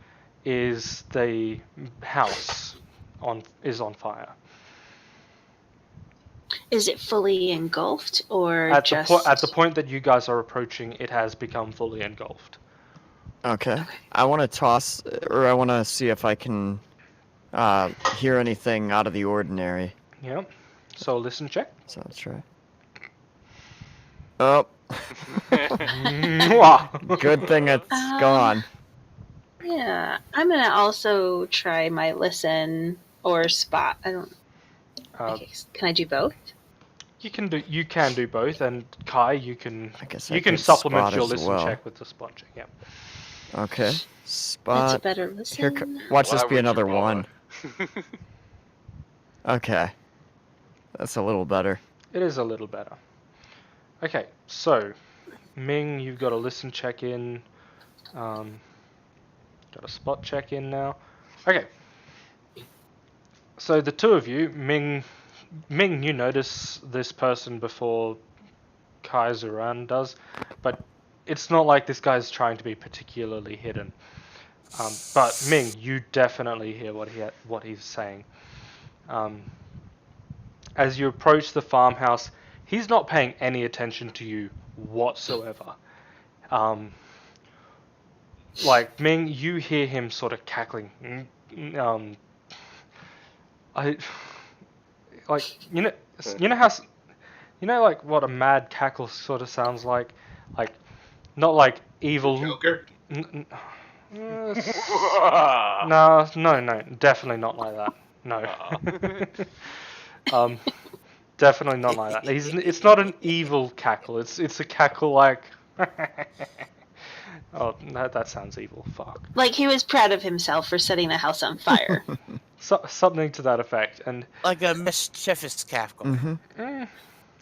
is the house is on fire. Is it fully engulfed or At just at the point that you guys are approaching, it has become fully engulfed. Okay. I want to toss, or I want to see if I can hear anything out of the ordinary. Yeah. So listen check. So let's try. Oh, Mwah. good thing it's gone. Yeah, I'm gonna also try my listen or spot. I don't. Okay, can I do both? You can do both, and Kai, you can I guess you I can could supplement spot your as listen well. check with the spot check. Yeah. Okay. That's a Spot. better Here, listen. watch Why this be would you another bother? 1. Okay. That's a little better. It is a little better. Okay, so Ming, you've got a listen check in. Got a spot check in now. Okay. So the two of you, Ming, you notice this person before Kai Zuran does, but it's not like this guy's trying to be particularly hidden. But Ming, you definitely hear what he's saying. As you approach the farmhouse, he's not paying any attention to you whatsoever. Like Ming, you hear him sort of cackling. I like you know how like what a mad cackle sort of sounds like not like evil. Joker. No, no, definitely not like that. No. Definitely not like that. It's not an evil cackle. It's a cackle like. Oh, that sounds evil. Fuck. Like he was proud of himself for setting the house on fire. Something to that effect, and Like a mischievous cackle. Mm-hmm.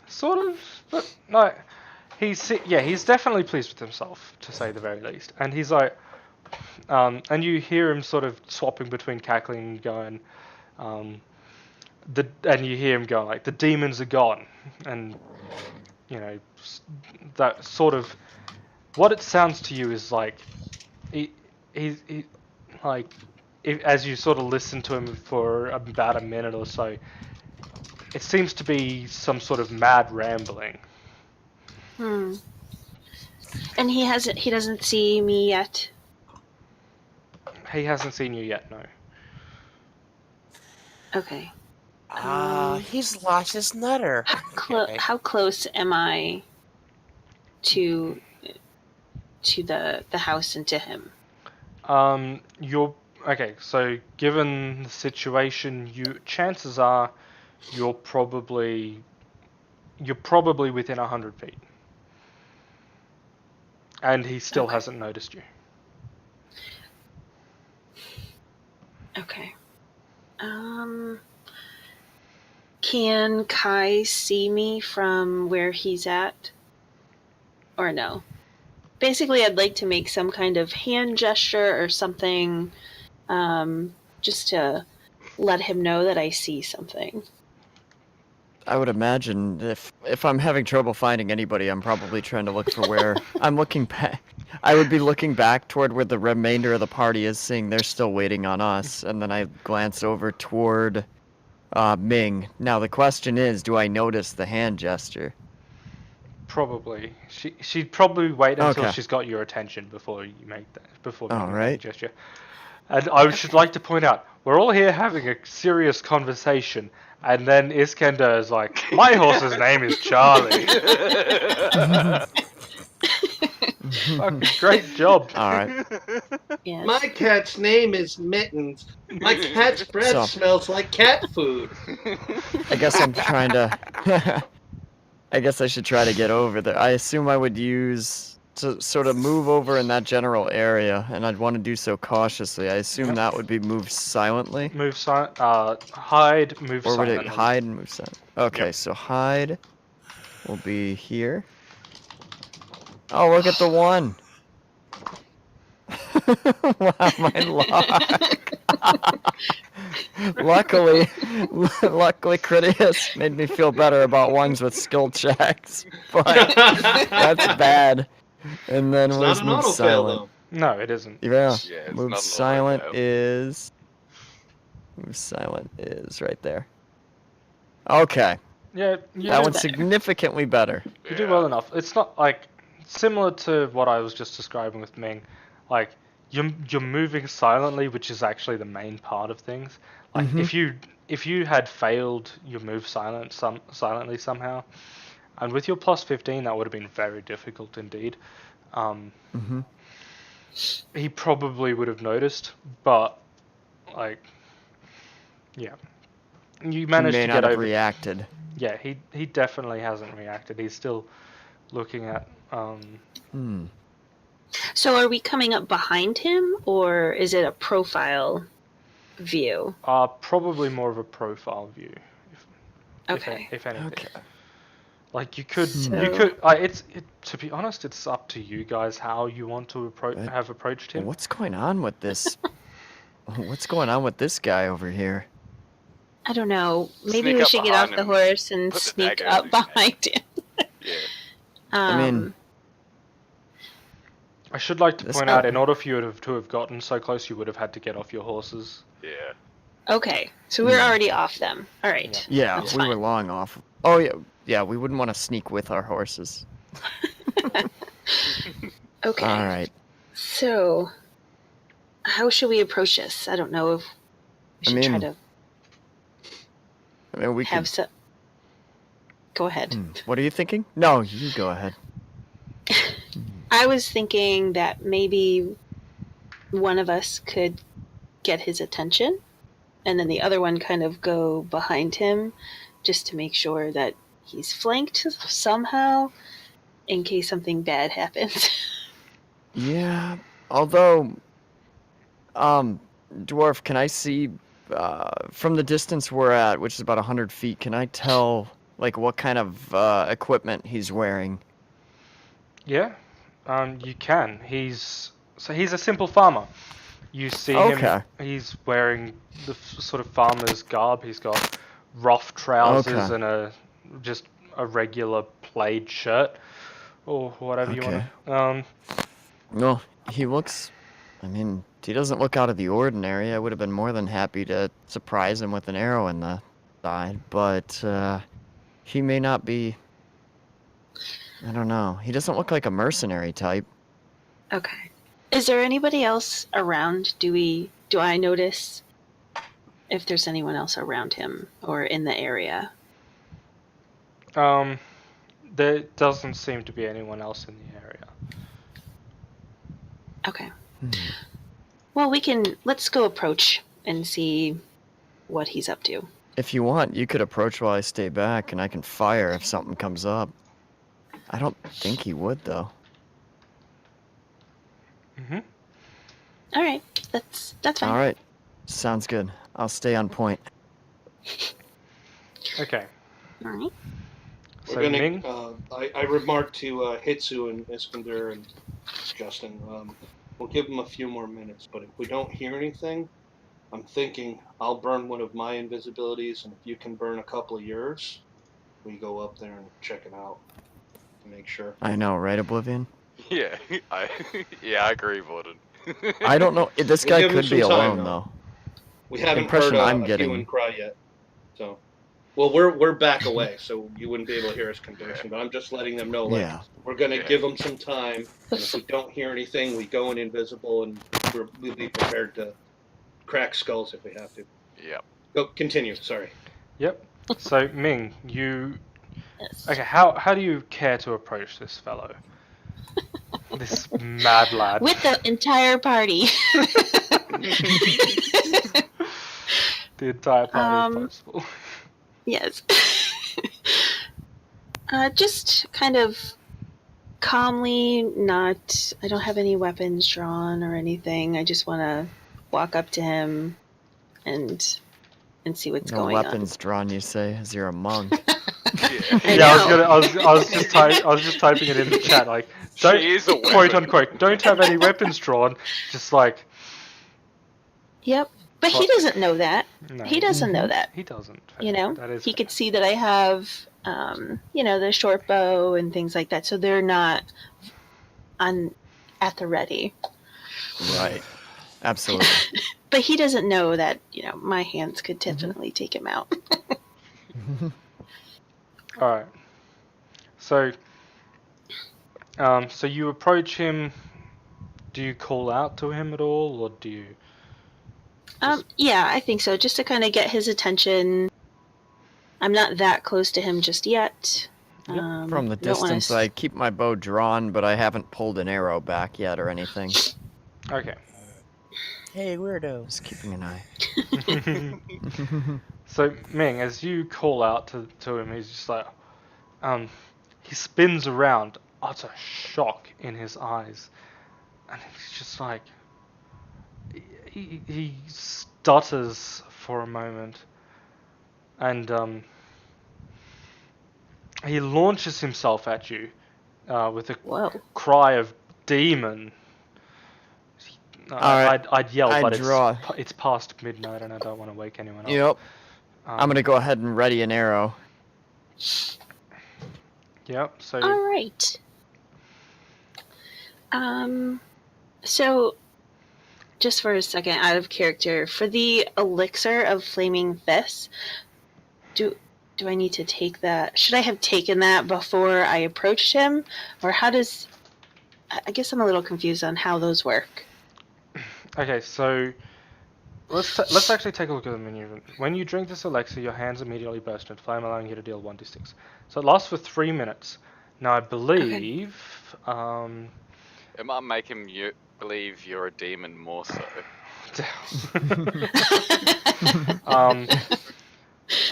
sort of, but no, he's definitely pleased with himself, to say the very least. And he's like, and you hear him sort of swapping between cackling and going, and you hear him going like, the demons are gone, and that sort of, what it sounds to you is like, he like, as you sort of listen to him for about a minute or so, it seems to be some sort of mad rambling. And he doesn't see me yet. He hasn't seen you yet, no. Okay. He's lost his nutter. Okay. How close am I to the house and to him? You're okay. So, given the situation, chances are you're probably within 100 feet, and he still hasn't noticed you. Okay. Can Kai see me from where he's at? Or no? Basically, I'd like to make some kind of hand gesture or something, just to let him know that I see something. I would imagine if I'm having trouble finding anybody, I'm probably trying to look for where I'm looking back. I would be looking back toward where the remainder of the party is, seeing they're still waiting on us, and then I glance over toward Ming. Now the question is, do I notice the hand gesture? Probably. She'd probably wait until Okay. she's got your attention before you make that. Before making that Alright. gesture. And I should like to point out, we're all here having a serious conversation, and then Iskender is like, my horse's name is Charlie. Fucking great job. Alright. Yes. My cat's name is Mittens. My cat's breath So- smells like cat food. I guess I'm trying to... I guess I should try to get over there. I assume I would use to sort of move over in that general area, and I'd want to do so cautiously. I assume that would be move silently. Move silent. Hide. Move Or would silent. it hide and move silent? Okay, Yep. so hide will be here. Oh, look at the 1. Wow, my luck. Luckily, Critias made me feel better about ones with skill checks, but that's bad. And then It's where's not an move auto fail silent? though. No, it isn't. Yeah, Yeah, it's not move an silent auto-fail. is right there. Okay, Yeah, that one's better. significantly better. you do well enough. It's not like similar to what I was just describing with Ming. Like you're moving silently, which is actually the main part of things. Like Mhm. if you had failed your move silently somehow, and with your plus 15, that would have been very difficult indeed. Mm-hmm. He probably would have noticed, but like, yeah, you He managed may to not get have over. reacted. Yeah, he definitely hasn't reacted. He's still looking at. Hmm. So are we coming up behind him, or is it a profile view? Probably more of a profile view, Okay. if anything. Okay. Like you could, So to be honest, it's up to you guys how you want to But have approached him. what's going on with this? What's going on with this guy over here? I don't know. Maybe Sneak we up should get behind off the him, horse and put the sneak dagger up into his neck. behind him. Yeah. I mean, I should like to This point guy- out, in order for you to have gotten so close, you would have had to get off your horses. Yeah. Okay, so we're already off them. All right. yeah, That's we were fine. long off. Oh yeah, yeah. We wouldn't want to sneak with our horses. Okay. All right. So, how should we approach this? I don't know if we should try mean, to I mean, we have could. some. Go ahead. What are you thinking? No, you go ahead. I was thinking that maybe one of us could get his attention, and then the other one kind of go behind him, just to make sure that he's flanked somehow, in case something bad happens. Yeah. Although, dwarf, can I see from the distance we're at, which is about 100 feet? Can I tell like what kind of equipment he's wearing? Yeah, you can. He's a simple farmer. You see Okay. him. He's wearing the sort of farmer's garb. He's got rough trousers Okay. and just a regular plaid shirt or whatever you want to. No, he looks. I mean, he doesn't look out of the ordinary. I would have been more than happy to surprise him with an arrow in the side, but he may not be. I don't know. He doesn't look like a mercenary type. Okay. Is there anybody else around? Do I notice if there's anyone else around him or in the area? There doesn't seem to be anyone else in the area. Okay. Well, let's go approach and see what he's up to. If you want, you could approach while I stay back, and I can fire if something comes up. I don't think he would, though. All right. That's fine. All right. Sounds good. I'll stay on point. Okay. All right. So We're gonna. Ming. I remarked to Hitsu and Iskander and Justin. We'll give them a few more minutes, but if we don't hear anything, I'm thinking I'll burn one of my invisibilities, and if you can burn a couple of yours, we go up there and check it out to make sure. I know, right, Oblivion? Yeah. I agree, Vorden. I don't know. This We'll guy give him could be some time, alone, though. though. We haven't Impression heard I'm a getting- hue and cry yet, so. Well, we're back away, so you wouldn't be able to hear his condition. But I'm just letting them know, like, Yeah. we're gonna Yeah. give them some time. And if we don't hear anything, we go in invisible, and we'll be prepared to crack skulls if we have to. Yep. Go continue. Sorry. Yep. So Ming, you. Yes. Okay. How do you care to approach this fellow? This mad lad. With the entire party. The entire party, if possible. Yes. Just kind of calmly, I don't have any weapons drawn or anything. I just want to walk up to him and see what's No going weapons drawn, you say, as you're a monk. Yeah. I Yeah, know. I was just typing it in the chat, like, don't, She is a quote weapon. unquote, don't have any weapons drawn. Just like, on. Yep. But he Well- doesn't know that. no, He doesn't know that. he doesn't. You know, That is he could see that I have, the short bow and things like that. So they're not at the ready. Right. Absolutely. But he doesn't know that, my hands could definitely take him out. All right. So, so you approach him. Do you call out to him at all, or do you? Yeah, I think so. Just to kind of get his attention. I'm not that close to him just yet. Yep. From the don't wanna distance, I keep my bow drawn, but I haven't pulled an arrow back yet or anything. Okay. Hey, weirdo. Just keeping an eye. So Ming, as you call out to him, he's just like, he spins around, utter shock in his eyes, and he's just like, he stutters for a moment, and he launches himself at you with a Whoa. cry of demon. Alright, I'd yell, I but draw. it's past midnight and I don't want to wake anyone up. Yep. I'm gonna go ahead and ready an arrow. Yep. So. All right. So, just for a second, out of character, for the elixir of flaming fists, do I need to take that? Should I have taken that before I approached him, or how does? I guess I'm a little confused on how those work. Okay, so let's actually take a look at the maneuver. When you drink this elixir, your hands immediately burst into flame, allowing you to deal 1d6. So it lasts for 3 minutes. Now I believe. It might make him believe you're a demon more so.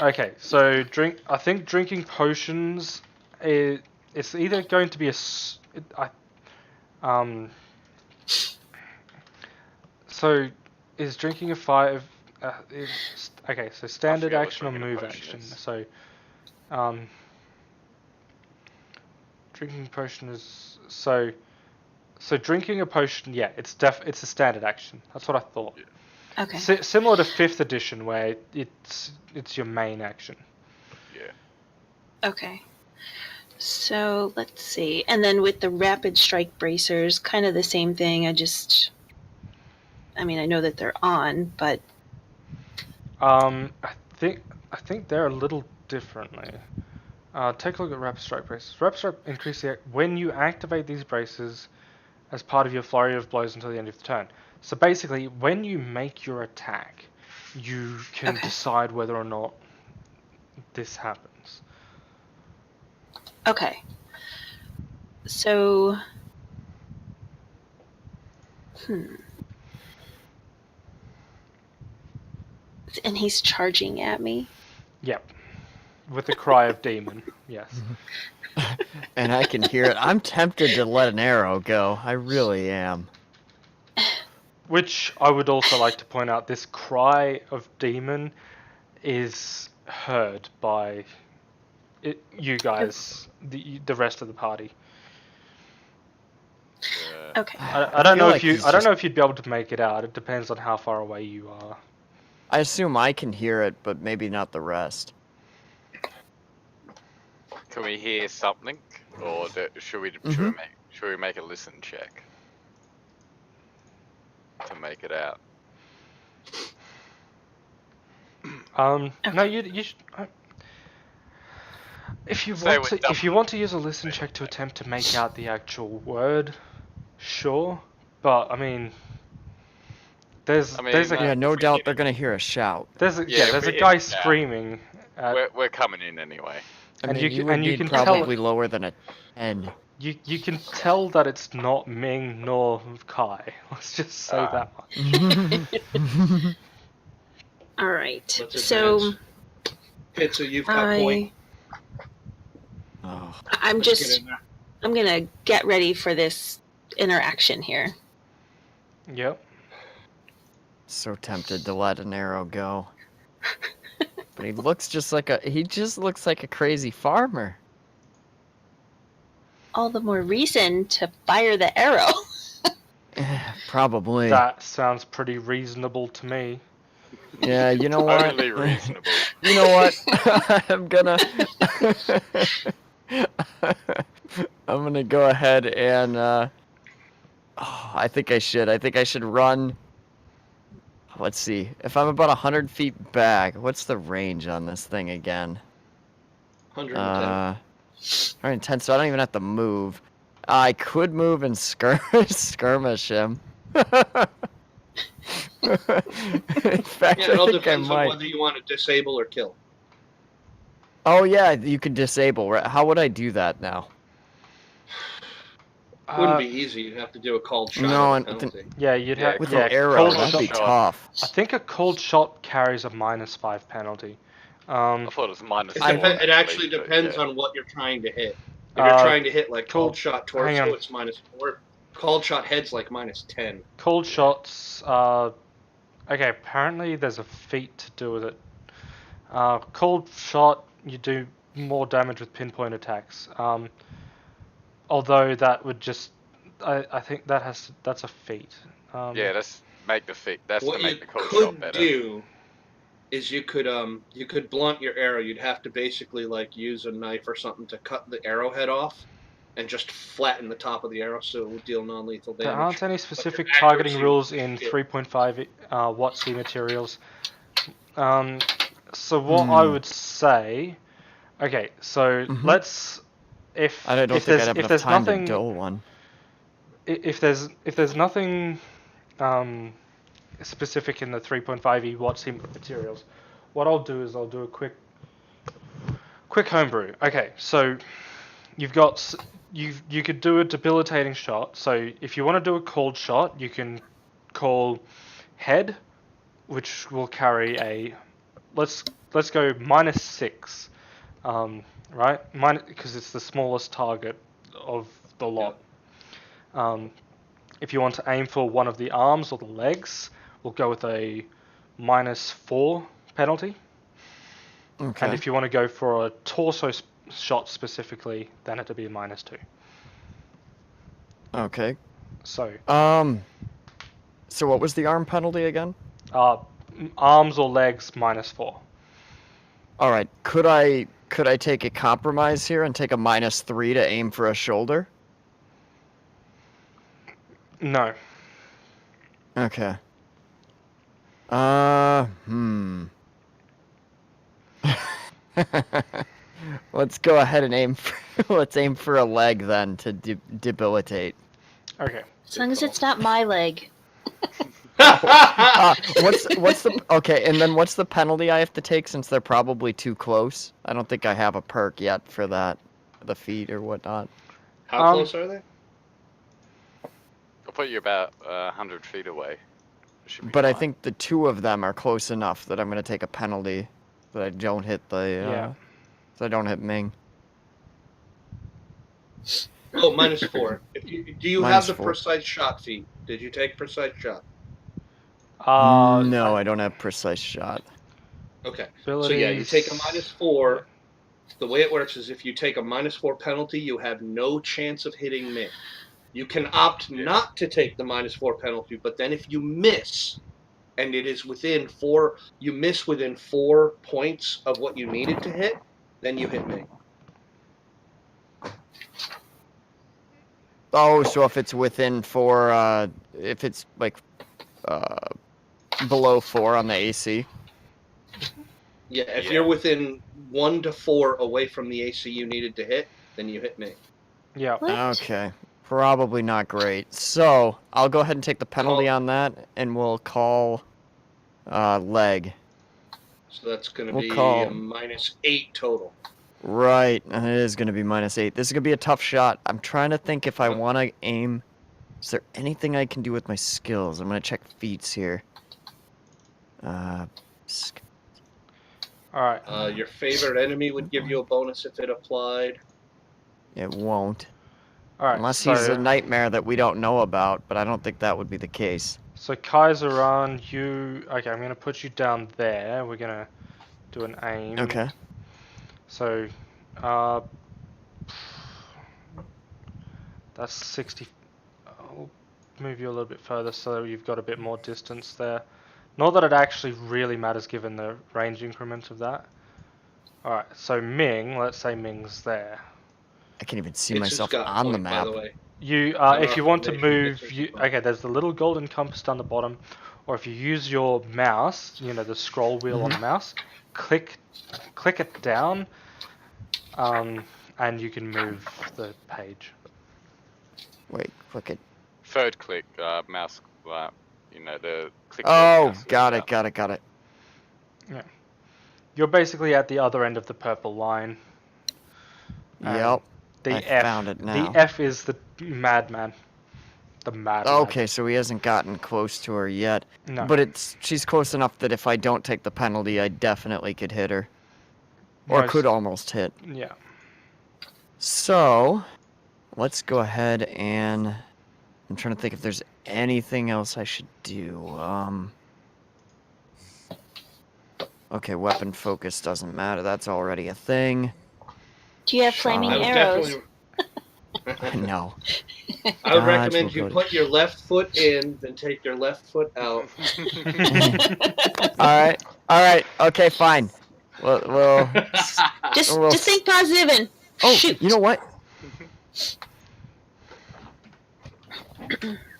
Okay, so I think drinking potions. It's either going to be So, is drinking a 5? Okay, so standard forget what action or drinking a move potion action. is. So, drinking a potion is drinking a potion. Yeah, it's a standard action. That's what I thought. Yeah. Okay. Similar to 5th edition, where it's your main action. Yeah. Okay. So let's see, and then with the rapid strike bracers, kind of the same thing. I mean, I know that they're on, but I think they're a little differently. Take a look at rapid strike braces. Rapid strike increase when you activate these braces as part of your flurry of blows until the end of the turn. So basically, when you make your attack, you can decide whether or not this happens. okay. So, and he's charging at me. Yep. With the cry of demon, yes. And I can hear it. I'm tempted to let an arrow go. I really am. Which I would also like to point out, this cry of demon is heard by you guys, the rest of the party. Okay. I don't feel know like I don't know if you'd be able to make it out. It depends on how far away you are. I assume I can hear it, but maybe not the rest. Can we hear something, or should we make a listen check to make it out? No, you should. If you Say want with to, if you want to use a listen check to attempt to make out the actual word, sure. But I mean, there's Yeah, no doubt they're gonna hear a shout. there's a we guy hit it out. screaming. We're coming in anyway. I And mean, you would can need tell probably lower than a 10. You can tell that it's not Ming nor Kai. Let's just say that much. All right. Let's So advance. Pizza, you've got point. Oh, I'm Let's get in there. I'm gonna get ready for this interaction here. Yep. so tempted to let an arrow go. But he just looks like a crazy farmer. All the more reason to fire the arrow. Probably. That sounds pretty reasonable to me. Yeah, you know what? Totally reasonable. You know what? I'm gonna go ahead and I think I should run. Let's see. If I'm about 100 feet back, what's the range on this thing again? 110. 110, so I don't even have to move. I could move and skirmish him. In fact, Yeah, it all I think I depends on might. whether you want to disable or kill. Oh yeah, you could disable. Right? How would I do that now? Wouldn't Uh, be easy. You'd have to do a cold shot No, as a and penalty. yeah, you'd Yeah, have with yeah an arrow, cold that'd shot. be shot. tough. I think a cold shot carries a -5 penalty. I thought it was minus It, 4. it actually but depends yeah. on what you're trying to hit. If you're Uh, trying to hit like cold shot hang torso, on. it's -4. Cold shot head's like -10. Cold shots. Okay. Apparently, there's a feat to do with it. Cold shot, you do more damage with pinpoint attacks. Although that would just, I think that's a feat. Yeah, that's make the feat. That's What to you make the cold shot could better. do is you could blunt your arrow. You'd have to basically like use a knife or something to cut the arrowhead off, and just flatten the top of the arrow so it will deal non-lethal There damage. aren't any But your specific targeting accuracy rules will be in shit. 3.5 WotC materials. So what I Hmm. would say, okay, so Mhm. let's I don't if think I'd there's have if enough there's time to nothing dull one. if there's nothing specific in the 3.5e WotC materials, what I'll do is I'll do a quick homebrew. Okay, so you've got you could do a debilitating shot. So if you want to do a cold shot, you can call head, which will carry a let's go -6, right? Because it's the smallest target of the lot. If you want to aim for one of the arms or the legs, we'll go with a -4 penalty. Okay. And if you want to go for a torso shot specifically, then it'd be a -2. Okay. So, So what was the arm penalty again? arms or legs -4. All right. Could I take a compromise here and take a -3 to aim for a shoulder? No. Okay. Let's go ahead and aim for let's aim for a leg then to debilitate. Okay. As long as it's not my leg. What's the okay? And then what's the penalty I have to take since they're probably too close? I don't think I have a perk yet for that, the feet or whatnot. How close are they? I'll put you about 100 feet away. Should be But I fine. think the two of them are close enough that I'm gonna take a penalty that I don't hit the Yeah. so I don't hit Ming. Oh, -4. Do you have the -4. precise shot feat? Did you take precise shot? No, I don't have precise shot. Okay. Abilities. So yeah, you take a -4. The way it works is if you take a -4 penalty, you have no chance of hitting Ming. You can opt not to take the -4 penalty, but then if you miss, and it is within 4, you miss within 4 points of what you needed to hit, then you hit Ming. Oh, so if it's within 4, if it's like below 4 on the AC. Yeah, if Yeah. you're within 1 to 4 away from the AC you needed to hit, then you hit Ming. Yeah. What? Okay. Probably not great. So I'll go ahead and take the penalty Call- on that, and we'll call leg. So that's going to We'll be call- a -8 total. Right, and it is going to be -8. This is going to be a tough shot. I'm trying to think if I want to aim. Is there anything I can do with my skills? I'm going to check feats here. All right. Your favorite enemy would give you a bonus if it applied. It won't. All right. Unless so, he's a nightmare that we don't know about, but I don't think that would be the case. So Kaiseran, you. Okay, I'm gonna put you down there. We're gonna do an aim. Okay. So, that's 60. I'll move you a little bit further so you've got a bit more distance there. Not that it actually really matters given the range increment of that. Alright, so Ming, let's say Ming's there. I can't even see It's myself got on the point, map. By the way. You, I'm if off you want to foundation, move, it's you just fine. okay? There's the little golden compass down the bottom, or if you use your mouse, you know the scroll wheel on the mouse, click it down, and you can move the page. Wait, click it. Third click, mouse, You know, the click. Oh, got it. Yeah. You're basically at the other end of the purple line. Yep. The I F. found it now. The F is the madman. The madman. Okay, so he hasn't gotten close to her yet. No. But she's close enough that if I don't take the penalty, I definitely could hit her. Or could almost hit. Yeah. So, let's go ahead and... I'm trying to think if there's anything else I should do. Okay, weapon focus doesn't matter. That's already a thing. Do you have flaming I would arrows? No. I would Dodge recommend will you go to- put your left foot in, then take your left foot out. Alright. Okay, fine. Well, Just think positive and shoot. You know what?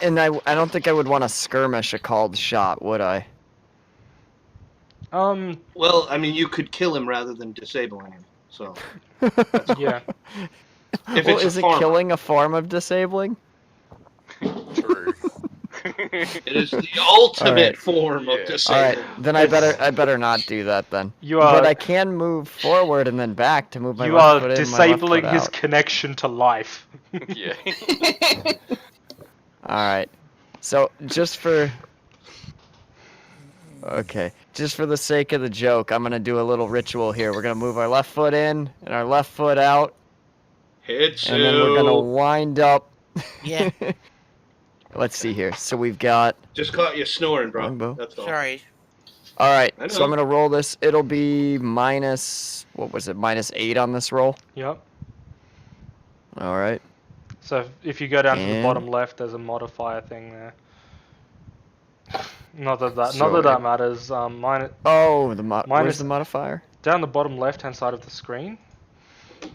And I don't think I would want to skirmish a called shot, would I? Well, I mean, you could kill him rather than disabling him. So, Yeah. if Well, it's is a it farmer, killing a form of disabling? True. it is the ultimate Alright. form of Yeah. disabling. Alright, then I better not do that then. You are But I can move forward and then back to move my you left are foot in, my left disabling foot his out. connection to life. Yeah. Alright. So, just for the sake of the joke, I'm gonna do a little ritual here. We're gonna move our left foot in and our left foot out, Hitsu. and then we're gonna wind up. Yeah. Let's see here. So we've got... Just caught you snoring, bro. Longbow. That's all. Sorry. Alright, I so know. I'm gonna roll this. It'll be minus... What was it? -8 on this roll? Yep. Alright. So if you go down to the And- bottom left, there's a modifier thing there. Not that So that it- matters. Oh, where's Minus- the modifier? Down the bottom left hand side of the screen.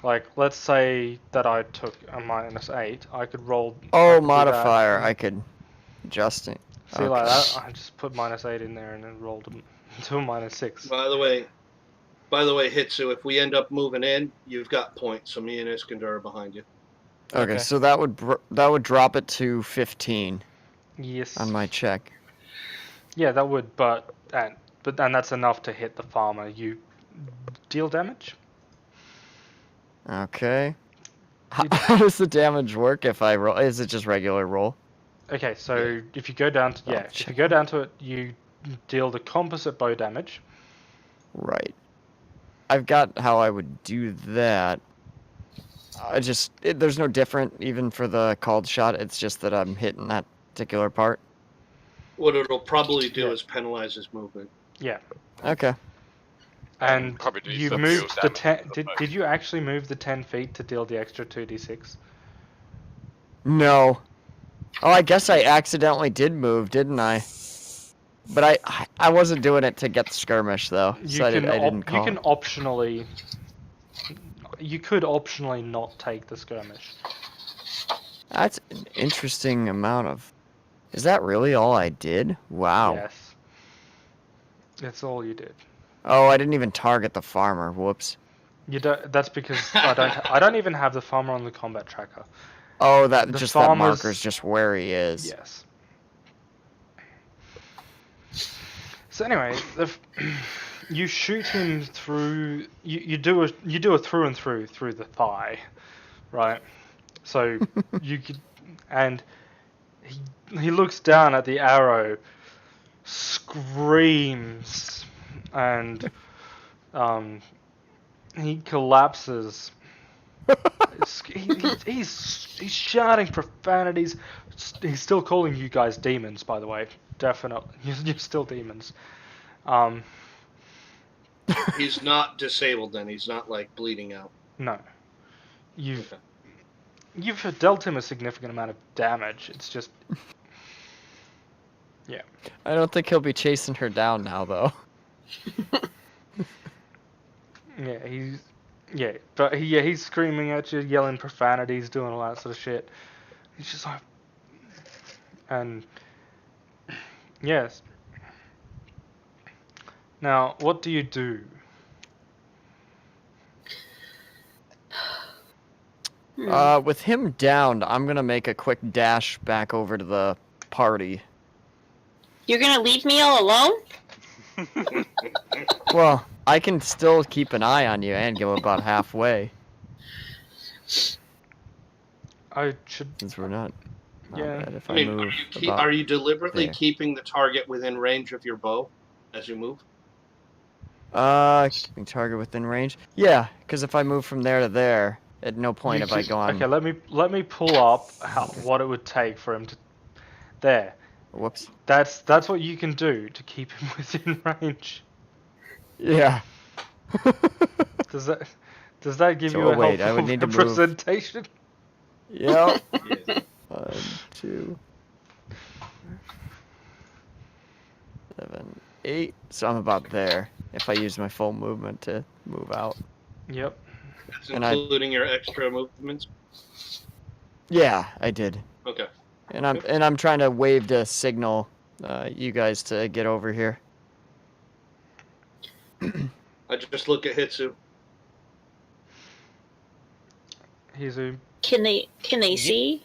Like, let's say that I took a -8, I could roll. I Oh, could do modifier. that. I could adjust it. See, like Okay. that, I just put -8 in there and then rolled them to a -6. By the way, Hitsu, if we end up moving in, you've got points. So me and Iskandar are behind you. Okay, Okay. so that would drop it to 15 Yes. on my check. Yeah, that would, but that's enough to hit the farmer. You deal damage. Okay. How does the damage work if I roll? Is it just regular roll? Okay, so if you go down to if you go down to it, you deal the composite bow damage. Right. I've got how I would do that. There's no different even for the called shot. It's just that I'm hitting that particular part. What it'll probably do Yeah. is penalize his movement. Yeah, Okay. and Probably do you some moved deal the damage 10. Did you actually move the 10 feet to deal the extra 2d6? No. Oh, I guess I accidentally did move, didn't I? But I wasn't doing it to get the skirmish though, so I didn't call. You can optionally. You could optionally not take the skirmish. That's an interesting amount of... Is that really all I did? Wow. Yes. That's all you did. Oh, I didn't even target the farmer. Whoops. You don't. That's because I don't even have the farmer on the combat tracker. Oh, that The just that farmer's- marker's just where he is. Yes. So anyway, you shoot him through. You do a through and through the thigh, right? So you could, and he looks down at the arrow, screams, and he collapses. He's shouting profanities. He's still calling you guys demons, by the way. Definitely, you're still demons. He's not disabled then. He's not like bleeding out. No, you've Okay. you've dealt him a significant amount of damage. It's just, yeah. I don't think he'll be chasing her down now, though. Yeah, he's screaming at you, yelling profanities, doing all that sort of shit. He's just like, and yes. Now, what do you do? With him down, I'm gonna make a quick dash back over to the party. You're gonna leave me all alone? Well, I can still keep an eye on you and go about halfway I should. since we're not Yeah. bad if I I mean, move are about you deliberately there. keeping the target within range of your bow as you move? Keeping target within range. Yeah, because if I move from there to there, at no point You have I can- gone. Okay, let me pull up what it would take for him to. There. Whoops. That's what you can do to keep him within range. Yeah. Does that give So, you a wait, I helpful would need to move. representation? Yep. Yes. 1, 2, 7, 8. So I'm about there. If I use my full movement to move out. Yep. That's And including your extra movements. Yeah, I did. Okay. And I'm trying to wave to signal you guys to get over here. I just look at Hitsu. He's a. Can they Yep. see?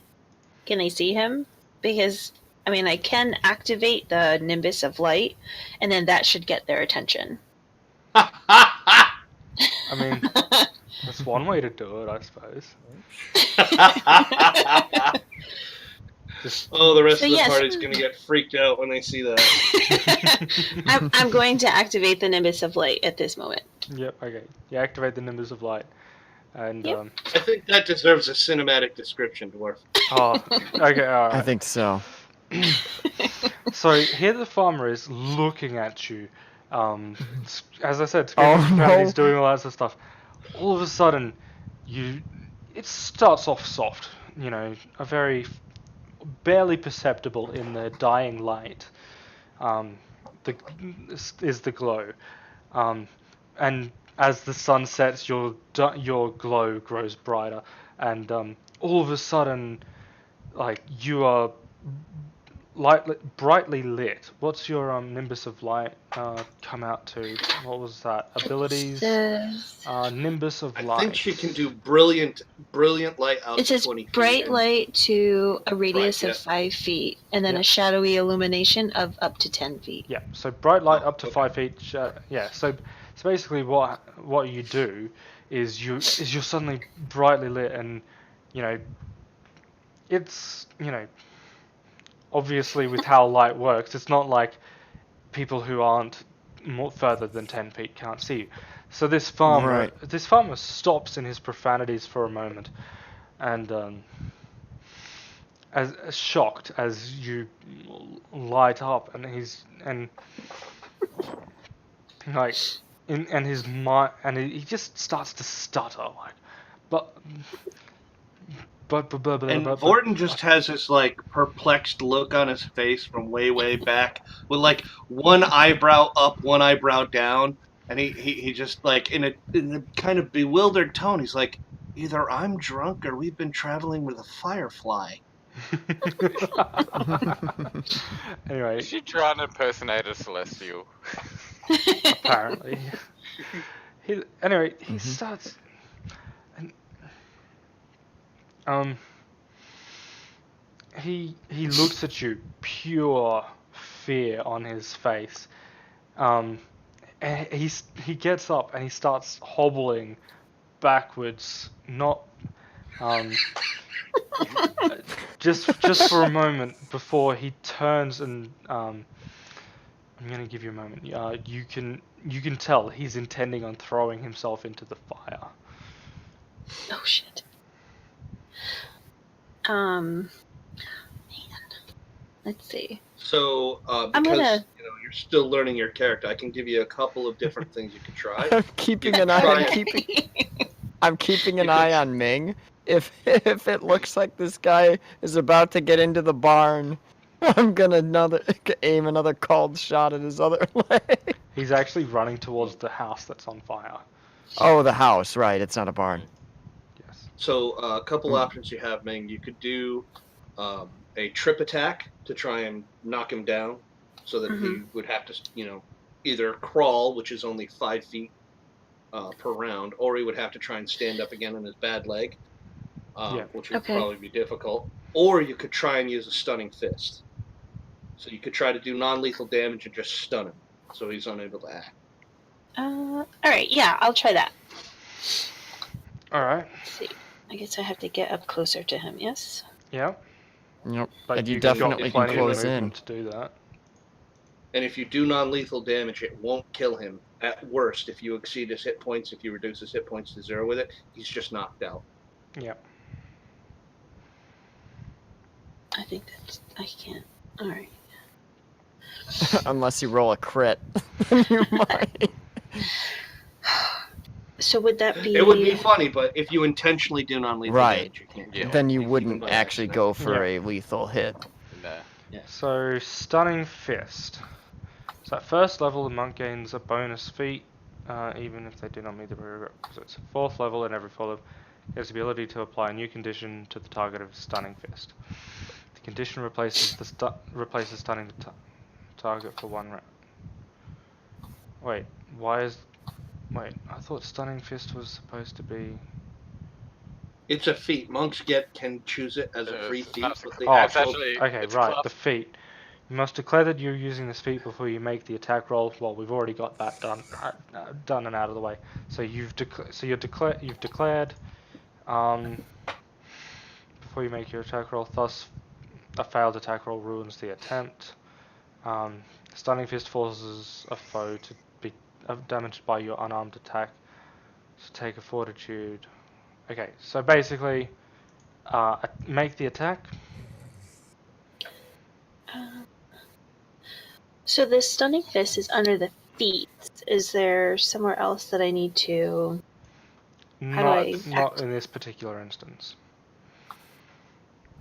Can they see him? Because I mean, I can activate the Nimbus of Light, and then that should get their attention. I mean, that's one way to do it, I suppose. Just. Oh, the rest So of the yes. party's gonna get freaked out when they see that. I'm going to activate the Nimbus of Light at this moment. Yep. Okay. You activate the Nimbus of Light, and Yep. I think that deserves a cinematic description, Dwarf. Oh. Okay. All right. I think so. So here the farmer is looking at you. As I said, Oh, he's no. doing all that sort of stuff. All of a sudden, it starts off soft. You know, a very barely perceptible in the dying light. Is the glow, and as the sun sets, your glow grows brighter, and all of a sudden, like you are brightly lit. What's your Nimbus of Light come out to? What was that? Abilities? Nimbus of I Light. think she can do brilliant light out It to says 20 feet. bright and- light to a radius yeah. of 5 feet, and then Yeah. a shadowy illumination of up to 10 feet. Yeah, so bright light up to okay. 5 feet. Yeah, so basically what you do is you're suddenly brightly lit, and you know it's obviously with how light works, it's not like people who aren't more further than 10 feet can't see you. So this farmer stops in his profanities for a moment, and as shocked as you light up, and like and his mind, and he just starts to stutter like, but. And Vorton just has this like perplexed look on his face from way back, with like one eyebrow up, one eyebrow down, and he just like in a kind of bewildered tone, he's like, either I'm drunk or we've been traveling with a firefly. Anyway, Is she trying to impersonate a celestial? apparently, he starts, and he looks at you, pure fear on his face. And he gets up and he starts hobbling backwards, not just for a moment before he turns, and I'm gonna give you a moment. You can tell he's intending on throwing himself into the fire. Oh shit. Man. Let's see. So I'm because gonna- you're still learning your character, I can give you a couple of different things you could try. I'm keeping an eye on Ming. If it looks like this guy is about to get into the barn, I'm gonna aim another cold shot at his other leg. He's actually running towards the house that's on fire. Oh, the house, right? It's not a barn. Yes. So a couple options you have, Ming. You could do a trip attack to try and knock him down, so that he would have to, either crawl, which is only 5 feet per round, or he would have to try and stand up again on his bad leg, which would probably be difficult. Or you could try and use a stunning fist. So you could try to do non-lethal damage and just stun him, so he's unable to act. All right, yeah, I'll try that. All right. Let's see. I guess I have to get up closer to him. Yes. Yeah. Yep. But And you you've definitely got can plenty of close in. movement to do that. And if you do non-lethal damage, it won't kill him. At worst, if you exceed his hit points, if you reduce his hit points to 0 with it, he's just knocked out. Yeah. I think that's. I can't. All right. Unless you roll a crit. Then you might. So would that be? It would be funny, but if you intentionally do non-lethal Right. damage, you can't. Yeah. kill Then him, you even wouldn't by actually accident. go for Yeah. a lethal hit. No. So, Stunning Fist. So at first level, the monk gains a bonus feat, even if they do not meet the prerequisites. Fourth level, and every 4 level, he has the ability to apply a new condition to the target of Stunning Fist. The condition replaces stunning the target for 1 round. Wait, Wait, I thought Stunning Fist was supposed to be... It's a feat. Monks can choose it as a free feat, That's but the Oh, it's actual actually Okay, it's right, class- the feat. You must declare that you're using this feat before you make the attack roll. Well, we've already got that done and out of the way. So you've declared before you make your attack roll. Thus, a failed attack roll ruins the attempt. Stunning Fist forces a foe to be damaged by your unarmed attack. So take a fortitude. Okay, so basically, make the attack. So this stunning fist is under the feet. Is there somewhere else that I need to? How do I Not act? in this particular instance.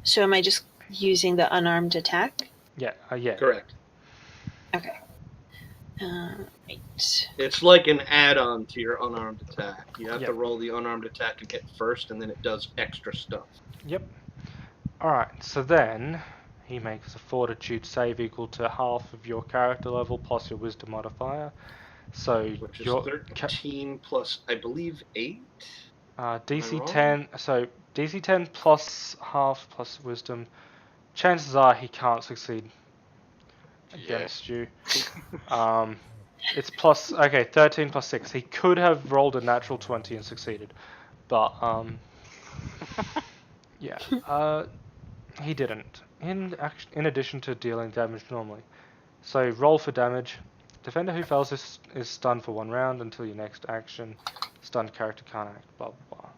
So am I just using the unarmed attack? Yeah, yeah. correct. Okay. Right. It's like an add-on to your unarmed attack. You have Yep. to roll the unarmed attack and hit first, and then it does extra stuff. Yep. Alright, so then he makes a fortitude save equal to half of your character level plus your wisdom modifier. So Which is your 13 plus, I believe, 8? DC wrong? 10, so DC 10 plus half plus wisdom. Chances are he can't succeed against you. It's plus, okay, 13 plus 6. He could have rolled a natural 20 and succeeded, but yeah, he didn't. In addition to dealing damage normally. So roll for damage. Defender who fails is stunned for 1 round until your next action. Stunned character can't act, blah blah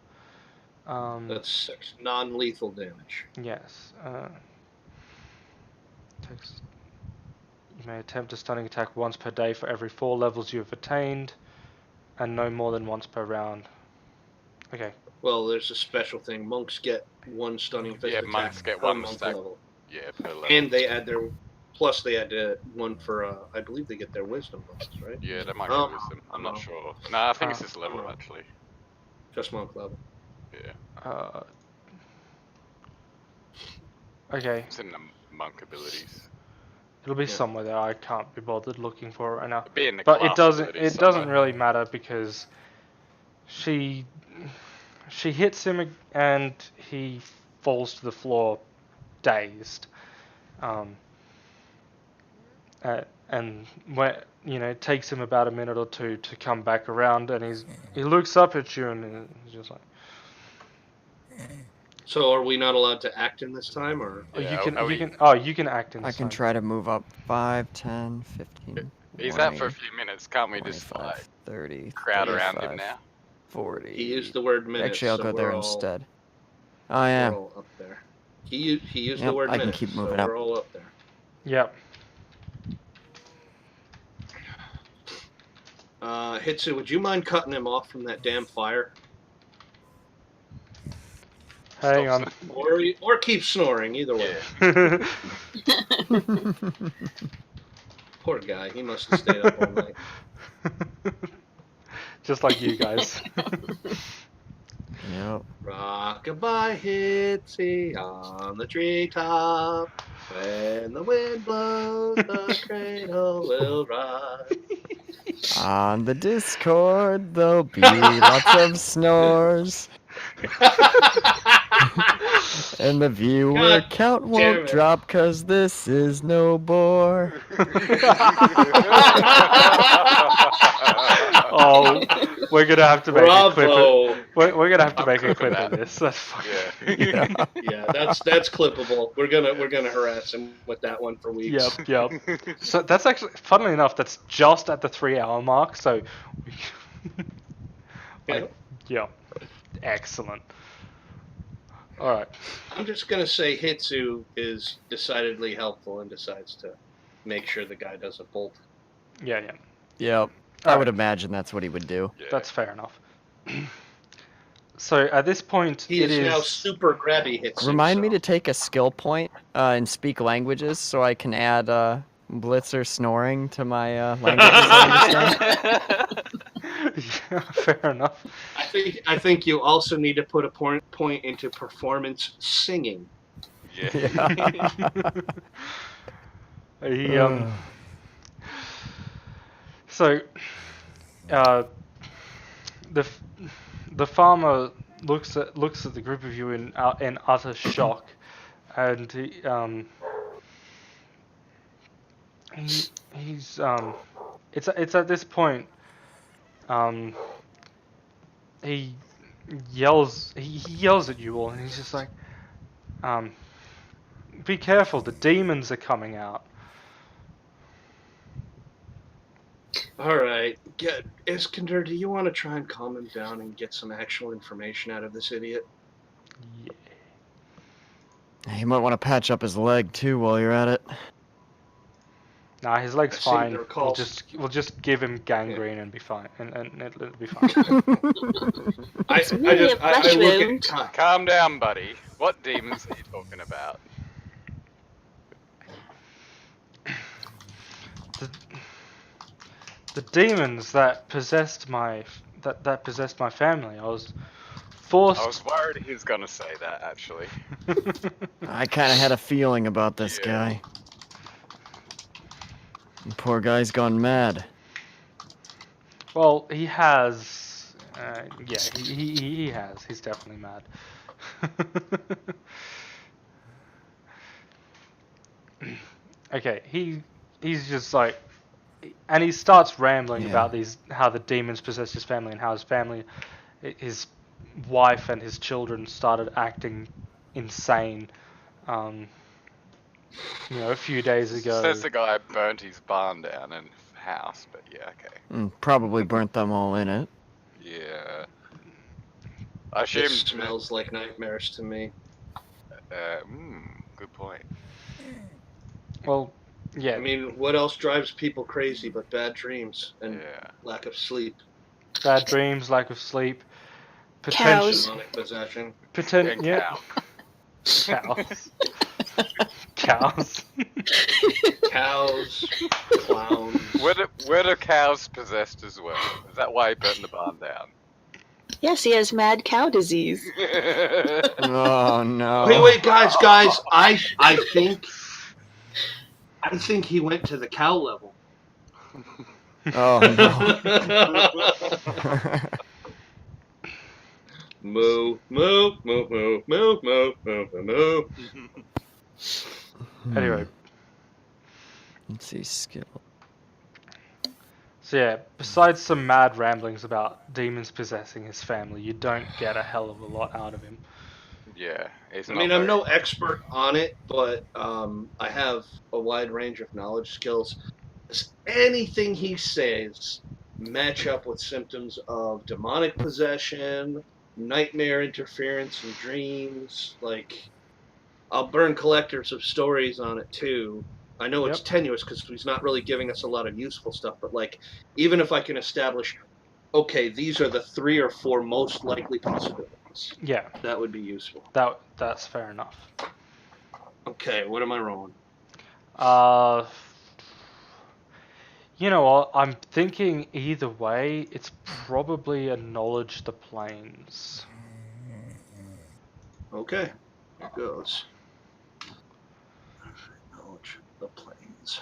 blah. That's 6 non-lethal damage. Yes. You may attempt a stunning attack once per day for every 4 levels you have attained, and no more than once per round. Okay. Well, there's a special thing. Monks get 1 stunning fist Yeah, attack monks get per 1 monk stack. level. Yeah, per level. And they add their... Plus, they add 1 for, I believe they get their wisdom bonus, right? Yeah, they might Oh, get wisdom. I'm no. not sure. No, I think it's Ah. just level Oh. actually. Just monk level. Yeah, Okay. it's in the monk abilities. It'll be Yeah. somewhere there. I can't be bothered looking for it right now. It'd be in the But class it doesn't. abilities It doesn't somewhere. really matter because she hits him and he falls to the floor, dazed. And when it takes him about a minute or two to come back around, and he looks up at you and he's just like, So are we not allowed to act in this time, or... oh, Yeah, you can act in I this can time. try to move up 5, 10, 15, He's 20, out for a few minutes. Can't we just 25, like 30, crowd around him 35, now? 40. He used the word minutes, Actually, I'll so go there we're all, instead. Oh, we're yeah. all up there. He used the Yep, word I can minutes, keep so moving up. we're all up there. Yep. Hitsu, would you mind cutting him off from that damn fire? Hang on. Or keep snoring, either way. Yeah. Poor guy, he must have stayed up all night. Just like you guys. Yep. Rock-a-bye Hitsu on the treetop. When the wind blows, the cradle will rock. On the Discord, there'll be lots of snores. And the viewer God count damn won't it. drop 'cause this is no bore. Oh, we're gonna have to make a clip. Bravo. We're gonna have to I'm make a clipping clip of that. this. That's fucking. Yeah. Yeah, that's clippable. We're gonna harass him with that one for weeks. Yep. So that's actually, funnily enough, that's just at the 3 hour mark. So, Yeah. yeah, excellent. All right. I'm just gonna say Hitsu is decidedly helpful and decides to make sure the guy doesn't bolt. Yeah. Yep. I would Alright. imagine that's what he would do. Yeah. That's fair enough. So at this point, He it is now is. super grabby Hitsu. Remind me so- to take a skill point and speak languages so I can add Blitzer snoring to my languages I understand. Yeah, fair enough. I think you also need to put a point into performance singing. Yeah. He So, uh, the f- the farmer looks at the group of you in utter shock, and he's it's at this point he he yells at you all, and he's just like, be careful, the demons are coming out. All right, Iskander, do you want to try and calm him down and get some actual information out of this idiot? Yeah. You might want to patch up his leg too while you're at it. Nah, his leg's I seem to fine. recall- We'll just give him gangrene and be fine, and it'll be fine. It's merely a flesh I look wound. at Kai. Calm down, buddy. What demons are you talking about? The demons that possessed my family. I was forced. I was worried he was gonna say that, actually. I kind of had a feeling about this Yeah. guy. The poor guy's gone mad. Well, he has. Yeah, he has. He's definitely mad. Okay, he's just like, and he starts rambling Yeah. about how the demons possessed his family and how his wife and his children started acting insane. A few days ago. Says the guy burnt his barn down and house, but yeah, okay. Probably burnt them all in it. Yeah. I It assume. smells like nightmares to me. Good point. Well, yeah. I mean, what else drives people crazy but bad dreams and Yeah. lack of sleep? Bad dreams, lack of sleep, Cows. Demonic possession. And Yeah. cow. Cows. Cows, clowns. Were the cows possessed as well? Is that why he burnt the barn down? Yes, he has mad cow disease. Oh no. Wait, guys! I think he went to the cow level. Oh no. Moo, moo, moo, moo, moo, moo, moo, moo, moo. Anyway, Let's see, skill. so yeah, besides some mad ramblings about demons possessing his family, you don't get a hell of a lot out of him. Yeah. He's I not mean, I'm very- no expert on it, but I have a wide range of knowledge skills. Does anything he says match up with symptoms of demonic possession, nightmare interference in dreams? Like, I'll burn collectors of stories on it too. I know it's Yep. tenuous because he's not really giving us a lot of useful stuff, but like, even if I can establish, okay, these are the 3 or 4 most likely possibilities, Yeah, that would be useful. that's fair enough. Okay, what am I rolling? You know what? I'm thinking either way, it's probably a knowledge the planes. Okay, here goes. Knowledge the planes.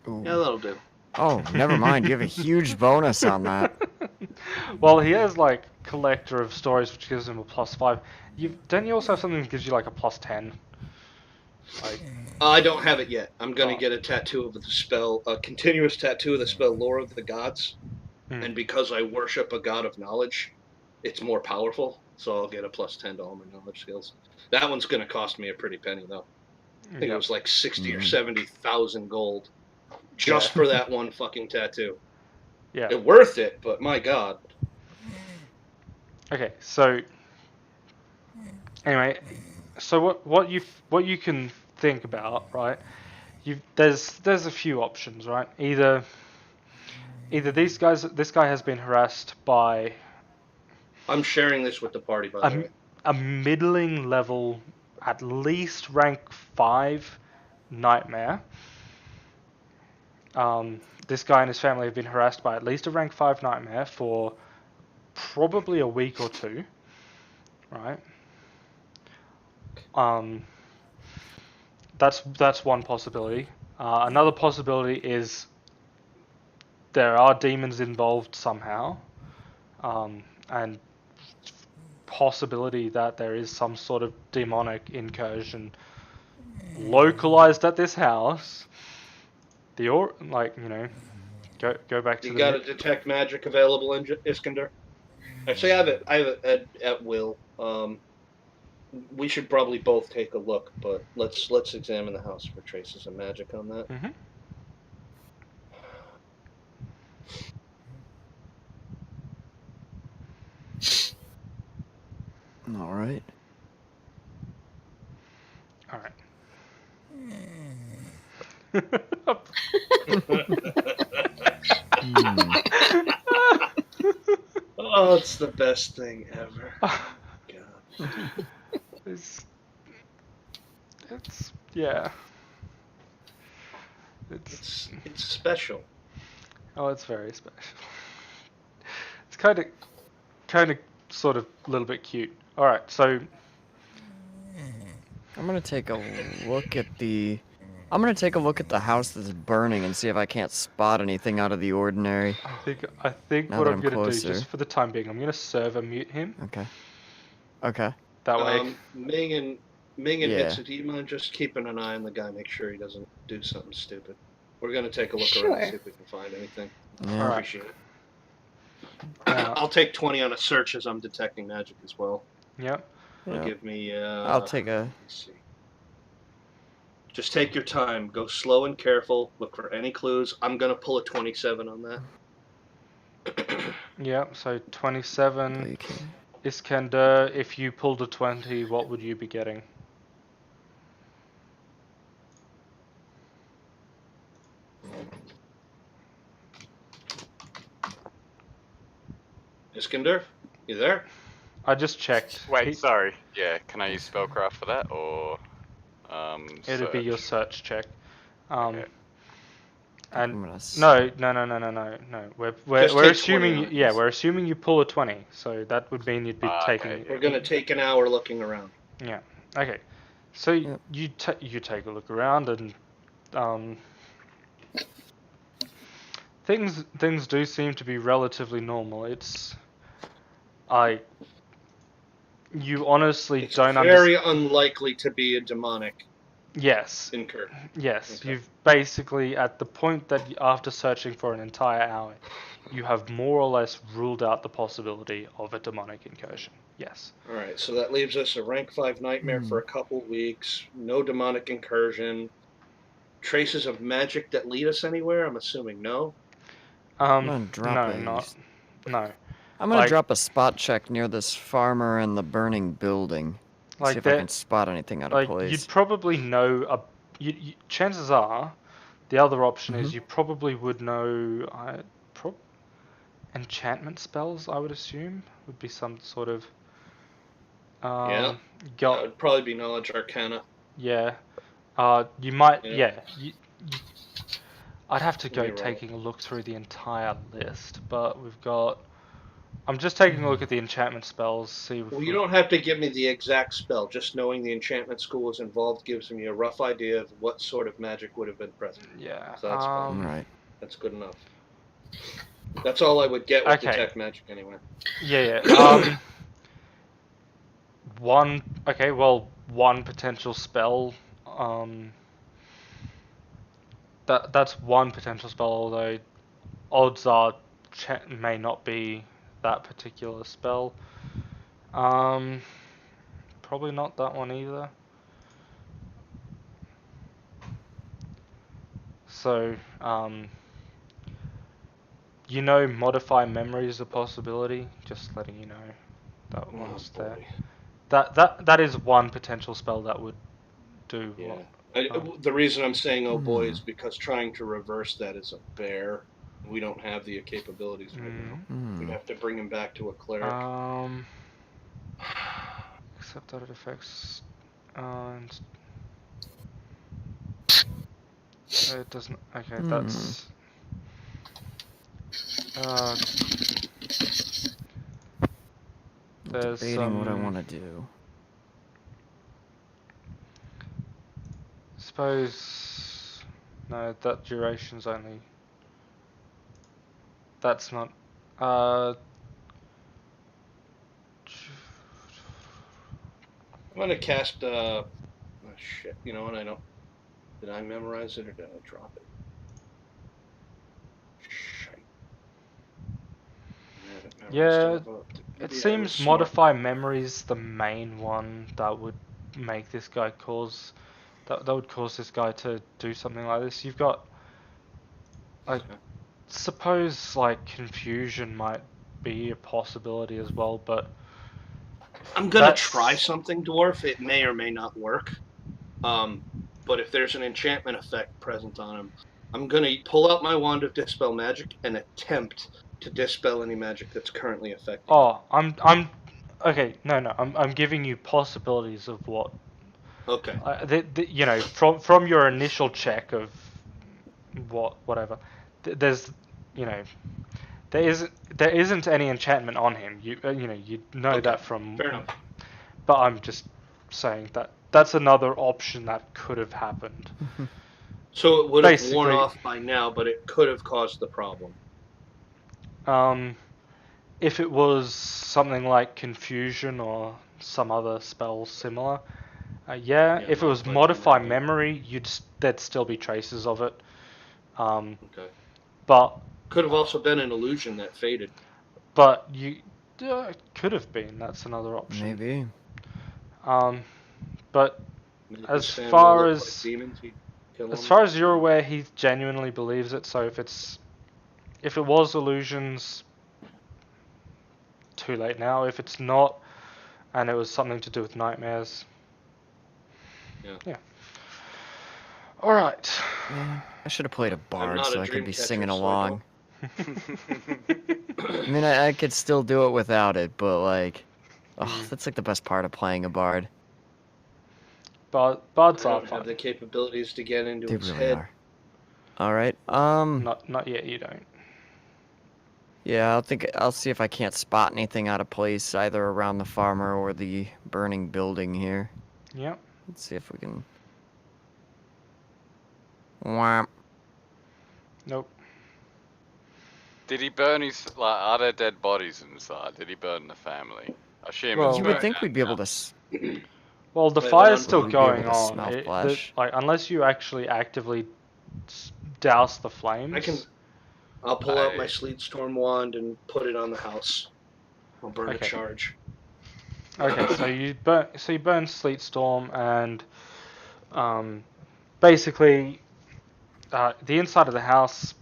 Ooh. Yeah, that'll do. Oh, never mind. You have a huge bonus on that. Well, he has like collector of stories, which gives him a +5. Don't you also have something that gives you like a +10? Like, I don't have it yet. I'm gonna Oh. get a tattoo of the spell, a continuous tattoo of the spell Lore of the Gods, and because I worship a god of knowledge, it's more powerful. So I'll get a +10 to all my knowledge skills. That one's gonna cost me a pretty penny though. I think it was like 60 or 70,000 gold just for that one fucking tattoo. Yeah. It's worth it, but my god. Okay, so anyway, so what you can think about, right? There's a few options, right? Either this guy has been harassed by I'm sharing this with the party, by the way. a middling level, at least rank 5 nightmare. This guy and his family have been harassed by at least a rank 5 nightmare for probably a week or two, right? That's one possibility. Another possibility is there are demons involved somehow, and possibility that there is some sort of demonic incursion localized at this house. Go back to You the got a detect magic available, Iskander? Actually, I have it at will. We should probably both take a look, but let's examine the house for traces of magic on that. Mhm. All right. All right. Oh, it's the best thing ever. God. It's yeah. It's special. Oh, it's very special. It's kind of sort of a little bit cute. All right, so I'm gonna take a look at the. I'm gonna take a look at the house that's burning and see if I can't spot anything out of the ordinary. I think Now what that I'm I'm gonna do, closer. just for the time being, I'm gonna server mute him. Okay. Okay. That way. Ming and Yeah. Vincent, do you mind just keeping an eye on the guy, make sure he doesn't do something stupid? We're gonna take a look around and see if we can find anything. Yeah. All right. Appreciate it. Now, I'll take 20 on a search as I'm detecting magic as well. yep. Yeah. Give me. I'll take a. Let's see. Just take your time. Go slow and careful. Look for any clues. I'm gonna pull a 27 on that. Yep. So 27. Okay. Iskander, if you pulled a 20, what would you be getting? Iskander, you there? I just checked. Wait, sorry. Yeah, can I use spellcraft for that, or It'd be your search? search check. Okay. And I'm gonna no. We're Just we're take 20 assuming on it. yeah, we're assuming you pull a 20, so that would mean you'd be taking. Okay. We're gonna take an hour looking around. Yeah. Okay. So Yep. you take a look around and things do seem to be relatively normal. You honestly It's don't very unlikely to be a demonic Yes. incur. Yes, Okay. you've basically, at the point that after searching for an entire hour, you have more or less ruled out the possibility of a demonic incursion. Yes. All right, so that leaves us a rank 5 nightmare for a couple weeks. No demonic incursion. Traces of magic that lead us anywhere? I'm assuming no. I'm gonna drop No. I'm gonna Like- drop a spot check near this farmer and the burning building. Like see if I that- can spot anything out of Like place. you'd probably know chances are, the other option is you probably would know enchantment spells. I would assume would be some sort of Yeah. That got would probably be knowledge arcana. yeah. You might Yeah. I'd have to Let go me roll. taking a look through the entire list, but we've got. I'm just taking a look at the enchantment spells. See. If Well, you don't have to give me the exact spell. Just knowing the enchantment school is involved gives me a rough idea of what sort of magic would have been present. Yeah. So that's fine. Right. That's good enough. That's all I would get with Okay. detect magic anyway. Yeah. One. Okay. Well, one potential spell. That's one potential spell. Although odds are may not be that particular spell. Probably not that one either. So, modify memory is a possibility. Just letting you know that Oh one's there. boy. That is one potential spell that would do Yeah. what. Um, The reason I'm saying oh boy Hmm. is because trying to reverse that is a bear. We don't have the capabilities right now. We'd Hmm. have to bring him back to a cleric. Except that it affects. And it doesn't. Okay, that's. There's Debating what I some. want to do. Suppose. No, that duration's only. That's not. Uh. I'm gonna cast oh shit. You know what? I don't. Did I memorize it or did I drop it? Shite. I have it memorized in Yeah, a book. it Maybe I was seems smart. modify memory's the main one that would make this guy cause. That would cause this guy to do something like this. You've got. I Okay. suppose, like, confusion might be a possibility as well, but. I'm gonna try That's. something, dwarf. It may or may not work. Um, but if there's an enchantment effect present on him, I'm gonna pull out my wand of dispel magic and attempt to dispel any magic that's currently affecting him. Oh, I'm. Okay, no. I'm giving you possibilities of what. Okay. From your initial check of whatever, there's, you know, there isn't any enchantment on him. You know Okay. that from. Fair enough. But I'm just saying that that's another option that could have happened. So it would have worn Basically, off by now, but it could have caused the problem. um, if it was something like confusion or some other spell similar, yeah. Yeah, If it was modified modify memory. memory, there'd still be traces of it. Okay. But Could have also been an illusion that faded. you could have been. That's another option. Maybe. But Make his as family far look like as demons. He'd kill as them. far as you're aware, he genuinely believes it. So if it was illusions, too late now. If it's not, and it was something to do with nightmares, Yeah. All right. Man, I should have played a I'm bard not so a I could dream be catcher, singing so along. I I mean, I could still do it without it, but like, Hmm. that's like the best part of playing a bard. But bards are don't have the fun. capabilities to get into They his really head. are. All right. Not yet. You don't. Yeah, I'll see if I can't spot anything out of place either around the farmer or the burning building here. Yep. Let's see if we can. Wham. Nope. Did he burn his are there dead bodies inside? Did he burn the family? I assume Well- it's You would burned think down we'd be able now. to. Well, the I have an fire's still unholy We'd be able going to on. smell flesh. Unless you actually actively douse the flames. I'll pull out my I- sleet storm wand and put it on the house. I'll burn a Okay. charge. Okay, so you burn Sleet Storm and basically the inside of the house.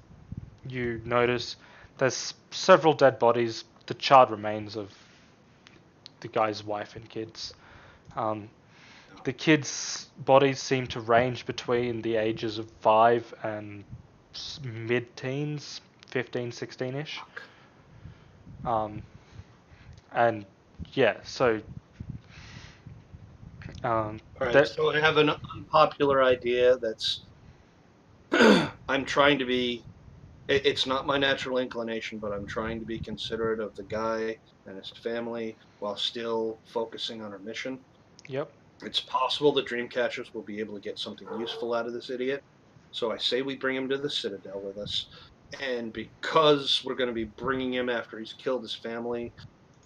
You notice there's several dead bodies, the charred remains of the guy's wife and kids. The kids' bodies seem to range between the ages of 5 and mid-teens, 15, 16-ish. And yeah, so All right, that so I have an unpopular idea that's I'm trying to be. It's not my natural inclination, but I'm trying to be considerate of the guy and his family while still focusing on our mission. yep. It's possible that Dreamcatchers will be able to get something useful out of this idiot. So I say we bring him to the Citadel with us. And because we're going to be bringing him after he's killed his family,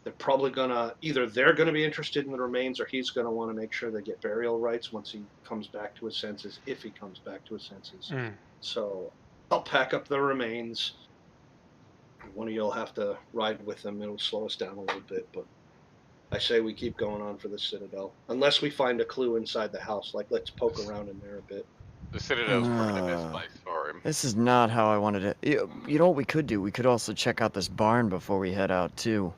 they're probably going to, either they're going to be interested in the remains or he's going to want to make sure they get burial rights once he comes back to his senses, if he comes back to his senses. Mm. So I'll pack up the remains. One of you'll have to ride with them. It'll slow us down a little bit, but I say we keep going on for the Citadel. Unless we find a clue inside the house, like let's poke around in there a bit. The Citadel's probably the best place for him. This is not how I wanted it. You know what we could do? We could also check out this barn before we head out, too.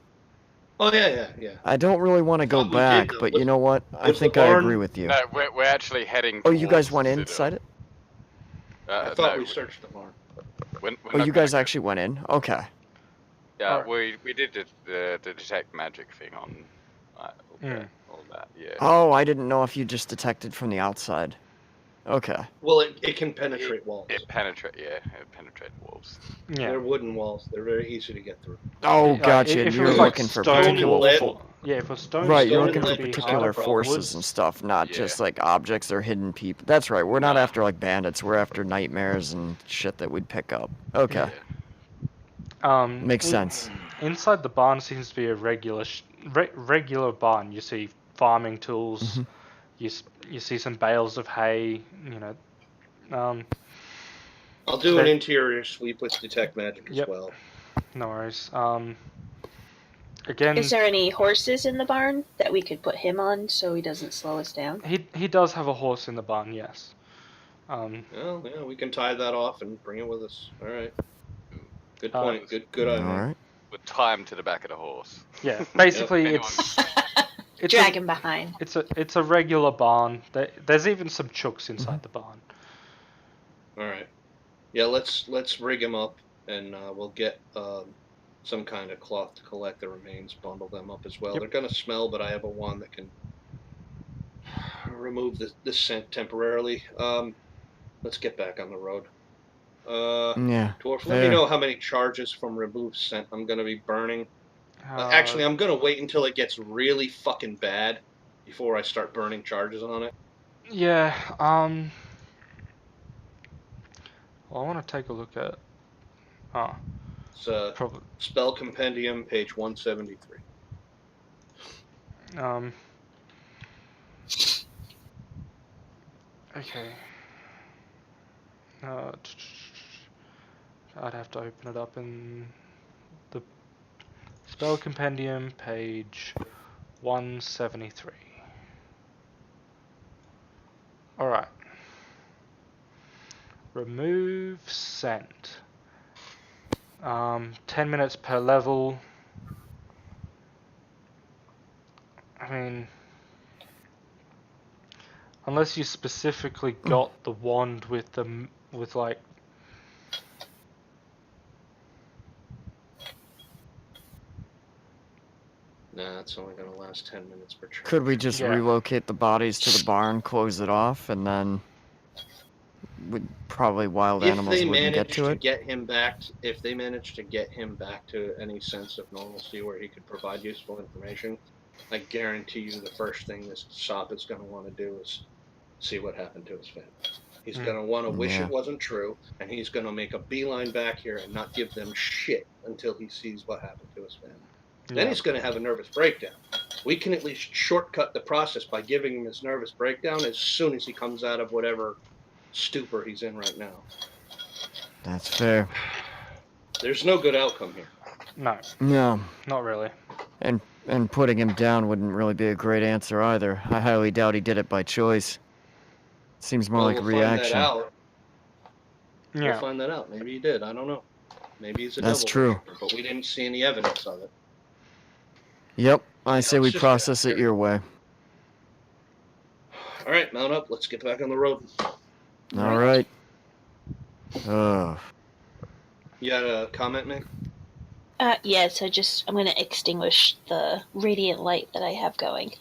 Oh, yeah. I don't really want to go Thought we did, back, though. but you know what? I was the think I barn- agree with you. No, we're actually heading. Oh, you guys towards went the inside it? Citadel. I thought No, we searched the barn. we're Oh, not you guys gonna go- actually went in? Okay. Yeah, Alright. we did the detect magic thing on all that. Yeah. Oh, I didn't know if you just detected from the outside. Okay. Well, it can penetrate walls. It penetrated walls. Yeah. They're wooden walls. They're very easy to get through. Oh, Like, gotcha. if it You're was like looking for stone particular... lead- yeah, if it was stone, Right, you're stone looking and for lead, it'd be particular hard, but forces woods- and stuff, not Yeah. just like objects or hidden people. That's right, we're not No. after like bandits, we're after nightmares and shit that we'd pick up. Okay, makes sense. Inside the barn seems to be a regular barn. You see farming tools. Mhm. You see some bales of hay. You know. I'll do an Okay. interior sweep with detect magic as Yep. well. No worries. Again, Is there any horses in the barn that we could put him on so he doesn't slow us down? he does have a horse in the barn. Yes. Well, yeah, we can tie that off and bring it with us. All right. Good Uh, point. Good idea. Alright. With time to the back of the horse. Yeah. Basically, Yep. it's Drag him behind. it's a regular barn. There's even some chooks inside the barn. All right. Yeah, let's rig him up, and we'll get some kind of cloth to collect the remains, bundle them up as well. Yep. They're gonna smell, but I have a wand that can remove the scent temporarily. Let's get back on the road. Yeah. Dwarf, let me know how many charges from remove scent I'm gonna be burning. Actually, I'm gonna wait until it gets really fucking bad before I start burning charges on it. Yeah. Well, I want to take a look at. It's Probably. Spell Compendium, page 173. Okay. I'd have to open it up in the Spell Compendium, page 173. Alright. Remove scent. 10 minutes per level. I mean, unless you specifically got the wand with like. Nah, it's only gonna last 10 minutes per charge. Could we just Yeah. relocate the bodies to the barn, close it off, and then probably wild If animals they wouldn't get manage to to it? get him back, if they manage to get him back to any sense of normalcy where he could provide useful information, I guarantee you the first thing this sop is going to want to do is see what happened to his family. He's going to want to wish Yeah. it wasn't true, and he's going to make a beeline back here and not give them shit until he sees what happened to his family. Then he's going to have a nervous breakdown. We can at least shortcut the process by giving him his nervous breakdown as soon as he comes out of whatever stupor he's in right now. That's fair. There's no good outcome here. No, No, not really. and putting him down wouldn't really be a great answer either. I highly doubt he did it by choice. Seems more like a we'll reaction. Find that out. Yeah. We'll find that out. Maybe he did. I don't know. Maybe he's a That's devil true. worshiper, but we didn't see any evidence of it. Yep, I say we it's just process it fair. your way. All right, mount up. Let's get back on the road. All right. Ugh. You got a comment, Mick? Yes, I'm going to extinguish the radiant light that I have going.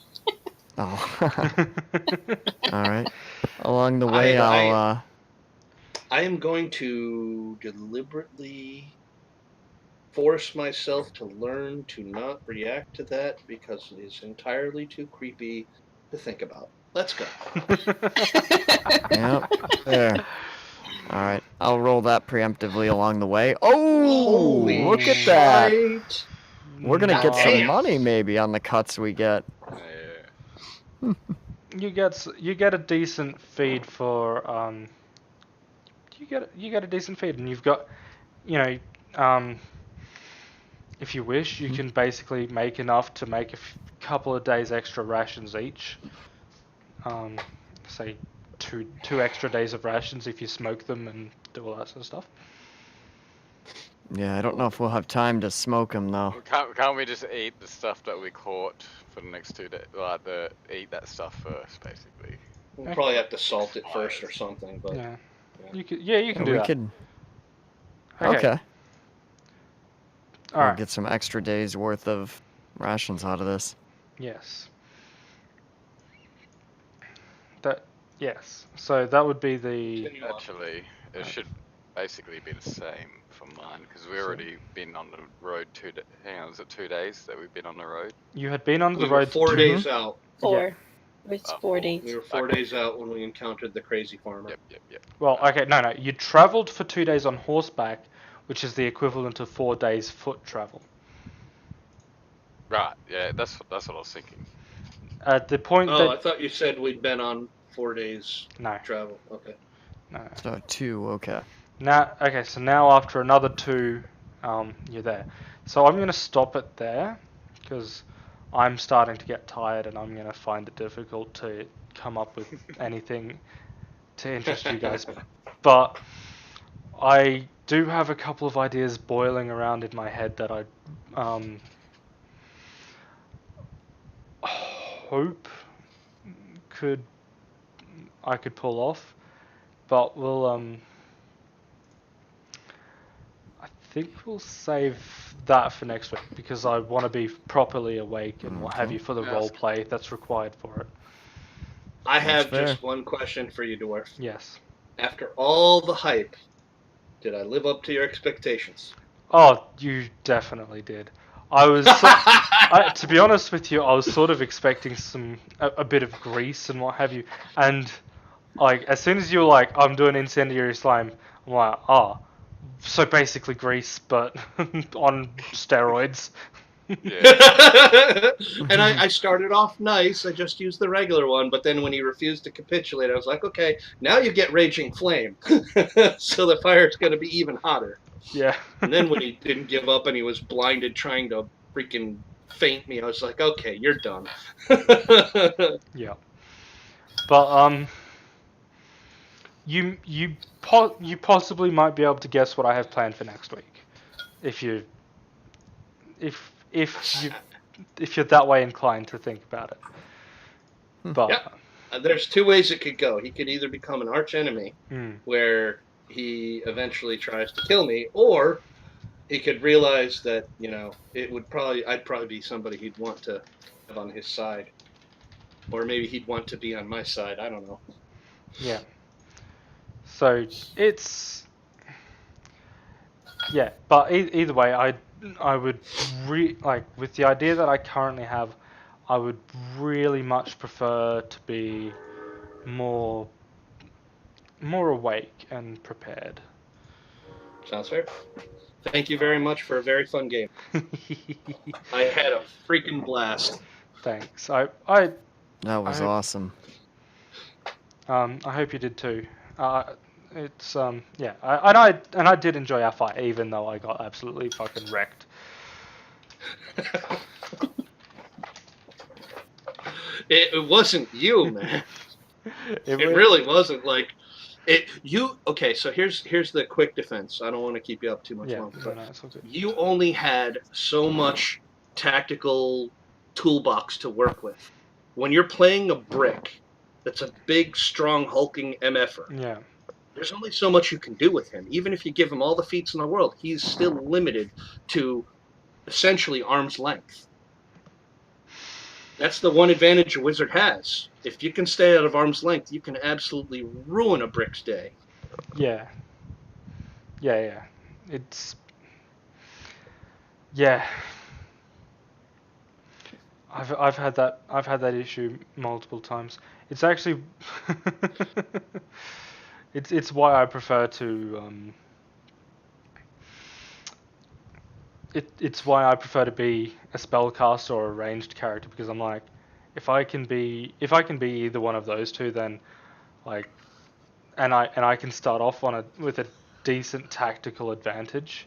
Oh. All right. Along the way, I'll. I am going to deliberately force myself to learn to not react to that because it is entirely too creepy to think about. Let's go. Yep. There. All right, I'll roll that preemptively along the way. Oh, Holy look at that! shite. We're gonna get some Damn. money maybe on the cuts we get. Yeah. You get a decent feed for you get a decent feed, and you've got, you know, if you wish, you can basically make enough to make a couple of days extra rations each. Say two extra days of rations if you smoke them and do all that sort of stuff. Yeah, I don't know if we'll have time to smoke them though. Can't we just eat the stuff that we caught for the next 2 days? Like eat that stuff first, basically. We'll probably have to salt it first or something, but Yeah, yeah. you can do we that. could. Okay. Okay. All We'll right. get some extra days worth of rations out of this. Yes. Yes. So that would be the. Continue on. Actually, it should basically be the same for mine because we've already been on the road 2 days. Hang on, is it 2 days that we've been on the road? You had been on We the were road 4 days out. 4. It's Oh, 4 4. days. We were 4 Okay. days out when we encountered the crazy farmer. Yep. Well, okay, no. You travelled for 2 days on horseback, which is the equivalent of 4 days foot travel. Right. Yeah, that's what I was thinking. At the point Oh, I that thought you said we'd been on 4 days no, travel. Okay. no. So 2, okay. So now after another 2, you're there. So I'm gonna stop it there, because I'm starting to get tired and I'm gonna find it difficult to come up with anything to interest you guys. But I do have a couple of ideas boiling around in my head that I hope I could pull off, but I think we'll save that for next week because I want to be properly awake and what have Okay. you for the Yes. role play that's required for it. I That's have fair. just one question for you, Dwarf. Yes. After all the hype, did I live up to your expectations? Oh, you definitely did. I was, to be honest with you, I was sort of expecting a bit of grease and what have you, and like as soon as you were like, I'm doing incendiary slime, I'm like, oh, so basically grease, but on steroids. Yeah. And I started off nice. I just used the regular one, but then when he refused to capitulate, I was like, okay, now you get raging flame, so the fire's going to be even hotter. Yeah. And then when he didn't give up and he was blinded trying to freaking faint me, I was like, okay, you're done. Yeah. But you possibly might be able to guess what I have planned for next week, if you if you if you're that way inclined to think about it. But Yep. There's 2 ways it could go. He could either become an arch enemy, mm, where he eventually tries to kill me, or he could realize that I'd probably be somebody he'd want to have on his side, or maybe he'd want to be on my side. I don't know. yeah. So it's but either way, I would with the idea that I currently have, I would really much prefer to be more awake and prepared. Sounds fair. Thank you very much for a very fun game. I had a freaking blast. Thanks. That was I- awesome. I hope you did too. It's I did enjoy our fight, even though I got absolutely fucking wrecked. It wasn't you, man. It wa- really wasn't like it. You okay? So here's the quick defense. I don't want to keep you up too much Yeah, longer, no, but no, it's all good. you only had so much tactical toolbox to work with. When you're playing a brick that's a big, strong, hulking MFer, Yeah, there's only so much you can do with him. Even if you give him all the feats in the world, he's still limited to essentially arm's length. That's the one advantage a wizard has. If you can stay out of arm's length, you can absolutely ruin a brick's day. yeah. It's yeah. I've had that issue multiple times. It's actually it's why I prefer to it's why I prefer to be a spellcaster or a ranged character, because I'm like, if I can be either one of those two, then like, and I can start off with a decent tactical advantage,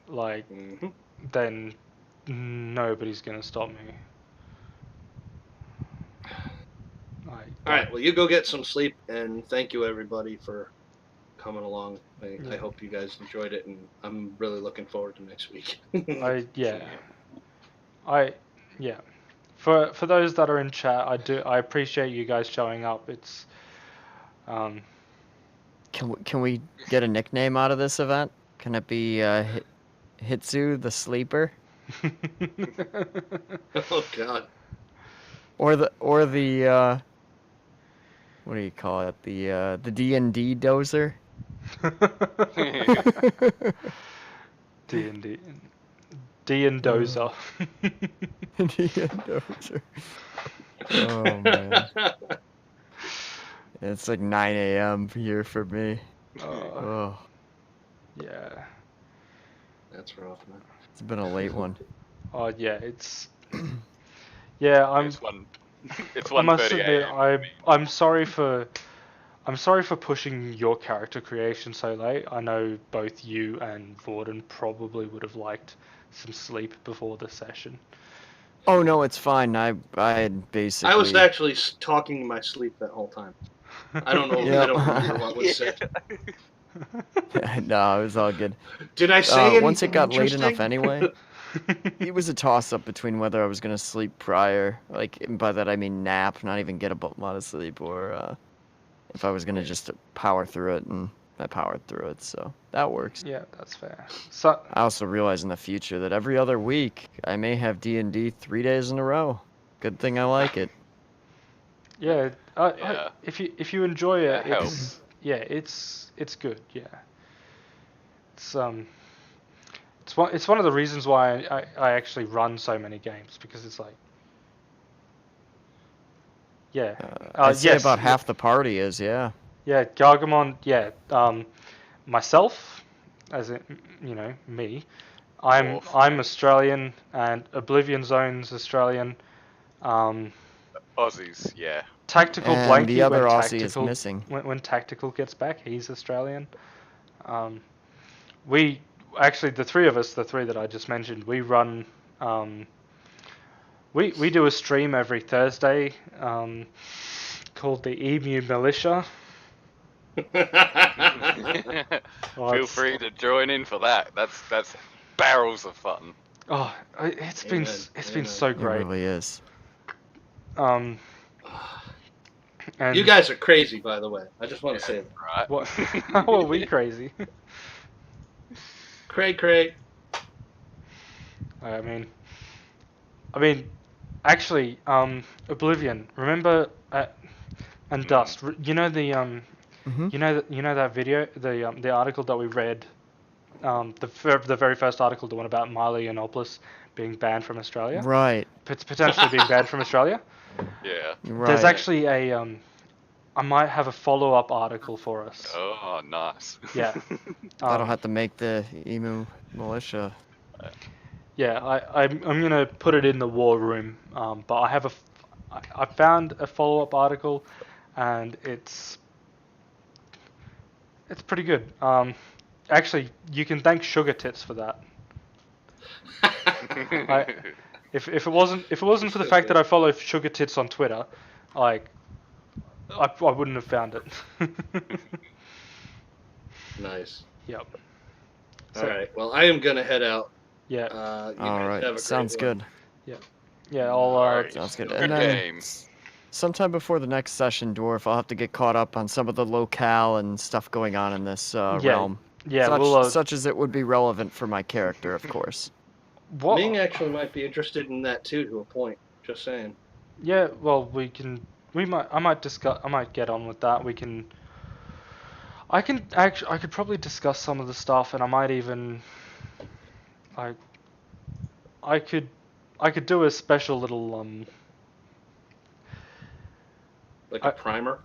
like, Hmm. then nobody's gonna stop me. All right. Well, you go get some sleep, and thank you everybody for coming along. I Yeah. hope you guys enjoyed it, and I'm really looking forward to next week. Yeah. I yeah. For those that are in chat, I appreciate you guys showing up. It's um Can we get a nickname out of this event? Can it be Hitsu the Sleeper, Oh God. or the what do you call it? The D&D dozer. D and D, D and Dozer. D&D dozer. Oh man, it's like 9 a.m. here for me. Oh, Yeah. That's rough, man. it's been a late one. Oh yeah, it's yeah. It's one. It's I must 1:30 admit, a.m. I'm sorry for pushing your character creation so late. I know both you and Vorden probably would have liked some sleep before the session. Oh no, it's fine. I had I was basically. actually talking in my sleep that whole time. I don't know. Yeah. I don't remember what was said. No, it was all good. Did I say anything Once it got late enough interesting? anyway, it was a toss-up between whether I was gonna sleep prior, like by that I mean nap, not even get a lot of sleep, or if I was gonna just power through it, and I powered through it, so that works. Yeah, that's fair. So I also realize in the future that every other week I may have D&D 3 days in a row. Good thing I like it. yeah, Yeah. if you enjoy it, That helps. it's good. Yeah, it's it's one of the reasons why I actually run so many games, because it's like yeah I'd say yes about half the party is, yeah. yeah, Gargamon, yeah, myself, as in, me, Dwarf. I'm Australian, and Oblivion Zone's Australian. Um, Aussies. Yeah. Tactical And the Blanky, other Aussie is missing. when Tactical gets back, he's Australian. Um, we actually, the three of us, the three that I just mentioned, we run. We do a stream every Thursday, called the Emu Militia. Oh, Feel free to join in for that. That's barrels of fun. Oh, it's been Amen. it's been Amen. so It great. really is. And You guys are crazy, by the way. I just want to say that. Right. what? How are we crazy? Cray. I mean, actually, Oblivion. Remember, and Dust. You know the Mm-hmm. you know that video, the article that we read, the very first article, the one about Miley Yiannopoulos being banned from Australia, Right. potentially being banned from Australia. Yeah. There's Right. actually I might have a follow-up article for us. Oh, nice. Yeah. That'll have to make the Emu Militia. Yeah, I'm gonna put it in the war room. But I found a follow-up article, and it's pretty good. Actually, you can thank Sugar Tits for that. If it wasn't for the fact that I follow Sugar Tits on Twitter, like I wouldn't have found it. Nice. Yep. All right. Well, I am gonna head out. Yeah. You All guys have a right. great Sounds one. good. Yeah. I'll Alright. Sounds good. Good And then game. sometime before the next session, Dwarf, I'll have to get caught up on some of the locale and stuff going on in this realm. Yeah. Such, We'll such as it would be relevant for my character, of course. what? Ming actually might be interested in that too, to a point. Just saying. Yeah. Well, we can. I might discuss. I might get on with that. We can. I could probably discuss some of the stuff, and I might even. I could do a special little Like a primer.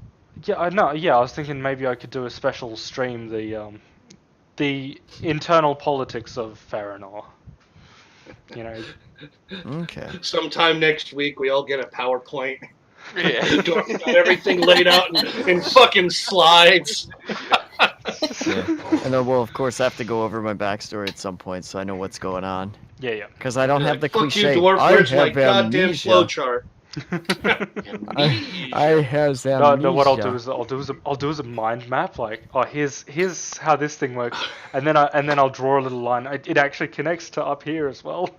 Yeah, I know. Yeah, I was thinking maybe I could do a special stream, the internal politics of Farinor. You know, Okay. Sometime next week, we all get a PowerPoint. Yeah. Dorothy got everything laid out in fucking slides. Yeah. And then we'll of course have to go over my backstory at some point, so I know what's going on. yeah, yeah. Because I don't Be have like, the fuck you, cliche. dwarf. I Where's my have goddamn amnesia. flowchart? I has amnesia. No, what I'll do is I'll do is a mind map. Like, oh, here's how this thing works, and then I'll draw a little line. It actually connects to up here as well.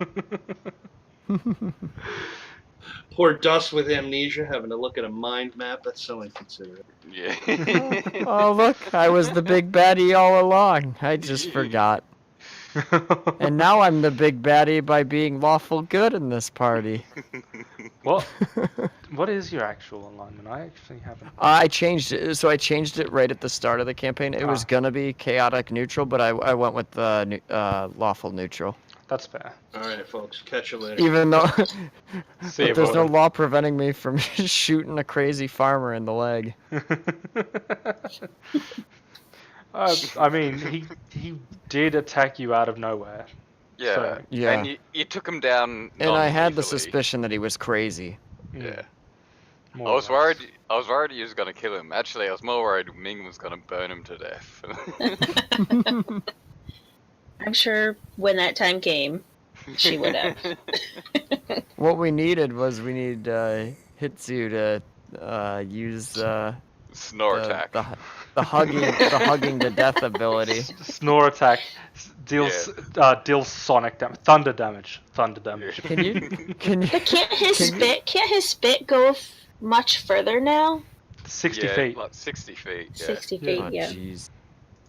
Poor Dust with amnesia having to look at a mind map. That's so inconsiderate. Yeah. Oh look, I was the big baddie all along. I just forgot. And now I'm the big baddie by being lawful good in this party. What is your actual alignment? I actually haven't. I changed it, so I changed it right at the start of the campaign. It was gonna be chaotic neutral, but I went with lawful neutral. That's fair. All right, folks. Catch you later. Even though See you, there's no Voden. law preventing me from shooting a crazy farmer in the leg. I mean, he did attack you out of nowhere. Yeah. So, Yeah. And you took him down. And I had the non-lethally. suspicion that he was crazy. Yeah. more I or was less. worried he was gonna kill him. Actually, I was more worried Ming was gonna burn him to death. I'm sure when that time came, she would have. What we needed was Hitsu to use Snore attack. the hugging to death ability. Snore attack deals sonic damage, thunder damage. Can you But can't his Can spit go much further now? 60 yeah, feet. like 60 feet. Yeah. 60 Yeah. feet, Oh yeah. jeez.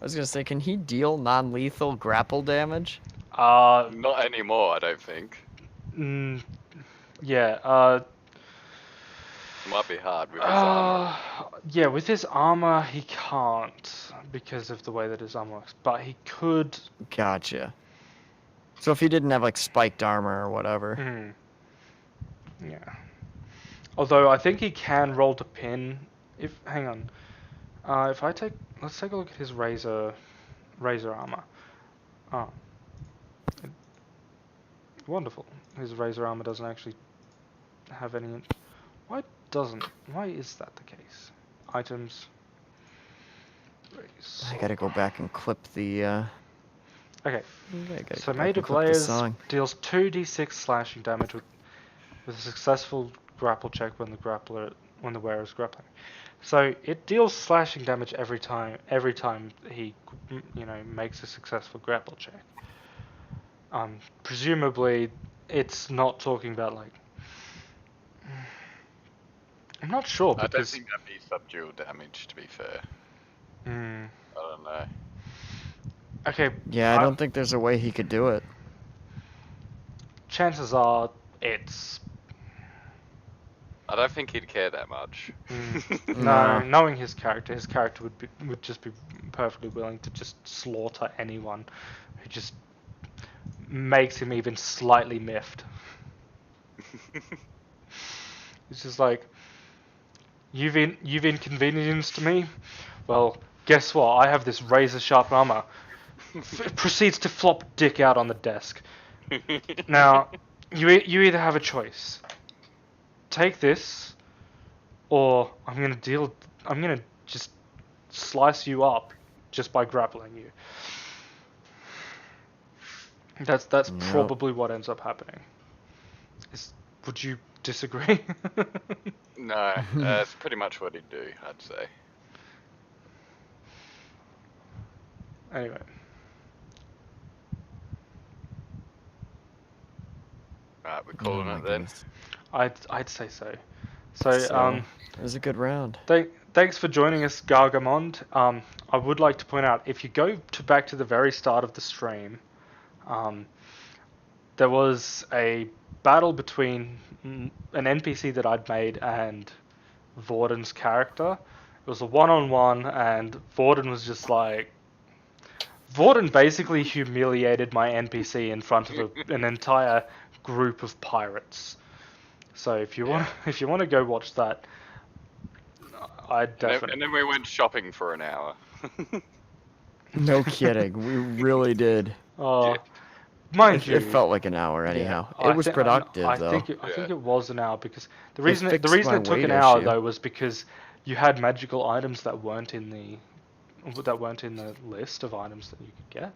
I was gonna say, can he deal non-lethal grapple damage? Not anymore, I don't think. Yeah. Might be hard with his armor. Yeah, with his armor he can't because of the way that his armor works. But he could. Gotcha. So if he didn't have like spiked armor or whatever. Yeah. Although I think he can roll to pin. Hang on. Let's take a look at his razor armor. Oh. Wonderful. His razor armor doesn't actually have any. Why is that the case? Items. I gotta go back and clip the. Okay. So So Made of Layers deals 2d6 slashing damage with a successful grapple check when the wearer is grappling. So it deals slashing damage every time he makes a successful grapple check. Presumably it's not talking about like. I'm not sure I don't because. think that'd be subdual damage, to be fair. Hmm. I don't know. Okay. Yeah, I don't think there's a way he could do it. Chances are it's. I don't think he'd care that much. No, knowing his character would just be perfectly willing to just slaughter anyone who just makes him even slightly miffed. It's just like, you've inconvenienced me. Well, guess what? I have this razor sharp armor. Proceeds to flop dick out on the desk. Now, you either have a choice. Take this, or I'm gonna just slice you up just by grappling you. That's probably what ends up happening. Would you disagree? No, that's pretty much what he'd do, I'd say. Anyway. Right, we're calling it then. I'd say so. So it was a good round. Thanks for joining us, Gargamond. I would like to point out, if you go back to the very start of the stream, there was a battle between an NPC that I'd made and Vorden's character. It was a one-on-one, and Vorden was just like... Vorden basically humiliated my NPC in front of an entire group of pirates. So if you want to go watch that, I And definitely. then we went shopping for an hour. No kidding. We really did. Oh, Yeah. mind It you. felt like an hour Yeah, anyhow. It was productive I though. think it was an hour because the It reason fixed my it took weight an hour issue. though was because you had magical items that weren't in the list of items that you could get.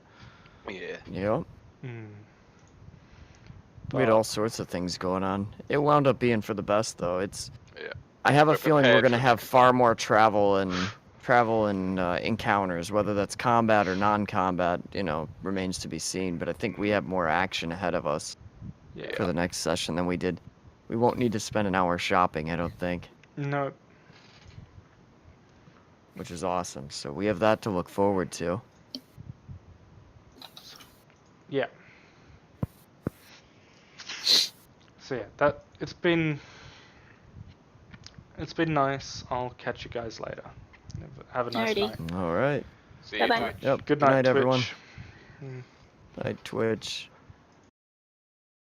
Yeah. Yep. Hmm. We had But all sorts of things going on. It wound up being for the best though. Yeah. I have a We're feeling we're prepared gonna for have next far time. more travel and encounters, whether that's combat or non-combat. Remains to be seen. But I think we have more action ahead of us yeah, for the next session than we did. We won't need to spend an hour shopping, I don't think, no, which is awesome. So we have that to look forward to. yeah. So yeah, that it's been nice. I'll catch you guys later. Have a nice Alrighty. night. All right. See Bye you, bye. Twitch. Yep. Good Good night, night, everyone. Twitch. Night, Twitch.